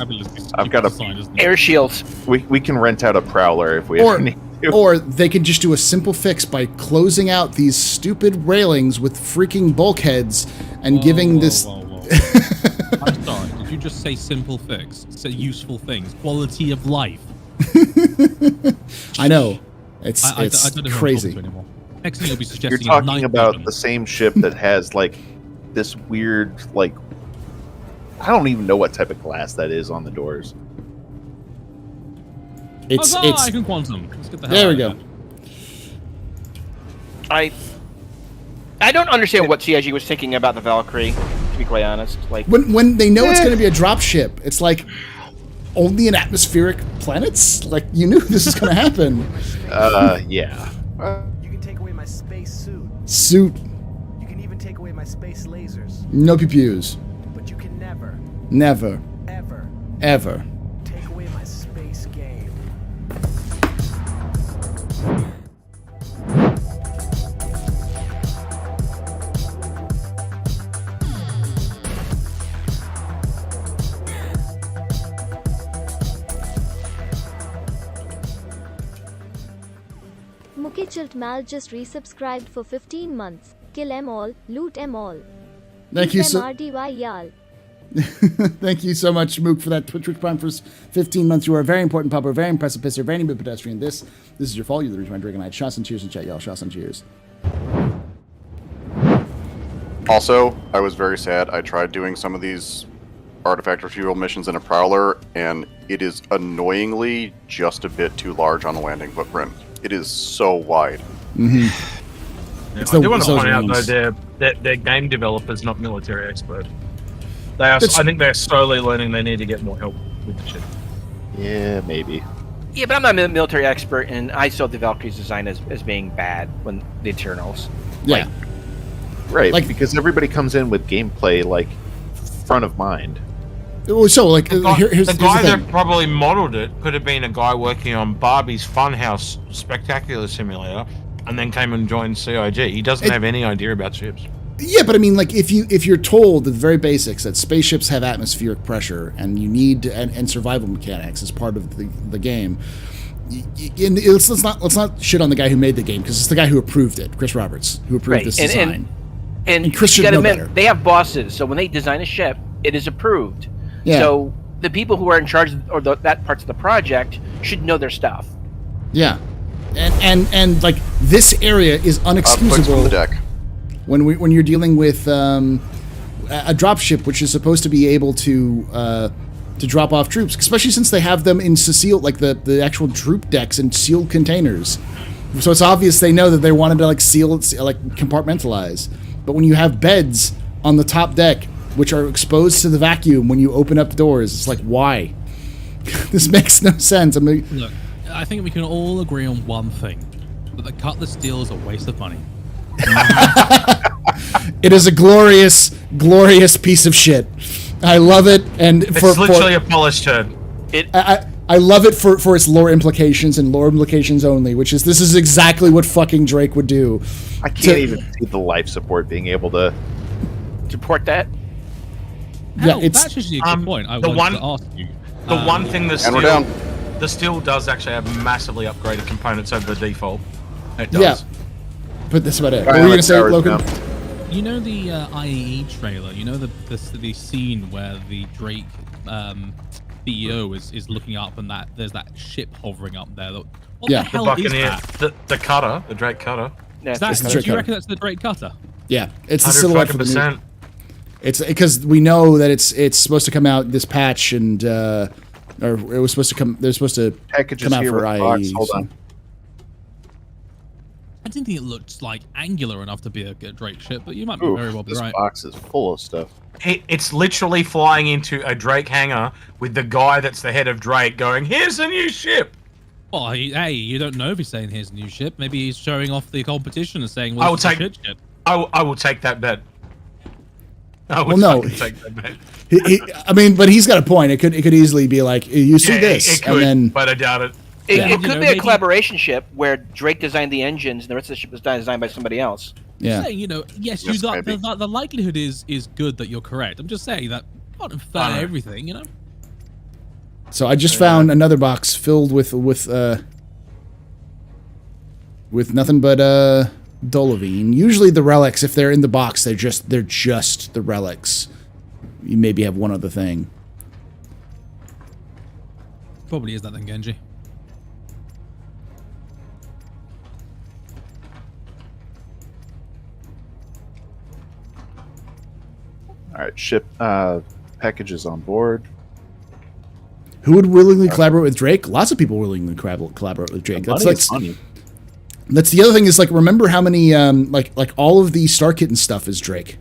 I've got a air shields. We can rent out a prowler if we ever need to. Or they can just do a simple fix by closing out these stupid railings with freaking bulkheads and giving this. I'm sorry. Did you just say simple fix? Say useful things, quality of life. I know. It's I don't know crazy. who I'm talking to anymore. Next thing you'll be You're suggesting talking about the same ship that has like this weird I don't even know what type of glass that is on the doors. It's I can quantum. Let's get the hell there out we of go. I don't understand what CIG was thinking about the Valkyrie, to be quite honest. Like When they know it's going to be a drop ship, it's like only in atmospheric planets. Like you knew this is going to happen. Yeah. You can take away my space suit. Suit. You can even take away my space lasers. No pew-pews. But you can never, Never. ever Ever. take away my space game. Mookie Chiltmal just resubscribed for 15 months. Kill em all, loot em all. Thank you so. RDY y'all. Thank you so much, Mook, for that Twitch Prime for 15 months. You are a very important pupper, very impressive pisser, very new pedestrian. This is your fault. You're the reason why Dragon Knight. Shots and cheers in chat, y'all. Shots and cheers. Also, I was very sad. I tried doing some of these artifact retrieval missions in a prowler, and it is annoyingly just a bit too large on the landing footprint. It is so wide. Mm-hmm. Yeah, I do want to point out though, they're game developers, not military experts. They are. I think they're slowly learning they need to get more help with the shit. Yeah, maybe. Yeah, but I'm not a military expert, and I saw the Valkyrie's design as being bad when the Eternals. Yeah. Right, because everybody comes in with gameplay front of mind. So here's the guy thing. that probably modeled it could have been a guy working on Barbie's Funhouse Spectacular Simulator, and then came and joined CIG. He doesn't have any idea about ships. Yeah, but I mean, like, if you're told the very basics that spaceships have atmospheric pressure and you need and survival mechanics as part of the game, let's not shit on the guy who made the game, because it's the guy who approved it, Chris Roberts, who approved this design. And Chris should know better. They have bosses, so when they design a ship, it is approved. Yeah. So the people who are in charge of that parts of the project should know their stuff. Yeah, and like this area is unexcusable. From the deck. When you're dealing with a dropship, which is supposed to be able to drop off troops, especially since they have them in sealed, like the actual troop decks in sealed containers. So it's obvious they know that they wanted to compartmentalize. But when you have beds on the top deck, which are exposed to the vacuum when you open up doors, it's like, why? This makes no sense. I mean, Look, I think we can all agree on one thing: that the Cutlass deal is a waste of money. It is a glorious, glorious piece of shit. I love it, and It's literally a polished turd. I love it for its lore implications and lore implications only, which is this is exactly what fucking Drake would do. I can't even see the life support being able to support that. Yeah, Oh, it's that's actually a good point. I the wanted one- to ask you. The one thing And we're down. the steel does actually have massively upgraded components over the default. It does. yeah. But that's about it. All What right, were you gonna like say, towers Logan? now. You know the IAE trailer. You know the scene where the Drake CEO is looking up and that there's that ship hovering up there. What Yeah. the The hell Buccaneer, is that? the cutter, the Drake cutter. Yeah, Is that It's the do Drake you cutter. reckon that's the Drake cutter? Yeah, it's the silhouette for the new. 100%. It's because we know that it's supposed to come out this patch and or it was supposed to come. They're supposed to Packages come out here for with the box. IAE. Hold so- on. I didn't think it looked like angular enough to be a Drake ship, but you might be Ooh, very well be this right. box is full of stuff. It's literally flying into a Drake hangar with the guy that's the head of Drake going, "Here's a new ship." Well, hey, you don't know if he's saying here's a new ship. Maybe he's showing off the competition and saying, "Well, I will this is a take. shit ship." I will take that bet. I would Well, no. fucking take that bet. I mean, but he's got a point. It could easily be like you see Yeah, this, it could, and then but I doubt it. It, Yeah. it You could know, be a maybe- collaboration ship where Drake designed the engines and the rest of the ship was designed by somebody else. yeah. Saying, yes, Yes, maybe. the likelihood is good that you're correct. I'm just saying that not infer everything, So I just found another box filled with nothing but Dolovine. Usually the relics, if they're in the box, they're just the relics. You maybe have one other thing. Probably is that then, Genji. All right, ship packages on board. Who would willingly collaborate with Drake? Lots of people willingly collaborate with Drake. Money is money. That's the other thing is like remember how many like all of the Star Kitten stuff is Drake.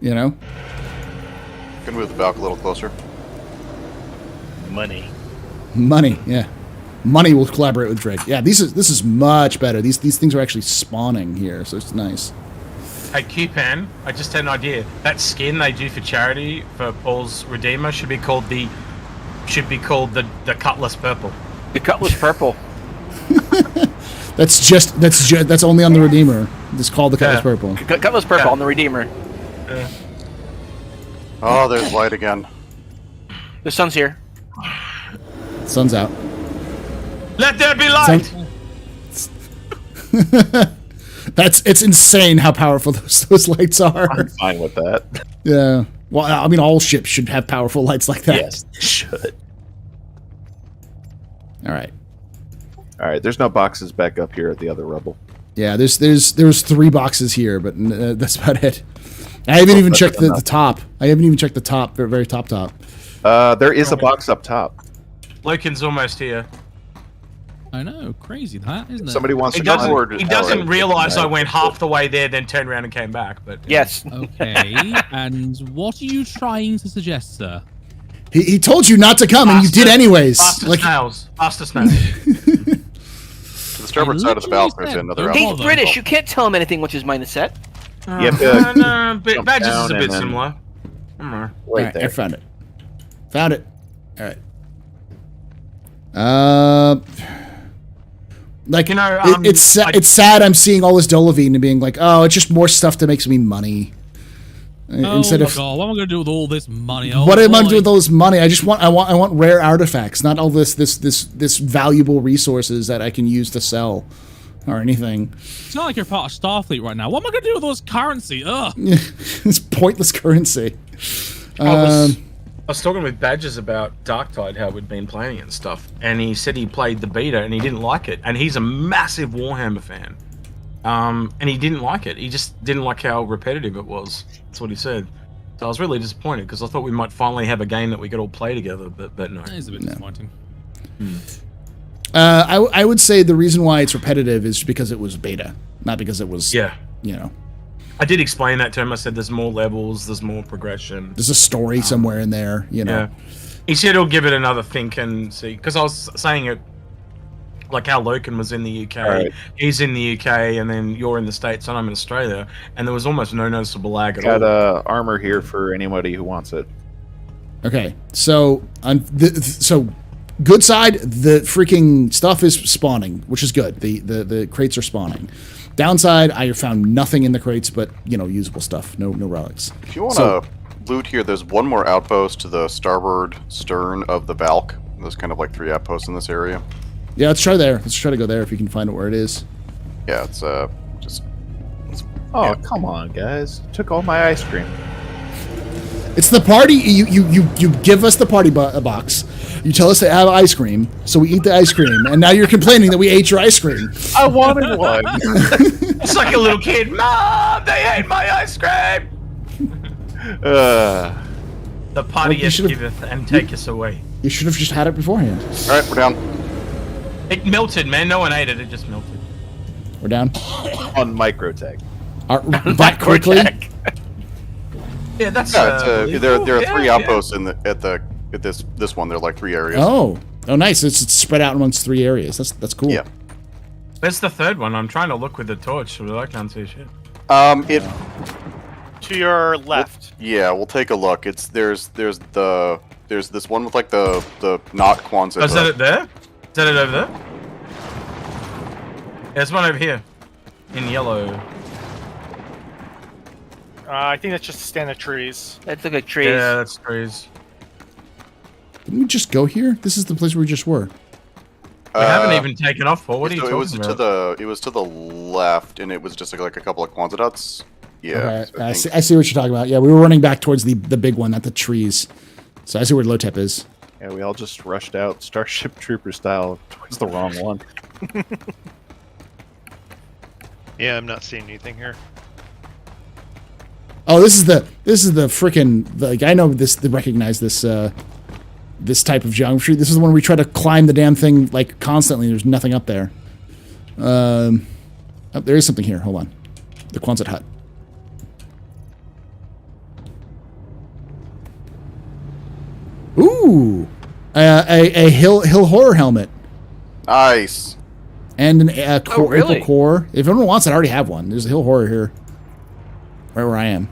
You know? Can move the Valk a little closer. Money. Money, yeah. Money will collaborate with Drake. Yeah, this is much better. These things are actually spawning here, so it's nice. Hey, Q-Pan, I just had an idea. That skin they do for charity for Paul's Redeemer should be called the Cutlass Purple. The Cutlass Purple. That's only on the Redeemer. It's called the Cutlass Purple. Cutlass Purple on the Redeemer. Oh, there's light again. The sun's here. Sun's out. Let there be light. It's insane how powerful those lights are. I'm fine with that. Yeah. Well, I mean, all ships should have powerful lights like that. Yes, they should. All right. All right, there's no boxes back up here at the other rubble. Yeah, there's 3 boxes here, but that's about it. I haven't even checked the top. I haven't even checked the top, very top. There is a box up top. Loken's almost here. I know, crazy that, isn't it? Somebody wants He to go doesn't, forward. he doesn't realize I went half the way there, then turned around and came back. But Yes. Okay, and what are you trying to suggest, sir? He told you not to come, and you did anyways. Faster Like, snails. Faster snails. To the starboard side of the Valk, there's another He's outpost. British. You can't tell him anything once his mind is set. You have to No, but jump Badges is down a and bit then- similar. right Alright, there. I found it. Found it. All right. Like, You know, it's sad I'm seeing all this Dolovine and being like, oh, it's just more stuff that makes me money. Instead oh of my God, what am I going to do with all this money? what am I doing with all this money? I want rare artifacts, not all this valuable resources that I can use to sell or anything. It's not like you're part of Starfleet right now. What am I going to do with all this currency? Ugh. It's pointless currency. I was talking with Badges about Darktide, how we'd been playing it and stuff, and he said he played the beta and he didn't like it, and he's a massive Warhammer fan, and he didn't like it. He just didn't like how repetitive it was. That's what he said. So I was really disappointed because I thought we might finally have a game that we could all play together, but no. That is a bit disappointing. I would say the reason why it's repetitive is because it was beta, not because it was you know. I did explain that to him. I said there's more levels, there's more progression. There's a story somewhere in there, you know. Yeah. He said he'll give it another think and see. Because I was saying it like how Loken was in the UK. Right. He's in the UK, and then you're in the States, and I'm in Australia. And there was almost no noticeable lag at Got all. armor here for anybody who wants it. Okay, so so good side, the freaking stuff is spawning, which is good. The crates are spawning. Downside, I found nothing in the crates but usable stuff. No relics. If you want to loot here, there's one more outpost to the starboard stern of the Valk. There's kind of like 3 outposts in this area. Yeah, let's try there. Let's try to go there if you can find it where it is. Yeah, it's just. Oh, come on, guys! Took all my ice cream. It's the party. You give us the party box. You tell us to have ice cream, so we eat the ice cream, and now you're complaining that we ate your ice cream. I wanted one. It's like a little kid. Mom, they ate my ice cream. The party giveth and taketh away. You should have just had it beforehand. All right, we're down. It melted, man. No one ate it. It just melted. We're down. On Microtech. Back quickly. Yeah, that's. There are 3 outposts in at this one. There are like 3 areas. Oh, nice. It's spread out amongst 3 areas. That's cool. Yeah. Where's the third one? I'm trying to look with the torch, but I can't see shit. To your left. We'll take a look. There's this one with like the not Kwanzaa. Oh, is that it there? Is that it over there? Yeah, there's one over here, in yellow. I think that's just a stand of trees. That look like trees. Yeah, that's trees. Didn't we just go here? This is the place where we just were. We haven't even taken off for. What are you talking about? It was to the left, and it was just like a couple of Kwanzaa dots. Yeah. Okay. I see what you're talking about. Yeah, we were running back towards the big one, not the trees. So I see where Lotep is. Yeah, we all just rushed out Starship Trooper style towards the wrong one. Yeah, I'm not seeing anything here. Oh, this is the freaking like I know this. They recognize this this type of geometry. This is the one where we try to climb the damn thing like constantly. There's nothing up there. Oh, there is something here. Hold on, the Quonset hut. Ooh, a hill horror helmet. Nice. And an April really? core. If anyone wants it, I already have one. There's a hill horror here, right where I am.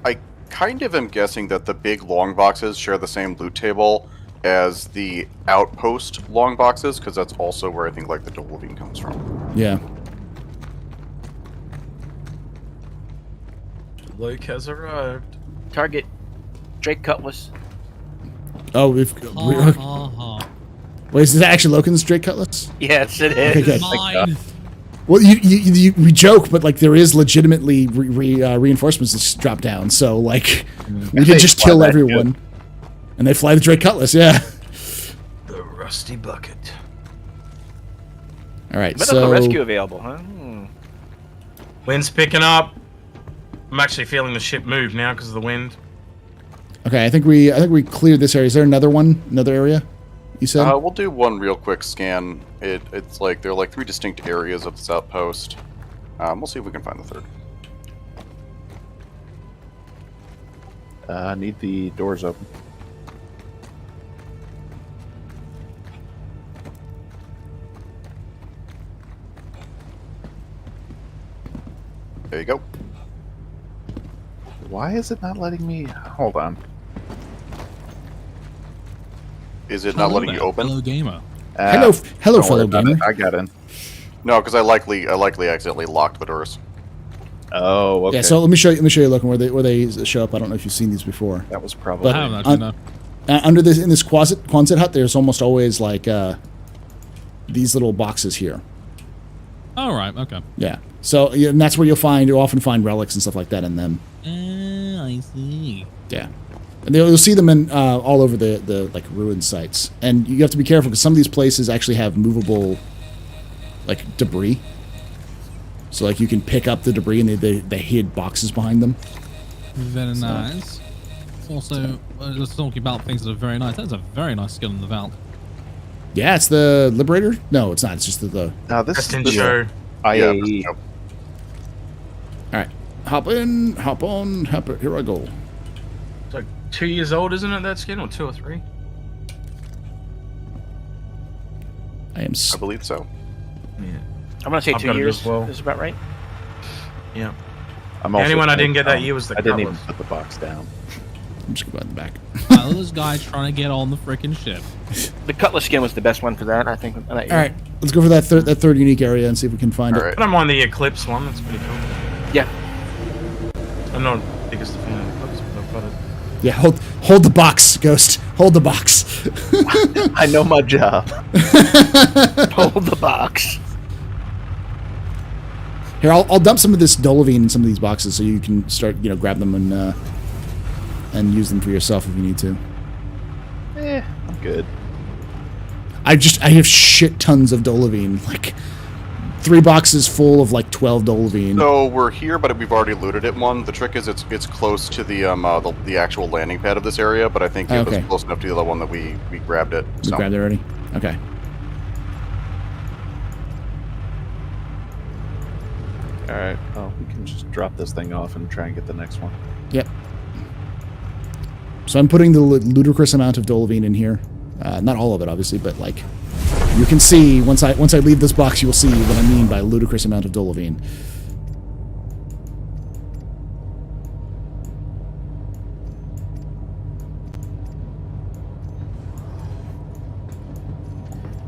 I kind of am guessing that the big long boxes share the same loot table as the outpost long boxes, because that's also where I think like the Dolvine comes from. Yeah. Luke has arrived. Target. Drake Cutlass. Oh, wait, is that actually Loken's Drake Cutlass? Yes, it is. Okay, good. Mine. Well, we joke, but like there is legitimately reinforcements that drop down. So like we did just kill everyone, and they fly the Drake Cutlass. Yeah. The rusty bucket. All right. Medical rescue available, huh? Wind's picking up. I'm actually feeling the ship move now because of the wind. Okay, I think we cleared this area. Is there another area? You said? We'll do one real quick scan. It's like there are like 3 distinct areas of this outpost. We'll see if we can find the third. I need the doors open. There you go. Why is it not letting me? Hold on. Is it not letting you open? Hello, gamer. Hello, fellow gamer. I got in. No, because I likely accidentally locked the doors. Oh, okay. Yeah. So let me show you, Loken, where they show up. I don't know if you've seen these before. That was probably. I haven't actually, no. Under this in this Quonset hut, there's almost always like these little boxes here. All right. Okay. Yeah. So and that's where you'll often find relics and stuff like that in them. I see. Yeah. And you'll see them in all over the like ruined sites, and you have to be careful because some of these places actually have movable, like debris. So like you can pick up the debris, and they hid boxes behind them. Very nice. Also, just talking about things that are very nice. That's a very nice skill in the Valk. Yeah, it's the Liberator. No, it's not. It's just the. No, this is show. IAE. All right, hop in, hop on, here I go. 2 years old, isn't it, that skin? Or 2 or 3? I believe so. Yeah. I'm going to say I've 2 got it years. as well. Is about right? Yeah. I'm the only also one I didn't get that year was the I didn't even Cutlass. put the box down. I'm just going to go in the back. Well, this guy's trying to get on the freaking ship. The cutlass skin was the best one for that, I think. All right, let's go for that third unique area and see if we can find it. I don't mind the Eclipse one. That's pretty cool. Yeah. I'm not the biggest fan of Eclipse, but I've got it. Yeah, hold the box, Ghost. Hold the box. I know my job. Hold the box. Here, I'll dump some of this Dolovine in some of these boxes so you can start, grab them and use them for yourself if you need to. I'm good. I have shit tons of Dolovine, like 3 boxes full of like 12 Dolovine. So we're here, but we've already looted it one. The trick is it's close to the actual landing pad of this area, but I think it was close enough to the other one that we grabbed it. You grabbed it already? Okay. Alright, well, we can just drop this thing off and try and get the next one. Yep. So I'm putting the ludicrous amount of Dolovine in here. Not all of it, obviously, but like you can see once I leave this box, you will see what I mean by ludicrous amount of Dolovine.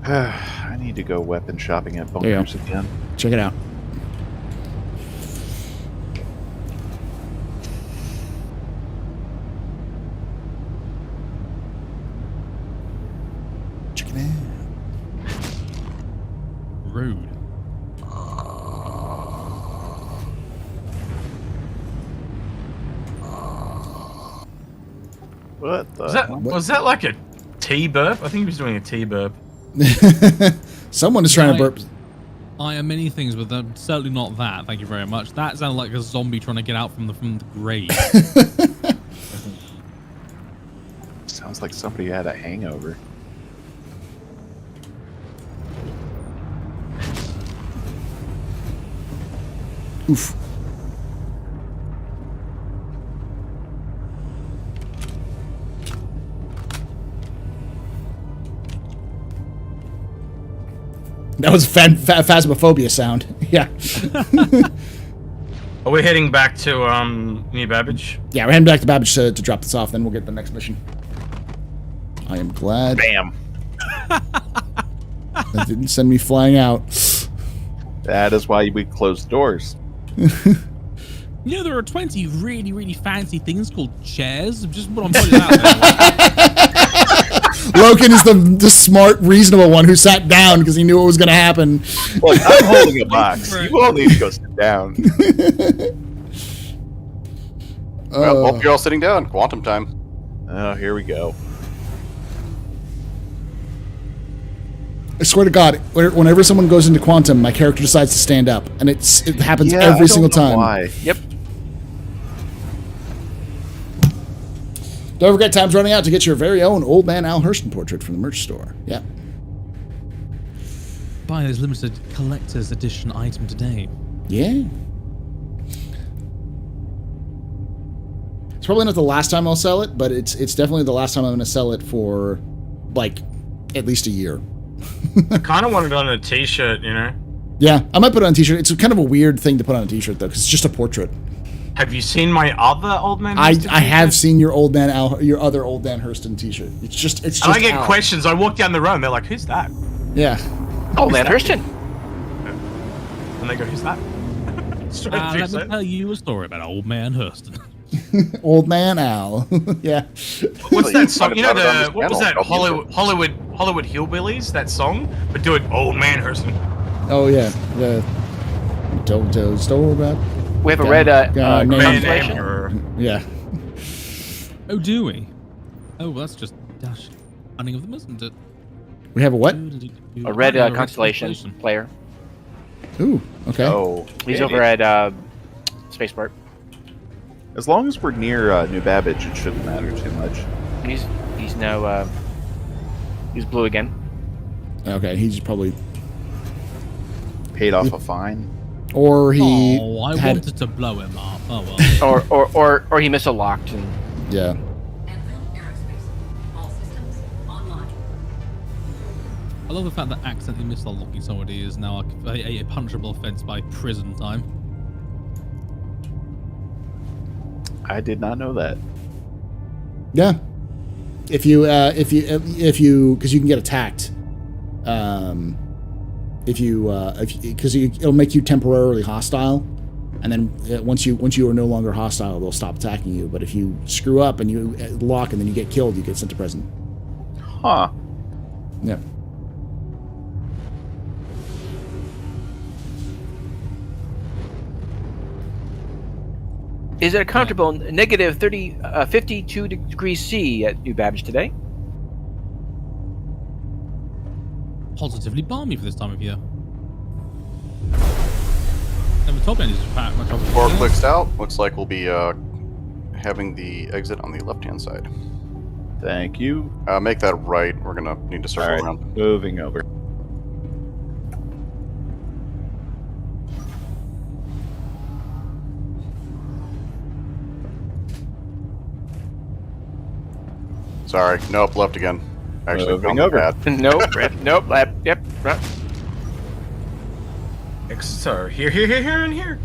I need to go weapon shopping at Bunkers again. Check it out. Check it out. Rude. What the Was that like a tea burp? I think he was doing a tea burp. Someone is trying to burp. I am many things, but certainly not that. Thank you very much. That sounded like a zombie trying to get out from the grave. Sounds like somebody had a hangover. Oof. That was phasmophobia sound. Yeah. Are we heading back to New Babbage? Yeah, we're heading back to Babbage to drop this off, then we'll get the next mission. I am glad. Bam. That didn't send me flying out. That is why we closed doors. You know, there are 20 really, really fancy things called chairs. Just what I'm putting out there. Logan is the smart, reasonable one who sat down because he knew what was going to happen. Look, I'm holding a box. You all need to go sit down. Well, hope you're all sitting down. Quantum time. Oh, here we go. I swear to God, whenever someone goes into Quantum, my character decides to stand up, and it happens every single time. Why? Yep. Don't forget, time's running out to get your very own Old Man Al Hurston portrait from the merch store. Yeah. Buy this limited collector's edition item today. Yeah. It's probably not the last time I'll sell it, but it's definitely the last time I'm going to sell it for, like, at least a year. I kind of wanted it on a t-shirt, you know? Yeah, I might put it on a t-shirt. It's kind of a weird thing to put on a t-shirt, though, because it's just a portrait. Have you seen my other Old Man I Hurston have t-shirt? seen your other Old Man Hurston t-shirt. It's just And I get Al. questions. I walk down the road and they're like, who's that? Yeah. Old Man Hurston. And they go, who's that? Let me tell you a story about Old Man Hurston. Old Man Al. Yeah. What's that song? You know what was that Hollywood Hillbillies? That song, but do it Old Man Hurston. Oh yeah. The don't tell the story about. We have a red constellation. Yeah. Oh, do we? Oh, well, that's just dash running of them, isn't it? We have a what? A red constellation player. Ooh. Okay. Oh, he's over at Spaceport. As long as we're near New Babbage, it shouldn't matter too much. He's now he's blue again. Okay, he's probably paid off a fine. Or he wanted to blow him up. Oh well. or he missile-locked and yeah. I love the fact that accidentally missile-locking somebody is now a punishable offense by prison time. I did not know that. Yeah. If you, because you can get attacked. It'll make you temporarily hostile, and then once you are no longer hostile, they'll stop attacking you. But if you screw up and you lock and then you get killed, you get sent to prison. Huh. Yeah. Is it a comfortable negative 52 degrees C at New Babbage today? Positively balmy for this time of year. And the top end is much of 4 clicks out. Looks like we'll be having the exit on the left-hand side. Thank you. Make that right. We're gonna need to circle around. Moving over. Sorry. Nope. Left again. Actually, moving over. Nope. Nope. Left. Yep. Right. Exits are here, and here.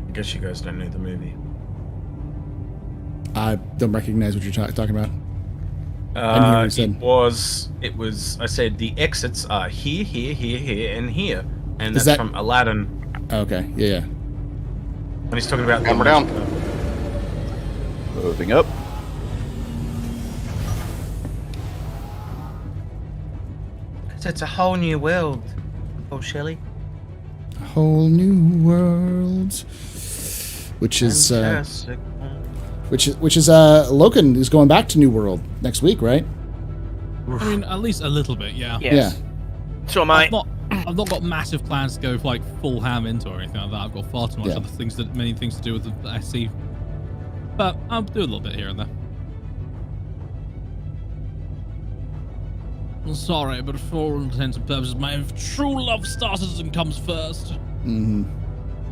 I guess you guys don't know the movie. I don't recognize what you're talking about. It was. I said the exits are here, and here, and Is that's that- from Aladdin. Okay. Yeah. When he's talking about Hammer down. Moving up. It's a whole new world. Oh, Shelley. A whole new world, which is Loken is going back to New World next week, right? I mean, at least a little bit, yeah. Yes. Yeah. So am I. I've not got massive plans to go for, like, full ham into or anything like that. I've got far too much Yeah. other things, many things to do with the SC. But I'll do a little bit here and there. I'm sorry, but for all intents and purposes, my true love Star-Citizen comes first. Mm-hmm.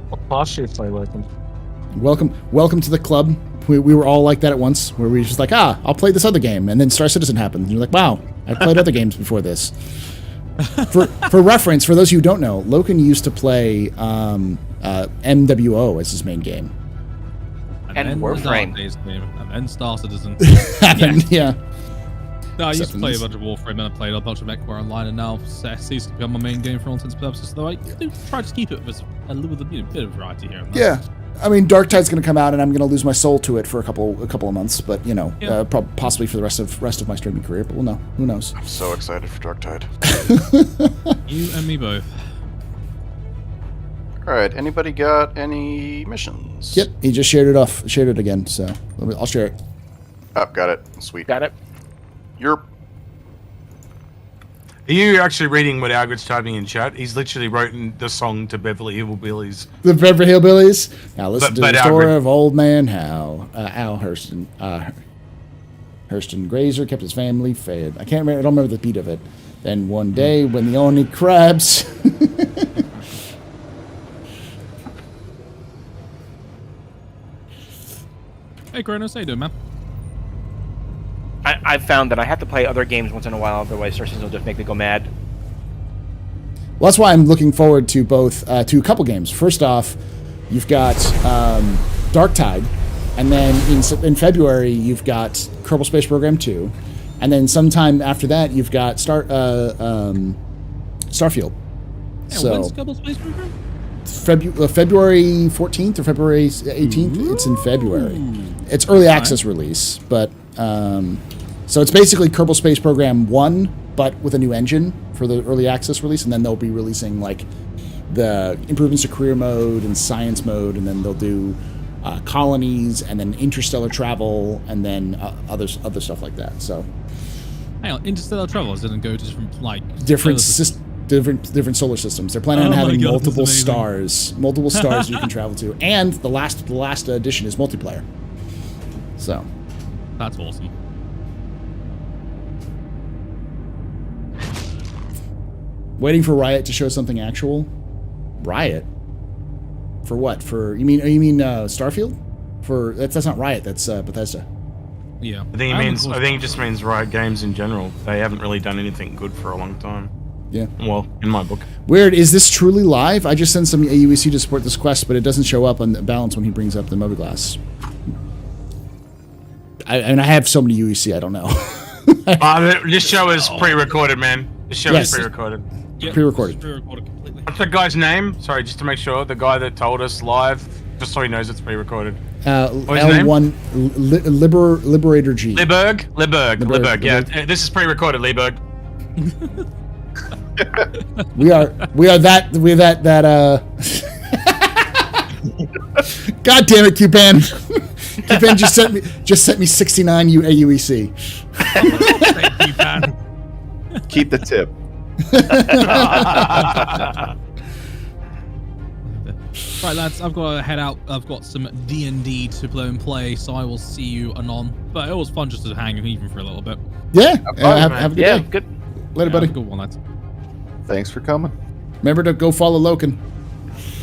What class do you play, Logan? Welcome to the club. We were all like that at once, where we were just like, I'll play this other game, and then Star Citizen happened. And you're like, wow, I played other games before this. For reference, for those of you who don't know, Loken used to play MWO as his main game. And then Warframe. And then Star Citizen. Yeah. No, I used to play a Acceptance. bunch of Warframe, and I played a bunch of MechWarrior Online, and now SC's become my main game for all intents and purposes. Though I do try to keep it with a bit of variety here and there. Yeah. I mean, Dark Tide's going to come out, and I'm going to lose my soul to it for a couple of months. But possibly for the rest of my streaming career. But we'll know. Who knows? I'm so excited for Dark Tide. You and me both. All right. Anybody got any missions? Yep. He just shared it again. So I'll share it. Oh, got it. Sweet. Got it. You're. Are you actually reading what Algrid's typing in chat? He's literally written the song to Beverly Hillbillies. The Beverly Hillbillies. Now listen to but the story Algrid- of old man Al Hurston. Hurston Grazer kept his family fed. I don't remember the beat of it. Then one day when the only crabs. Hey, Kronos, how you doing, man? I've found that I have to play other games once in a while, otherwise Star Citizen will just make me go mad. Well, that's why I'm looking forward to both to a couple games. First off, you've got Dark Tide, and then in February you've got Kerbal Space Program 2, and then sometime after that you've got Starfield. Yeah, when's Kerbal Space Program? February 14th or February 18th. Ooh. It's in February. It's early access release, but so it's basically Kerbal Space Program 1, but with a new engine for the early access release, and then they'll be releasing like the improvements to career mode and science mode, and then they'll do colonies, and then interstellar travel, and then other stuff like that. So, hang on, interstellar travel doesn't go to different solar systems. They're planning on having multiple stars you can travel to, and the last edition is multiplayer. So, that's awesome. Waiting for Riot to show something actual. Riot? For what? For you mean Starfield? For that's not Riot. That's Bethesda. Yeah. I think it just means Riot Games in general. They haven't really done anything good for a long time. Yeah. Well, in my book. Weird. Is this truly live? I just sent some AUEC to support this quest, but it doesn't show up on the balance when he brings up the Mobiglass. I have so many UEC, I don't know. This show is pre-recorded, man. This show is pre-recorded. Yep. Pre-recorded. Pre-recorded completely. What's the guy's name? Sorry, just to make sure. The guy that told us live, just so he knows it's pre-recorded. L1 Liberator G. Liburg. Yeah, this is pre-recorded, Liburg. we are that God damn it, Cuban. Cuban just sent me 69 AUEC. Keep the tip. Right, lads, I've got to head out. I've got some D&D to blow and play, so I will see you anon. But it was fun just to hang even for a little bit. Yeah, have a good day. Good. Later, buddy. Have a good one, lads. Thanks for coming. Remember to go follow Loken.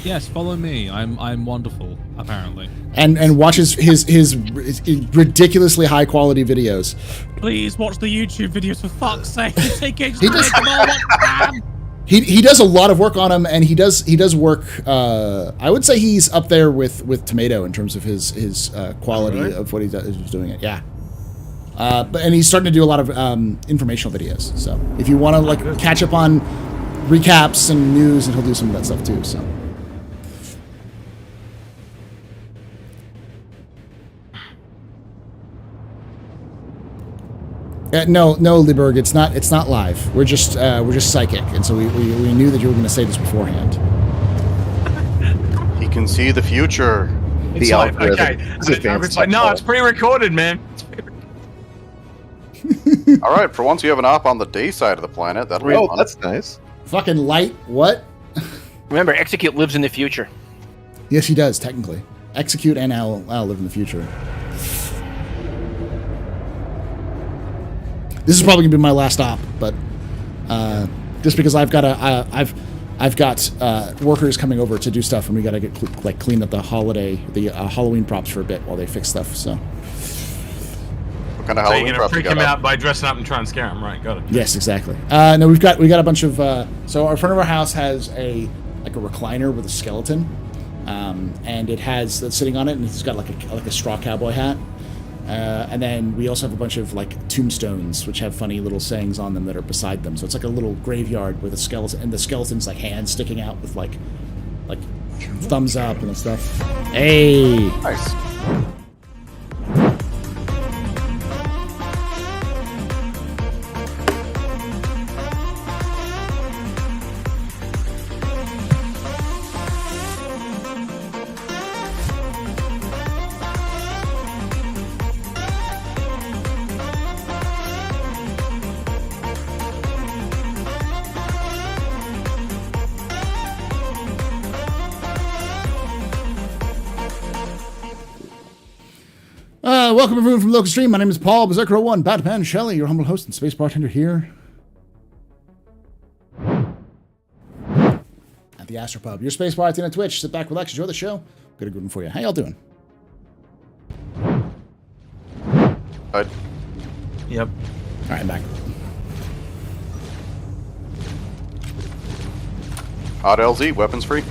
Yes, follow me. I'm wonderful, apparently. And watch his ridiculously high quality videos. Please watch the YouTube videos for fuck's sake. Take ages to make them all. He does a lot of work on them, and he does work. I would say he's up there with Tomato in terms of his quality of what he's doing it. Yeah. And he's starting to do a lot of informational videos. So if you want to like catch up on recaps and news, and he'll do some of that stuff too. So. No, Liburg, it's not live. We're just psychic, and so we knew that you were going to say this beforehand. He can see the future. It's live. Okay. No, it's pre-recorded, man. All right, for once you have an op on the day side of the planet. That'll be fun. That's nice. Fucking light. What? Remember, Execute lives in the future. Yes, he does technically. Execute and Al live in the future. This is probably gonna be my last op, but just because I've got workers coming over to do stuff, and we gotta get clean up the Halloween props for a bit while they fix stuff. So. What kind of So Halloween you're gonna prop you freak got him up? out by dressing up and trying to scare him, right? Got it. Yes, exactly. No, we got a bunch of. So our front of our house has a recliner with a skeleton, and it has that's sitting on it, and it's got like a straw cowboy hat. And then we also have a bunch of like tombstones, which have funny little sayings on them that are beside them. So it's like a little graveyard with a skeleton, and the skeleton's like hands sticking out with like thumbs up and stuff. Hey, nice. Welcome everyone from Local Stream. My name is Paul Berserker01, Batman Shelley, your humble host and space bartender here at the AstroPub. Your space bartender on Twitch. Sit back, relax, enjoy the show. Got a good one for you. How y'all doing? Good. Yep. All right, I'm back. Odd LZ, weapons free.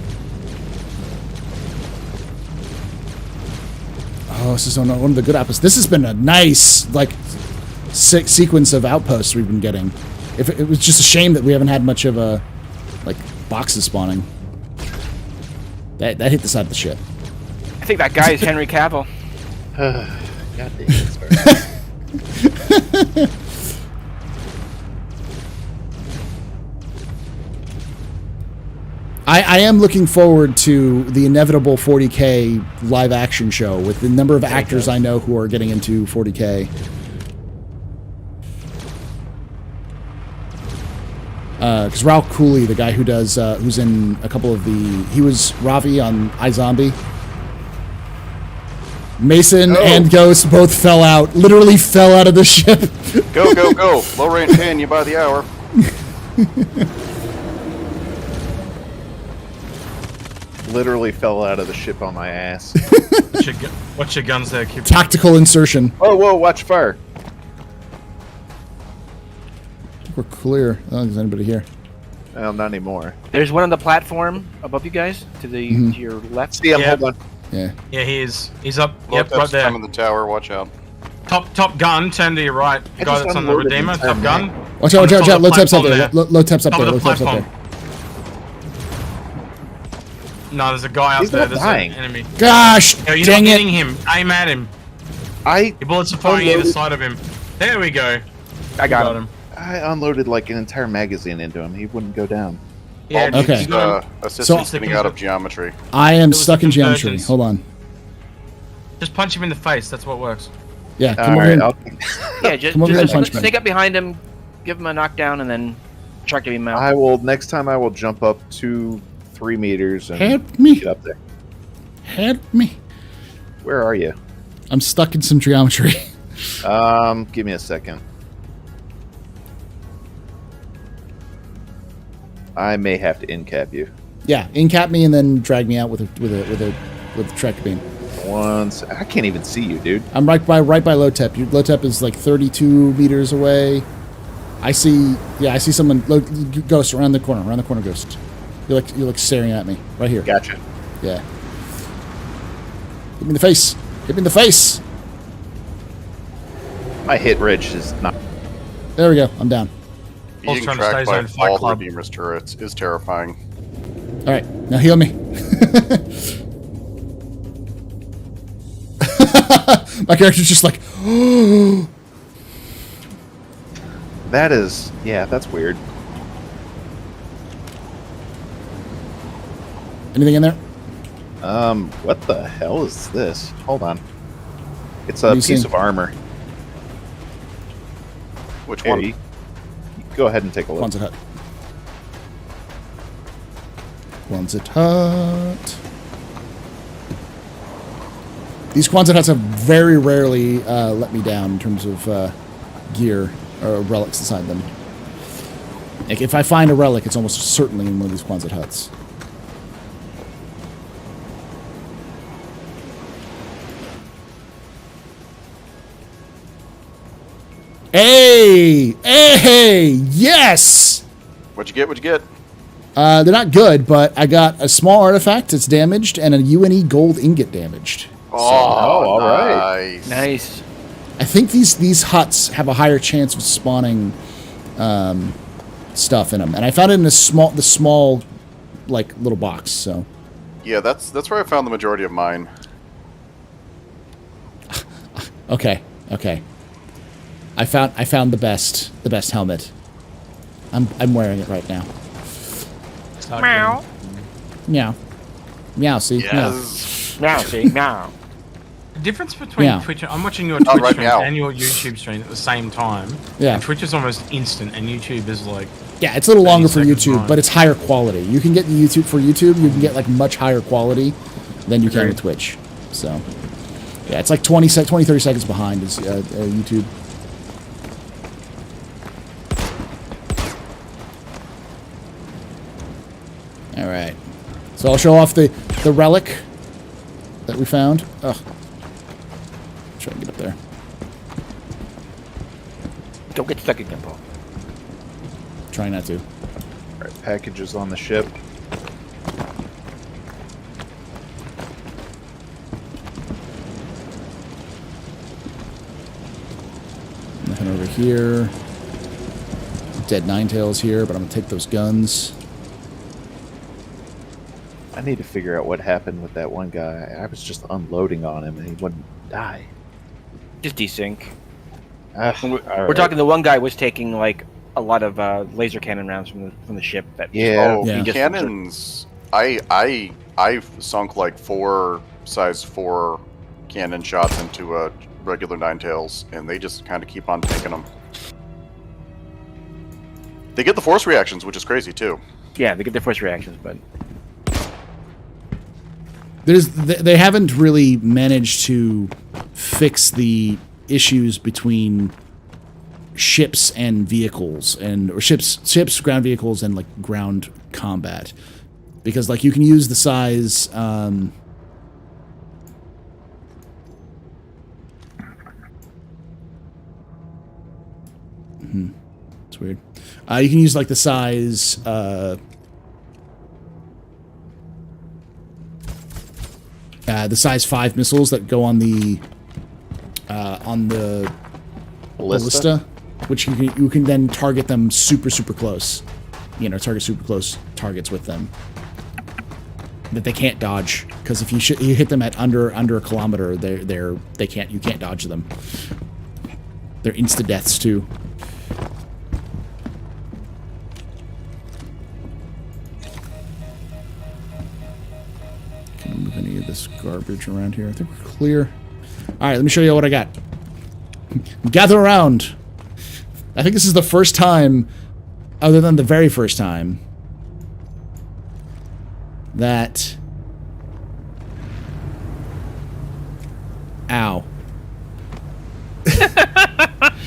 Oh, this is one of the good outposts. This has been a nice, like, sequence of outposts we've been getting. If it was just a shame that we haven't had much of a, like, boxes spawning. That hit the side of the ship. I think that guy is Henry Cavill. God damn it. I am looking forward to the inevitable 40K live action show with the number of actors I know who are getting into 40K. Because Ralph Cooley, the guy who does, who's in a couple of he was Ravi on iZombie. Mason and Ghost both fell out, literally fell out of the ship. Go, go, go. Low range paying you by the hour. Literally fell out of the ship on my ass. What's your guns there, Cupid? Tactical insertion. Oh, whoa, watch fire. We're clear. I don't think there's anybody here. Well, not anymore. There's one on the platform above you guys to the to your left. See him. Hold on. Yeah. Yeah, he is. He's up. Look, Yep, right there. in the tower. Watch out. Top gun. Turn to your right. The guy that's on the Redeemer. Top gun. Watch out! Watch out! Watch out! Low taps up there. Low taps up there. Low taps up there. No, there's a guy up He's there. not There's dying. an enemy. Gosh, No, you're dang not it. hitting him. Aim at him. Your bullets are firing either side of him. There we go. I got him. I unloaded like an entire magazine into him. He wouldn't go down. Yeah, Okay. Assistance getting out of geometry. I am stuck in geometry. Hold on. Just punch him in the face. That's what works. Yeah, come over here. Yeah, just, Come over here and punch me. sneak up behind him, give him a knockdown, and then try to him out. I will next time. I will jump up 2-3 meters and Help me. get up there. Help me. Where are you? I'm stuck in some geometry. Give me a second. I may have to incap you. Yeah, incap me and then drag me out with a track beam. Once I can't even see you, dude. I'm right by low tap. Your low tap is like 32 meters away. I see someone ghost around the corner. Around the corner, ghost. You're like staring at me right here. Gotcha. Yeah. Hit me in the face. Hit me in the face. My hit ridge is not. There we go. I'm down. Being tracked by all the Redeemer's turrets is terrifying. All right, now heal me. My character's just like, That is, yeah, that's weird. anything in there? What the hell is this? Hold on. It's What a are you piece seeing? of armor. Which Here, one? you go ahead and take a look. Quonset hut. Quonset hut. These Quonset huts have very rarely let me down in terms of gear or relics inside them. Like if I find a relic, it's almost certainly in one of these Quonset huts. Hey! Hey! Yes! What'd you get? They're not good, but I got a small artifact that's damaged and a UNE gold ingot damaged. Oh, all right. Nice. I think these huts have a higher chance of spawning stuff in them, and I found it in the small like little box. So Yeah, that's where I found the majority of mine. okay. I found the best helmet. I'm wearing it right now. Meow. Meow. See. Yes. Meow. See. Meow. The difference between Yeah. Twitch, I'm watching your Twitch right stream now. and your YouTube stream at the same time. Yeah. And Twitch is almost instant, and YouTube is like. Yeah, it's a little longer for 30 YouTube, seconds but it's higher quality. You can get the YouTube for YouTube. You can get like much higher quality than you can Agreed. with Twitch. So yeah, it's like 30 seconds behind is YouTube. All right, so I'll show off the relic that we found. Ugh. Try and get up there. Don't get stuck again, Paul. Try not to. All right, packages on the ship. Nothing over here. Dead Ninetails here, but I'm gonna take those guns. I need to figure out what happened with that one guy. I was just unloading on him and he wouldn't die. Just desync. All We're talking. The one guy was taking like a lot of laser cannon rounds from the ship. That Oh, Yeah. just- cannons. I've sunk like 4 size 4 cannon shots into a regular Ninetails, and they just kind of keep on taking them. They get the force reactions, which is crazy too. Yeah, they get their first reactions, but They haven't really managed to fix the issues between ships and vehicles, or ships, ground vehicles, and like ground combat, because like you can use the size. It's weird. You can use like the size. The size 5 missiles that go on the ballista, which you can then target them super close. You know, target super close targets with them that they can't dodge, because if you hit them at under a kilometer, you can't dodge them. They're insta deaths too. Can I move any of this garbage around here? I think we're clear. All right, let me show you what I got. Gather around. I think this is the first time, other than the very first time, that... Ow.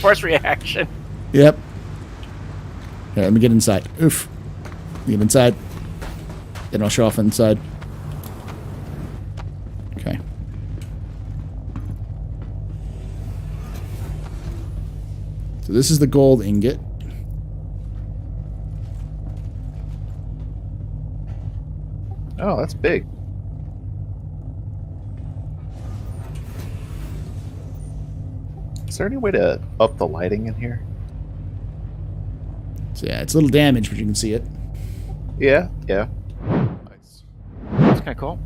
First reaction. Yep. Here, let me get inside. Oof. Get inside. Then I'll show off inside. Okay. So this is the gold ingot. Oh, that's big. Is there any way to up the lighting in here? So yeah, it's a little damaged, but you can see it. Yeah. Nice. That's kind of cool.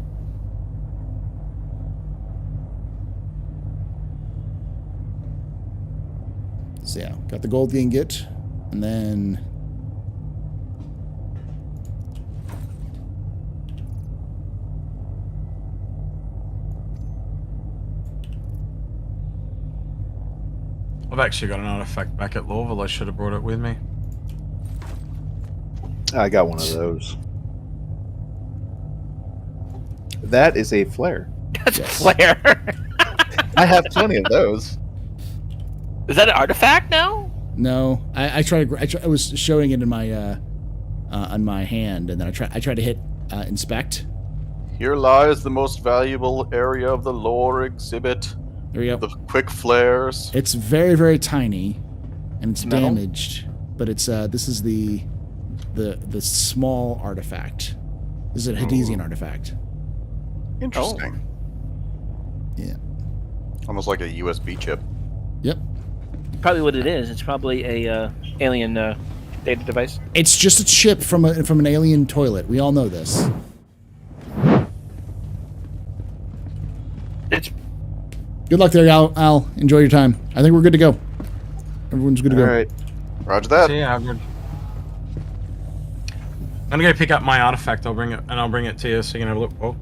So yeah, got the gold ingot, and then... I've actually got an artifact back at Lorville. I should have brought it with me. I got one of those. That is a flare. That's a flare. I have plenty of those. Is that an artifact now? No, I was showing it in my on my hand, and then I tried to hit inspect. Here lies the most valuable area of the lore exhibit. There we go. The quick flares. It's very tiny, and it's Metal? damaged. But it's this is the small artifact. This is a Hadesian artifact. Interesting. Yeah. Almost like a USB chip. Yep. Probably what it is. It's probably a alien data device. It's just a chip from an alien toilet. We all know this. It's. Good luck there, Al. Enjoy your time. I think we're good to go. Everyone's good to go. All right. Roger that. Yeah, I'm good. I'm gonna go pick up my artifact. I'll bring it to you so you can have a look. Oh.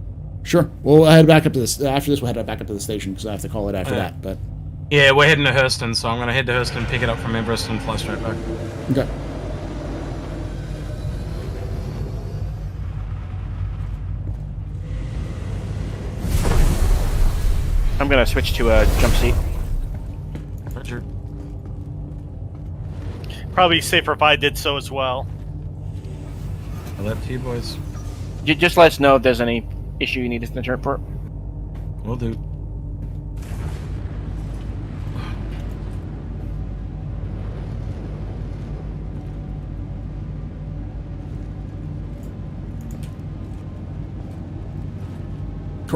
Sure. We'll head back up to this. After this, we'll head back up to the station because I have to call it after that. But yeah, we're heading to Hurston, so I'm gonna head to Hurston, pick it up from Everest, and fly straight back. Okay. I'm gonna switch to a jump seat. Roger. Probably safer if I did so as well. I'll let you boys. Just let us know if there's any issue you need us to report. Will do.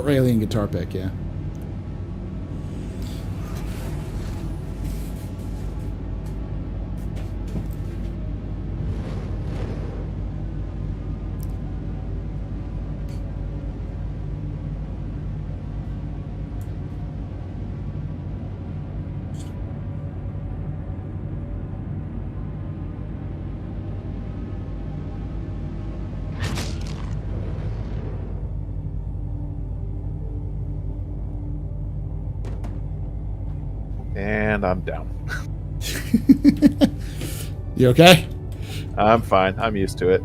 Alien guitar pick, yeah. And I'm down. You okay? I'm fine. I'm used to it.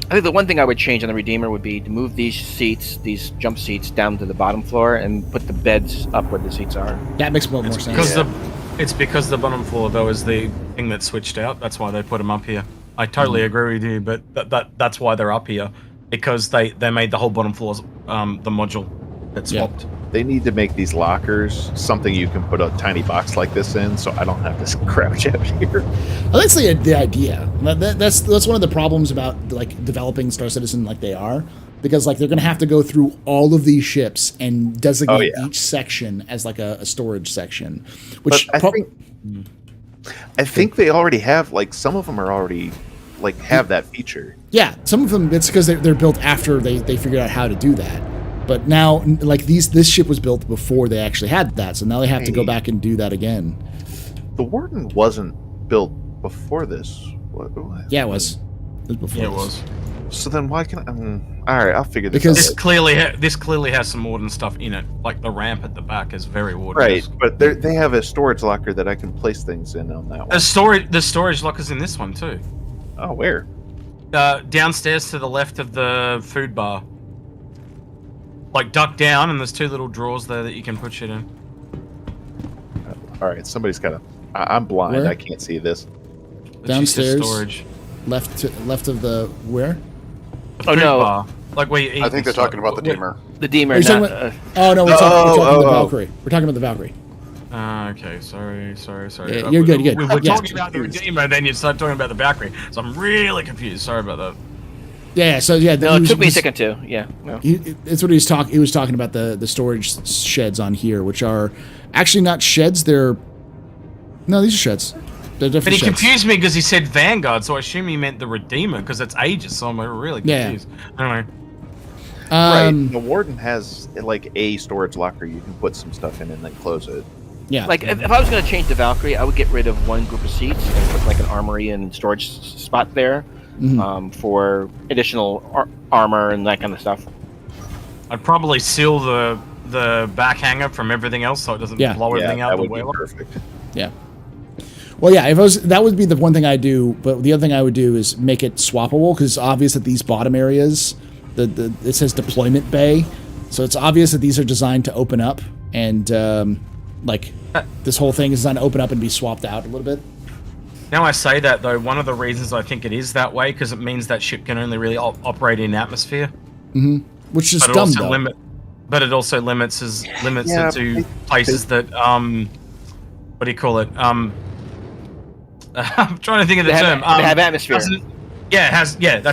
I think the one thing I would change on the Redeemer would be to move these seats, these jump seats, down to the bottom floor and put the beds up where the seats are. That makes more sense. It's because the bottom floor though is the thing that switched out. That's why they put them up here. I totally agree with you, but that's why they're up here, because they made the whole bottom floor the module that swapped. They need to make these lockers something you can put a tiny box like this in, so I don't have to crouch out here. Well, that's the idea. That's one of the problems about like developing Star Citizen like they are, because like they're going to have to go through all of these ships and designate each section as like a storage section. Which I think they already have, like, some of them are already like have that feature. Yeah, some of them it's because they're built after they figured out how to do that. But now, like this ship was built before they actually had that, so now they have to go back and do that again. The Warden wasn't built before this. What? Yeah, it was. It was before. Yeah, it was. So then why can I? All right, I'll figure this Because out. This clearly has some Warden stuff in it. Like the ramp at the back is very Warden. Right, but they have a storage locker that I can place things in on that one. The storage locker's in this one too. Oh, where? Downstairs to the left of the food bar. Like duck down, and there's 2 little drawers there that you can put shit in. All right, somebody's got to. I'm blind. Where? I can't see this. Downstairs, storage. left of the where? The food bar. Like where you eat. I think they're talking about the Deemer. The Deemer. Are you talking about, oh no, we're talking about the Valkyrie. We're talking about the Valkyrie. Okay, sorry. Yeah, you're good. We were talking about the Redeemer, then you started talking about the Valkyrie, so I'm really confused. Sorry about that. Yeah, so yeah. No, it took me a second too. Yeah. No. It's what he was talking. He was talking about the storage sheds on here, which are actually not sheds. They're these are sheds. They're different. But he sheds. confused me because he said Vanguard, so I assume he meant the Redeemer because it's Aegis. So I'm really confused. Anyway. Right. The Warden has like a storage locker you can put some stuff in and then close it. Yeah. Like if I was going to change the Valkyrie, I would get rid of one group of seats and put like an armory and storage spot there. For additional armor and that kind of stuff. I'd probably seal the back hanger from everything else so it doesn't blow everything out the way. Perfect. Yeah. Well, yeah. That would be the one thing I do. But the other thing I would do is make it swappable because it's obvious that these bottom areas, it says deployment bay, so it's obvious that these are designed to open up and this whole thing is designed to open up and be swapped out a little bit. Now I say that though, one of the reasons I think it is that way because it means that ship can only really operate in atmosphere. Which is dumb though. But it also limits it to places that what do you call it? I'm trying to think of the term. They have atmosphere. That's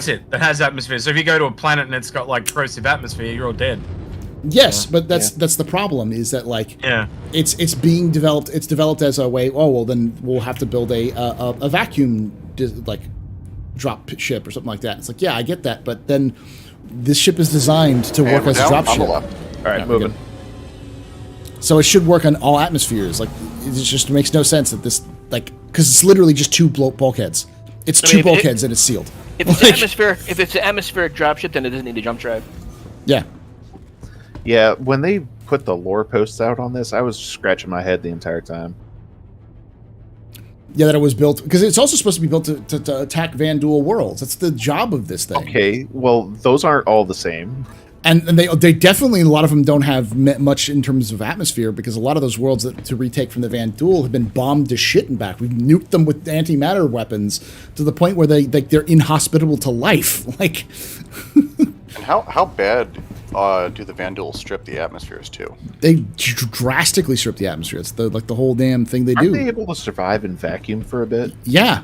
it. It has atmosphere. So if you go to a planet and it's got like corrosive atmosphere, you're all dead. Yes, but that's the problem is that it's being developed. It's developed as a way. Oh well, then we'll have to build a vacuum drop ship or something like that. It's like I get that, but then this ship is designed to work as a drop ship. All right, moving. So it should work on all atmospheres. Like it just makes no sense that this because it's literally just 2 bulkheads. It's two bulkheads and it's sealed. If it's an atmospheric dropship, then it doesn't need a jump drive. Yeah. Yeah, when they put the lore posts out on this, I was scratching my head the entire time. Yeah, that it was built because it's also supposed to be built to attack Vanduul worlds. That's the job of this thing. Okay, well, those aren't all the same. And they definitely, a lot of them don't have much in terms of atmosphere because a lot of those worlds to retake from the Vanduul have been bombed to shit and back. We've nuked them with antimatter weapons to the point where they're inhospitable to life. And how bad do the Vanduul strip the atmospheres too? They drastically strip the atmosphere. It's the whole damn thing they do. Aren't they able to survive in vacuum for a bit? Yeah.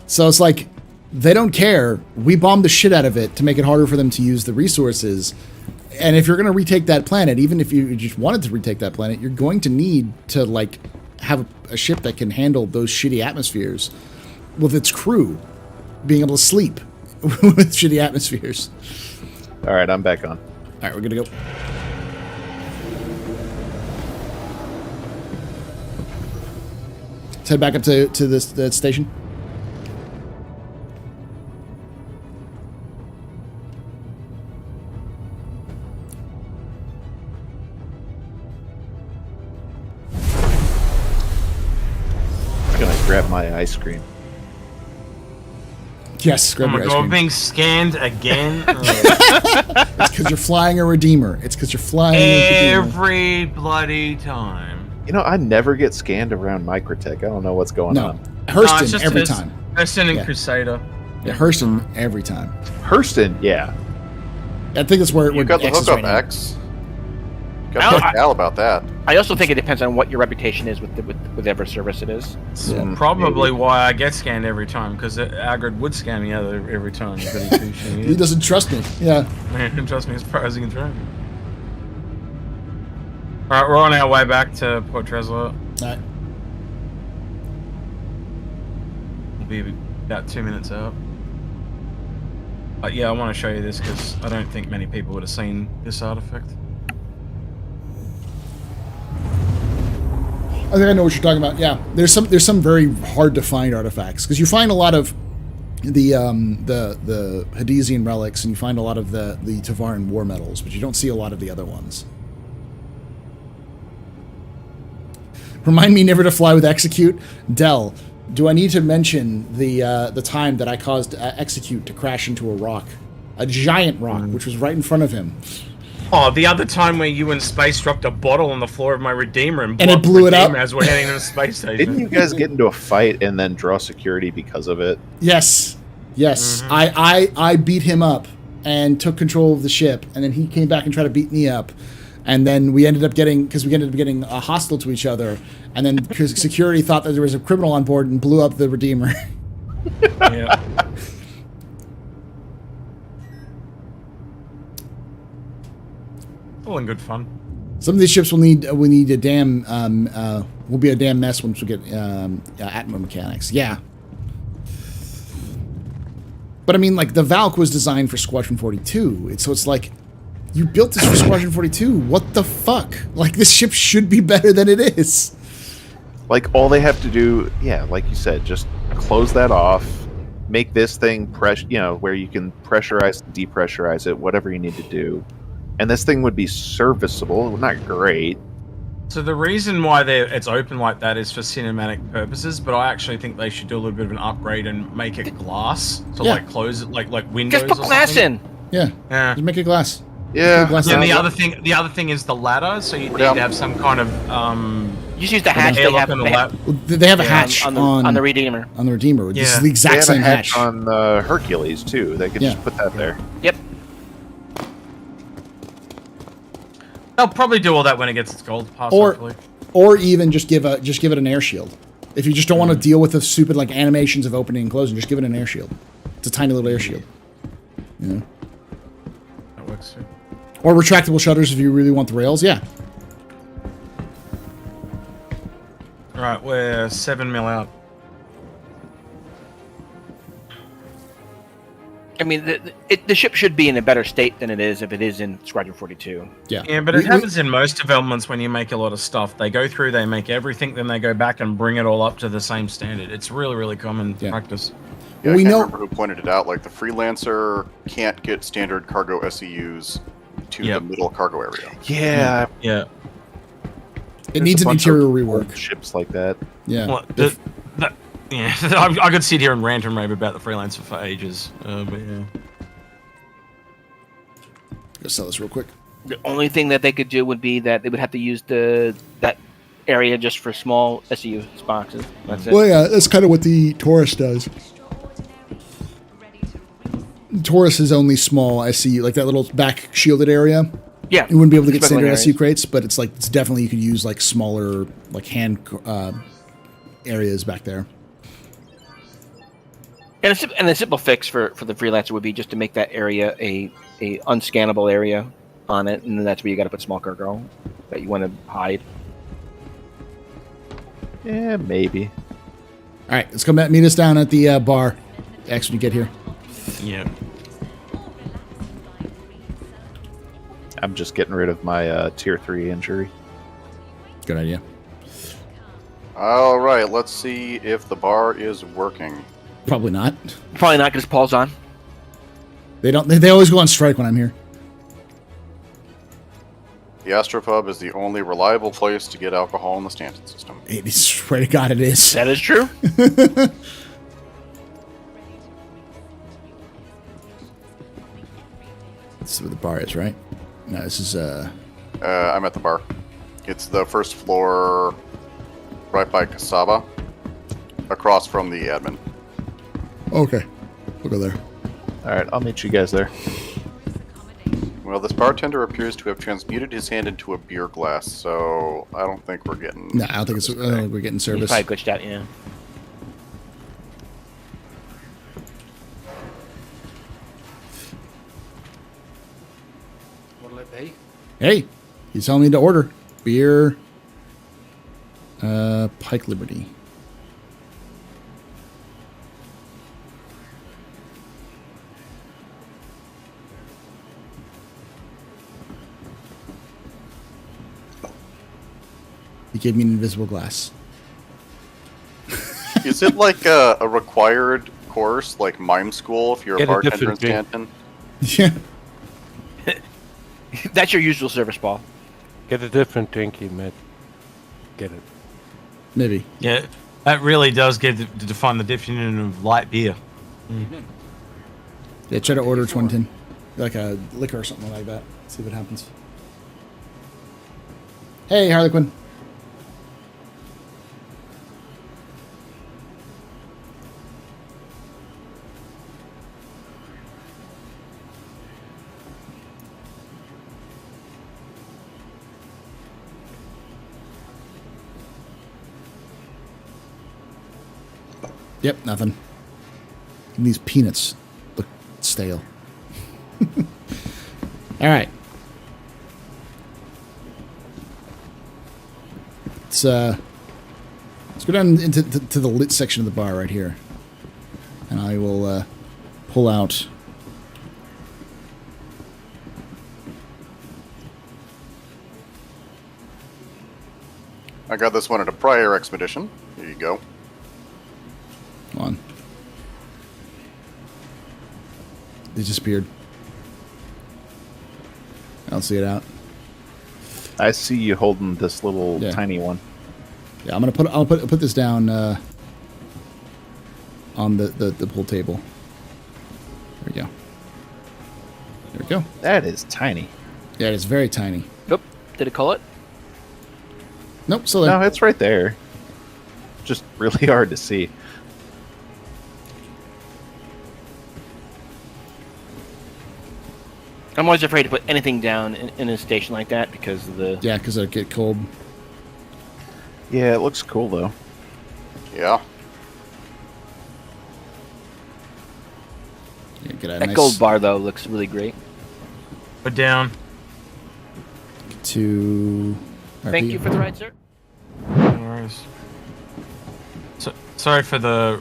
So it's like they don't care. We bombed the shit out of it to make it harder for them to use the resources. And if you're going to retake that planet, even if you just wanted to retake that planet, you're going to need to have a ship that can handle those shitty atmospheres with its crew being able to sleep with shitty atmospheres. All right, I'm back on. All right, we're good to go. Let's head back up to the station. I'm gonna grab my ice cream. Yes, grab your ice cream. I'm being scanned again. It's because you're flying a Redeemer. It's because you're flying a Redeemer. Every bloody time. You know, I never get scanned around Microtech. I don't know what's going on. Hurston every time. Hurston and Crusader. Yeah, Hurston every time. Hurston, yeah. I think that's where You got the X is hookup right now. X. Got to Al about that. I also think it depends on what your reputation is with whatever service it is. It's probably why I get scanned every time, because Agrid would scan me out every time. But He doesn't trust me. Yeah. He doesn't trust me as far as he can throw me. Alright, we're on our way back to Port Tresor. Alright. We'll be about 2 minutes out. But yeah, I want to show you this because I don't think many people would have seen this artifact. I think I know what you're talking about. Yeah, there's some very hard to find artifacts because you find a lot of the Hadesian relics and you find a lot of the Tavaran war medals, but you don't see a lot of the other ones. Remind me never to fly with Execute. Dell, do I need to mention the time that I caused Execute to crash into a rock, a giant rock, which was right in front of him? Oh, the other time where you and Space dropped a bottle on the floor of my Redeemer and it blew it up as we're heading to the space station. Didn't you guys get into a fight and then draw security because of it? Yes. I beat him up and took control of the ship, and then he came back and tried to beat me up, and then we ended up getting hostile to each other, and then because security thought that there was a criminal on board and blew up the Redeemer. Yeah. All in good fun. Some of these ships will need a damn will be a damn mess once we get Atmo mechanics. Yeah. But I mean, like, the Valk was designed for Squadron 42. So it's like, you built this for Squadron 42. What the fuck? Like, this ship should be better than it is. Like, all they have to do, yeah, like you said, just close that off, make this thing where you can pressurize, depressurize it, whatever you need to do. And this thing would be serviceable, not great. So the reason why it's open like that is for cinematic purposes, but I actually think they should do a little bit of an upgrade and make it glass to like close it like windows. Just put glass in. Yeah. Yeah. Just make it glass. Yeah. And the other thing is the ladder, so you need to have some kind of You just use the hatch they have a hatch on the Redeemer. On the Redeemer. This is the exact same hatch on Hercules too. They could just put that there. Yep. They'll probably do all that when it gets its gold pass. Or even just give it an air shield. If you just don't want to deal with the stupid like animations of opening and closing, just give it an air shield. It's a tiny little air shield. Yeah. That works too. Or retractable shutters if you really want the rails. Yeah. All right, we're 7 mil out. I mean, the ship should be in a better state than it is if it is in Squadron 42. Yeah. Yeah, but it happens in most developments when you make a lot of stuff. They go through, they make everything, then they go back and bring it all up to the same standard. It's really, really common practice. Yeah, I can't remember who pointed it out. Like, the Freelancer can't get standard cargo SEUs to the middle cargo area. Yeah. Yeah. It needs an interior rework. Ships like that. Yeah. Well, yeah, I could sit here and rant and rave about the Freelancer for ages, but yeah. Let's sell this real quick. The only thing that they could do would be that they would have to use that area just for small SEU boxes. That's it. Well, yeah, that's kind of what the Taurus does. Taurus is only small SEU, like that little back shielded area. Yeah, you wouldn't be able to get standard areas. SEU crates, but it's definitely you could use like smaller like hand areas back there. And a simple fix for the Freelancer would be just to make that area a unscannable area on it, and then that's where you got to put small cargo that you want to hide. Yeah, maybe. All right, let's come back. Meet us down at the bar. X when you get here. Yeah. I'm just getting rid of my tier 3 injury. Good idea. All right, let's see if the bar is working. Probably not. Probably not because Paul's on. They don't. They always go on strike when I'm here. The AstroPub is the only reliable place to get alcohol in the Stanton system. I swear to God, it is. That is true. This is where the bar is, right? No, this is I'm at the bar. It's the first floor, right by Casaba, across from the admin. Okay, we'll go there. All right, I'll meet you guys there. Well, this bartender appears to have transmuted his hand into a beer glass, so I don't think we're getting. No, I don't think we're getting service. He's probably glitched out, yeah. What'll it be? Hey, he's telling me to order beer. Pike Liberty. He gave me an invisible glass. Is it like a required course, like mime school, if you're a Get a bartender in different Stanton? Yeah. That's your usual service, Paul. Get a different drinky, Matt. Get it. Maybe. Yeah, that really does get to define the definition of light beer. Yeah, try to order 2010. Like a liquor or something like that. See what happens. Hey, Harley Quinn. Yep, nothing. And these peanuts look stale. All right. Let's go down into to the lit section of the bar right here, and I will pull out. I got this one at a prior expedition. Here you go. Come on. It disappeared. I don't see it out. I see you holding this little Yeah. tiny one. Yeah, I'll put this down on the pool table. There we go. There we go. That is tiny. Yeah, it is very tiny. Nope. Did it call it? Nope, still there. No, it's right there. Just really hard to see. I'm always afraid to put anything down in a station like that because of the... Yeah, because it'll get cold. Yeah, it looks cool though. Yeah. Yeah, get a That nice gold bar, though, looks really great. Put down. to. Thank you for the ride, sir. No worries. Sorry for the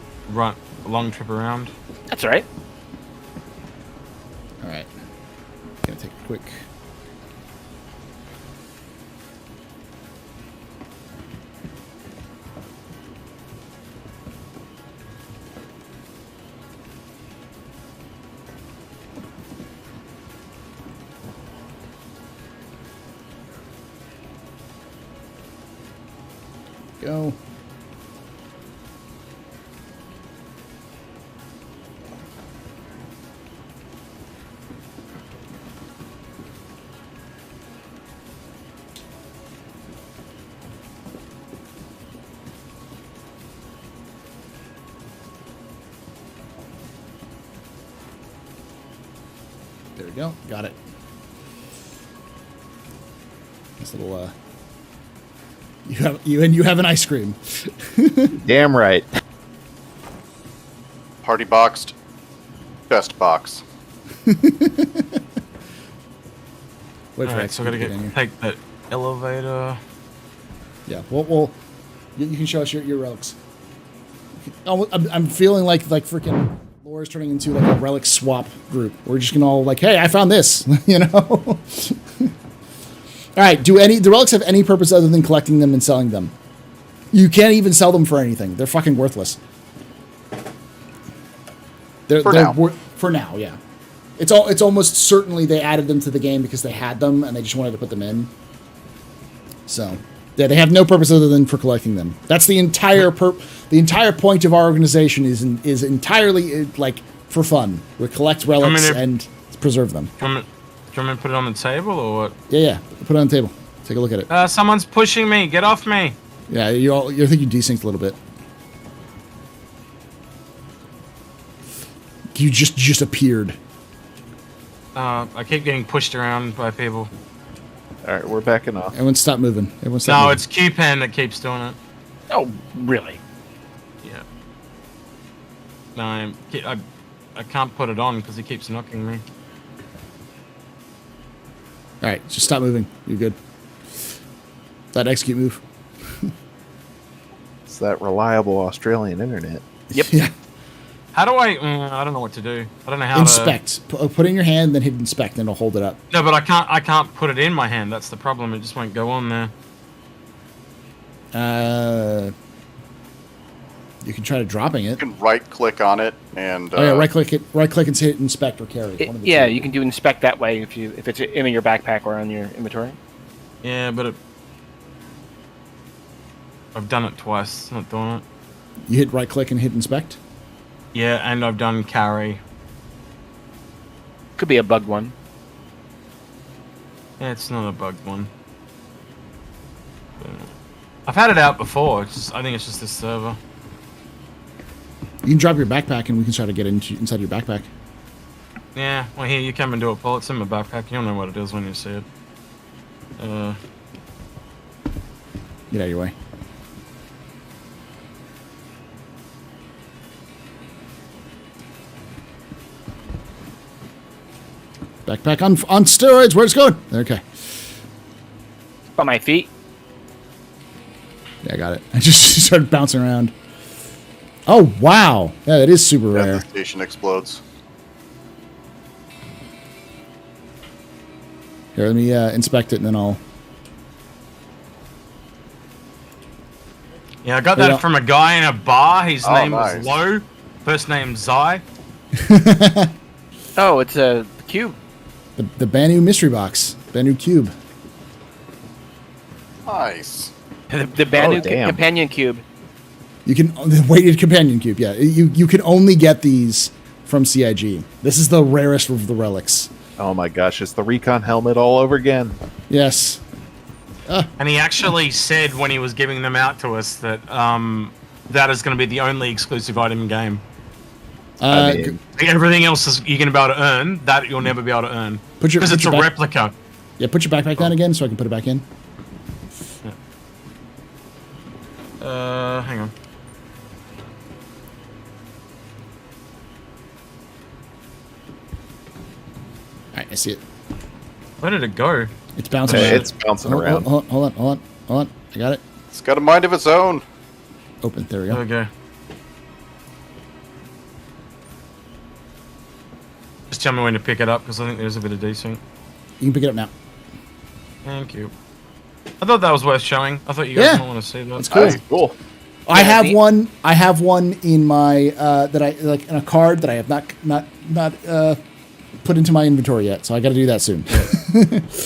long trip around. That's all right. All right. Gonna take a quick. Go. There we go. Got it. This little you have an ice cream. Damn right. Party boxed. Best box. Alright, so I gotta take that elevator. Yeah, well, you can show us your relics. I'm feeling like freaking Laura's turning into like a relic swap group. We're just gonna all like, hey, I found this, you know. All right, do the relics have any purpose other than collecting them and selling them? You can't even sell them for anything. They're fucking worthless. For now. For now, yeah. It's almost certainly they added them to the game because they had them and they just wanted to put them in. So, yeah, they have no purpose other than for collecting them. That's the entire point of our organization is entirely like for fun. We collect relics and preserve them. Do you want me to put it on the table or what? Yeah. Put it on the table. Take a look at it. Someone's pushing me. Get off me. Yeah, I think you desynced a little bit. You just appeared. I keep getting pushed around by people. All right, we're backing off. Everyone stop moving. Everyone stop No, moving. it's Q-Pen that keeps doing it. Oh, really? Yeah. No, I can't put it on because he keeps knocking me. All right, just stop moving. You're good. That execute move. It's that reliable Australian internet. Yep. Yeah. How do I don't know what to do. I don't know how Inspect. Put it in your hand, then hit inspect, and it'll hold it up. No, but I can't put it in my hand. That's the problem. It just won't go on there. You can try to dropping it. You can right-click on it and. Oh yeah, right-click it. Right-click and say hit inspect or carry. One of the Yeah, two. you can do inspect that way if it's in your backpack or on your inventory. Yeah, but I've done it twice. It's not doing it. You hit right-click and hit inspect. Yeah, and I've done carry. Could be a bugged one. Yeah, it's not a bugged one. I've had it out before. I think it's just this server. You can drop your backpack, and we can try to get inside your backpack. Yeah, well here, you come and do it, Paul. It's in my backpack. You'll know what it is when you see it. Get out of your way. Backpack on steroids. Where's it going? Okay. By my feet. Yeah, I got it. I just started bouncing around. Oh, wow. Yeah, that is super rare. The station explodes. Here, let me inspect it, and then I'll... Yeah, I got that from a guy in a bar. His name nice. was Low. First name Zai. Oh, it's a cube. The Banu mystery box. Banu cube. Nice. The Banu companion cube. You can... The weighted companion cube, yeah. You can only get these from CIG. This is the rarest of the relics. Oh my gosh, it's the recon helmet all over again. Yes. And he actually said when he was giving them out to us that that is going to be the only exclusive item in game. Everything else is you're going to be able to earn. That you'll never be able to earn. Because it's a replica. Yeah, put your backpack down again so I can put it back in. Yeah. Hang on. Alright, I see it. Where did it go? It's bouncing Okay, around. it's bouncing around. Hold on. I got it. It's got a mind of its own. Open. There we go. Okay. Just tell me when to pick it up because I think there's a bit of desync. You can pick it up now. Thank you. I thought that was worth showing. I thought you guys might want to see that. That's cool. That's cool. I have one. I have one in my that I like in a card that I have not put into my inventory yet. So I got to do that soon.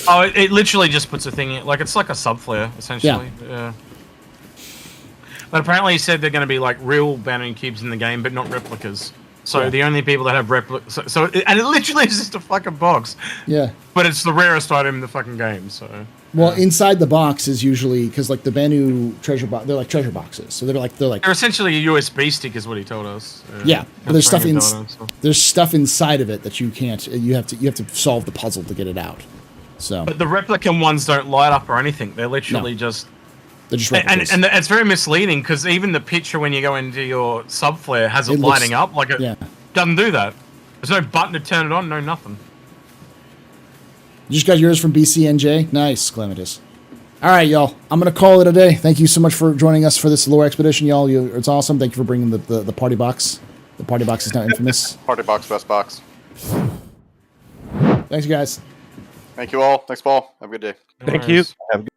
Oh, it literally just puts a thing in. Like it's like a subflare essentially. Yeah. But apparently, he said they're going to be like real Banning cubes in the game, but not replicas. So the only people that have replicas. And it literally is just a fucking box. Yeah. But it's the rarest item in the fucking game. So. Well, inside the box is usually because like the Banu treasure box, they're like treasure boxes. So they're essentially a USB stick, is what he told us. Yeah, but there's stuff so. There's stuff inside of it that you can't. You have to solve the puzzle to get it out. So. But the replica ones don't light up or anything. They're literally just. They're just replicas. And it's very misleading because even the picture when you go into your subflare has it lighting up like it doesn't do that. There's no button to turn it on. No nothing. You just got yours from BCNJ? Nice, Clematis. All right, y'all. I'm going to call it a day. Thank you so much for joining us for this lore expedition, y'all. It's awesome. Thank you for bringing the party box. The party box is now infamous. Party box, best box. Thanks, you guys. Thank you all. Thanks, Paul. Have a good day. Thank you. Have a good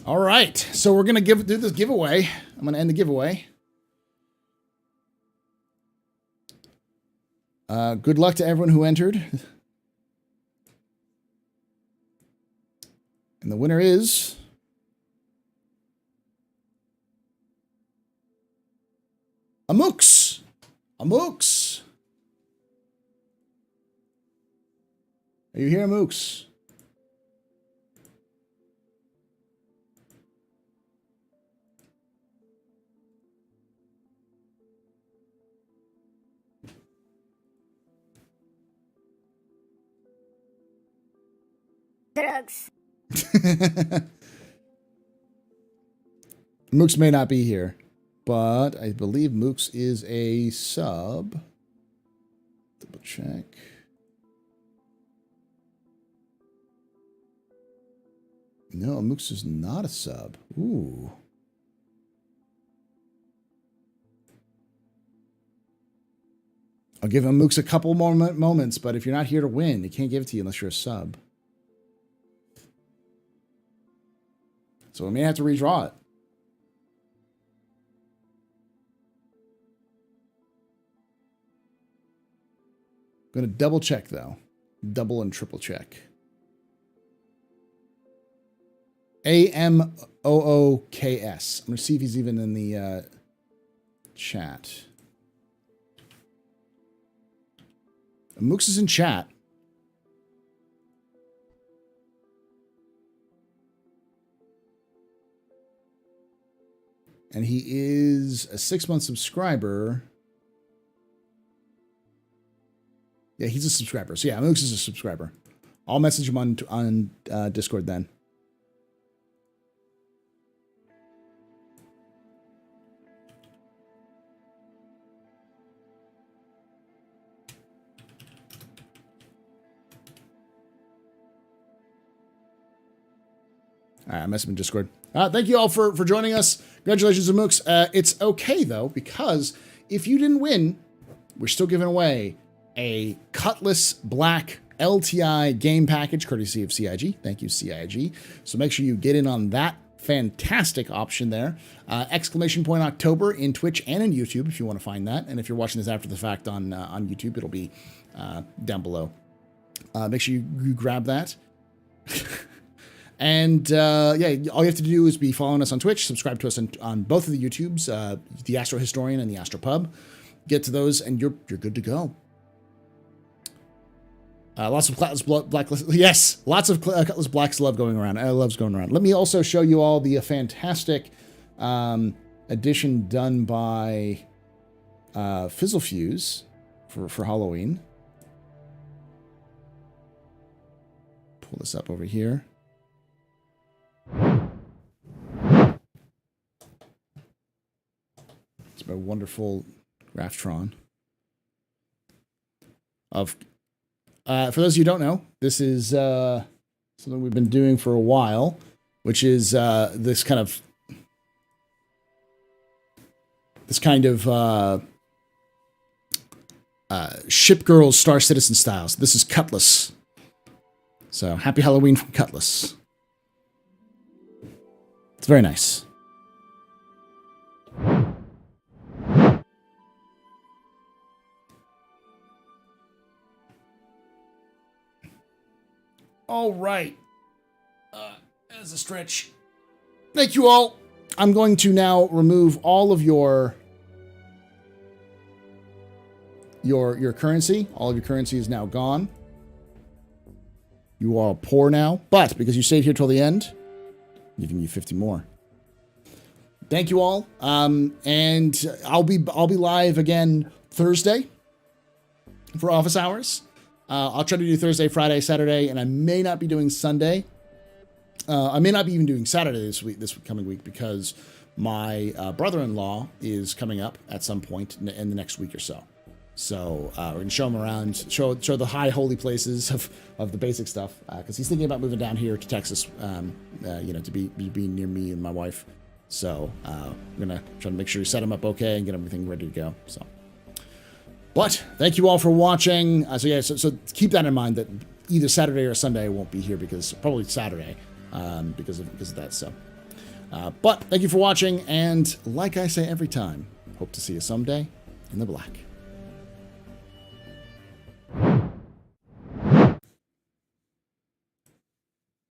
All right. So we're going to do this giveaway. I'm going to end the giveaway. Good luck to everyone who entered. And the winner is... Amooks. Amooks. Are you here, Amooks? drugs. Mooks may not be here, but I believe Mooks is a sub. Double check. No, Mooks is not a sub. Ooh. I'll give him Mooks a couple more moments, but if you're not here to win, he can't give it to you unless you're a sub. So we may have to redraw it. I'm going to double check, though. Double and triple check. AMOOKS. I'm going to see if he's even in the chat. Mooks is in chat. And he is a 6-month subscriber. Yeah, he's a subscriber. So yeah, Mooks is a subscriber. I'll message him on Discord then. All right, I messaged him in Discord. Thank you all for joining us. Congratulations to Mooks. It's okay, though, because if you didn't win, we're still giving away a Cutlass Black LTI game package, courtesy of CIG. Thank you, CIG. So make sure you get in on that fantastic option there. Exclamation point October in Twitch and in YouTube if you want to find that. And if you're watching this after the fact on YouTube, it'll be down below. Make sure you grab that. And yeah, all you have to do is be following us on Twitch, subscribe to us on both of the YouTubes, the Astro Historian and the AstroPub. Get to those, and you're good to go. Lots of Cutlass Black, yes, lots of Cutlass Black's love going around. Love's going around. Let me also show you all the fantastic edition done by Fizzlefuse for Halloween. Pull this up over here. It's my wonderful Graftron. For those of you who don't know, this is something we've been doing for a while, which is this kind of Ship Girls Star Citizen styles. This is Cutlass. So happy Halloween from Cutlass. It's very nice. All right. As a stretch. Thank you all. I'm going to now remove all of your currency. All of your currency is now gone. You are poor now, but because you stayed here till the end, I'm giving you 50 more. Thank you all. And I'll be live again Thursday for office hours. I'll try to do Thursday, Friday, Saturday, and I may not be doing Sunday. I may not be even doing Saturday this coming week, because my brother-in-law is coming up at some point in the next week or so. So we're going to show him around, show the high holy places of the basic stuff, because he's thinking about moving down here to Texas, to be near me and my wife. So we're going to try to make sure we set him up okay and get everything ready to go. So. But thank you all for watching. So keep that in mind, that either Saturday or Sunday I won't be here, because probably Saturday, because of that. So, but thank you for watching, and like I say every time, hope to see you someday in the black.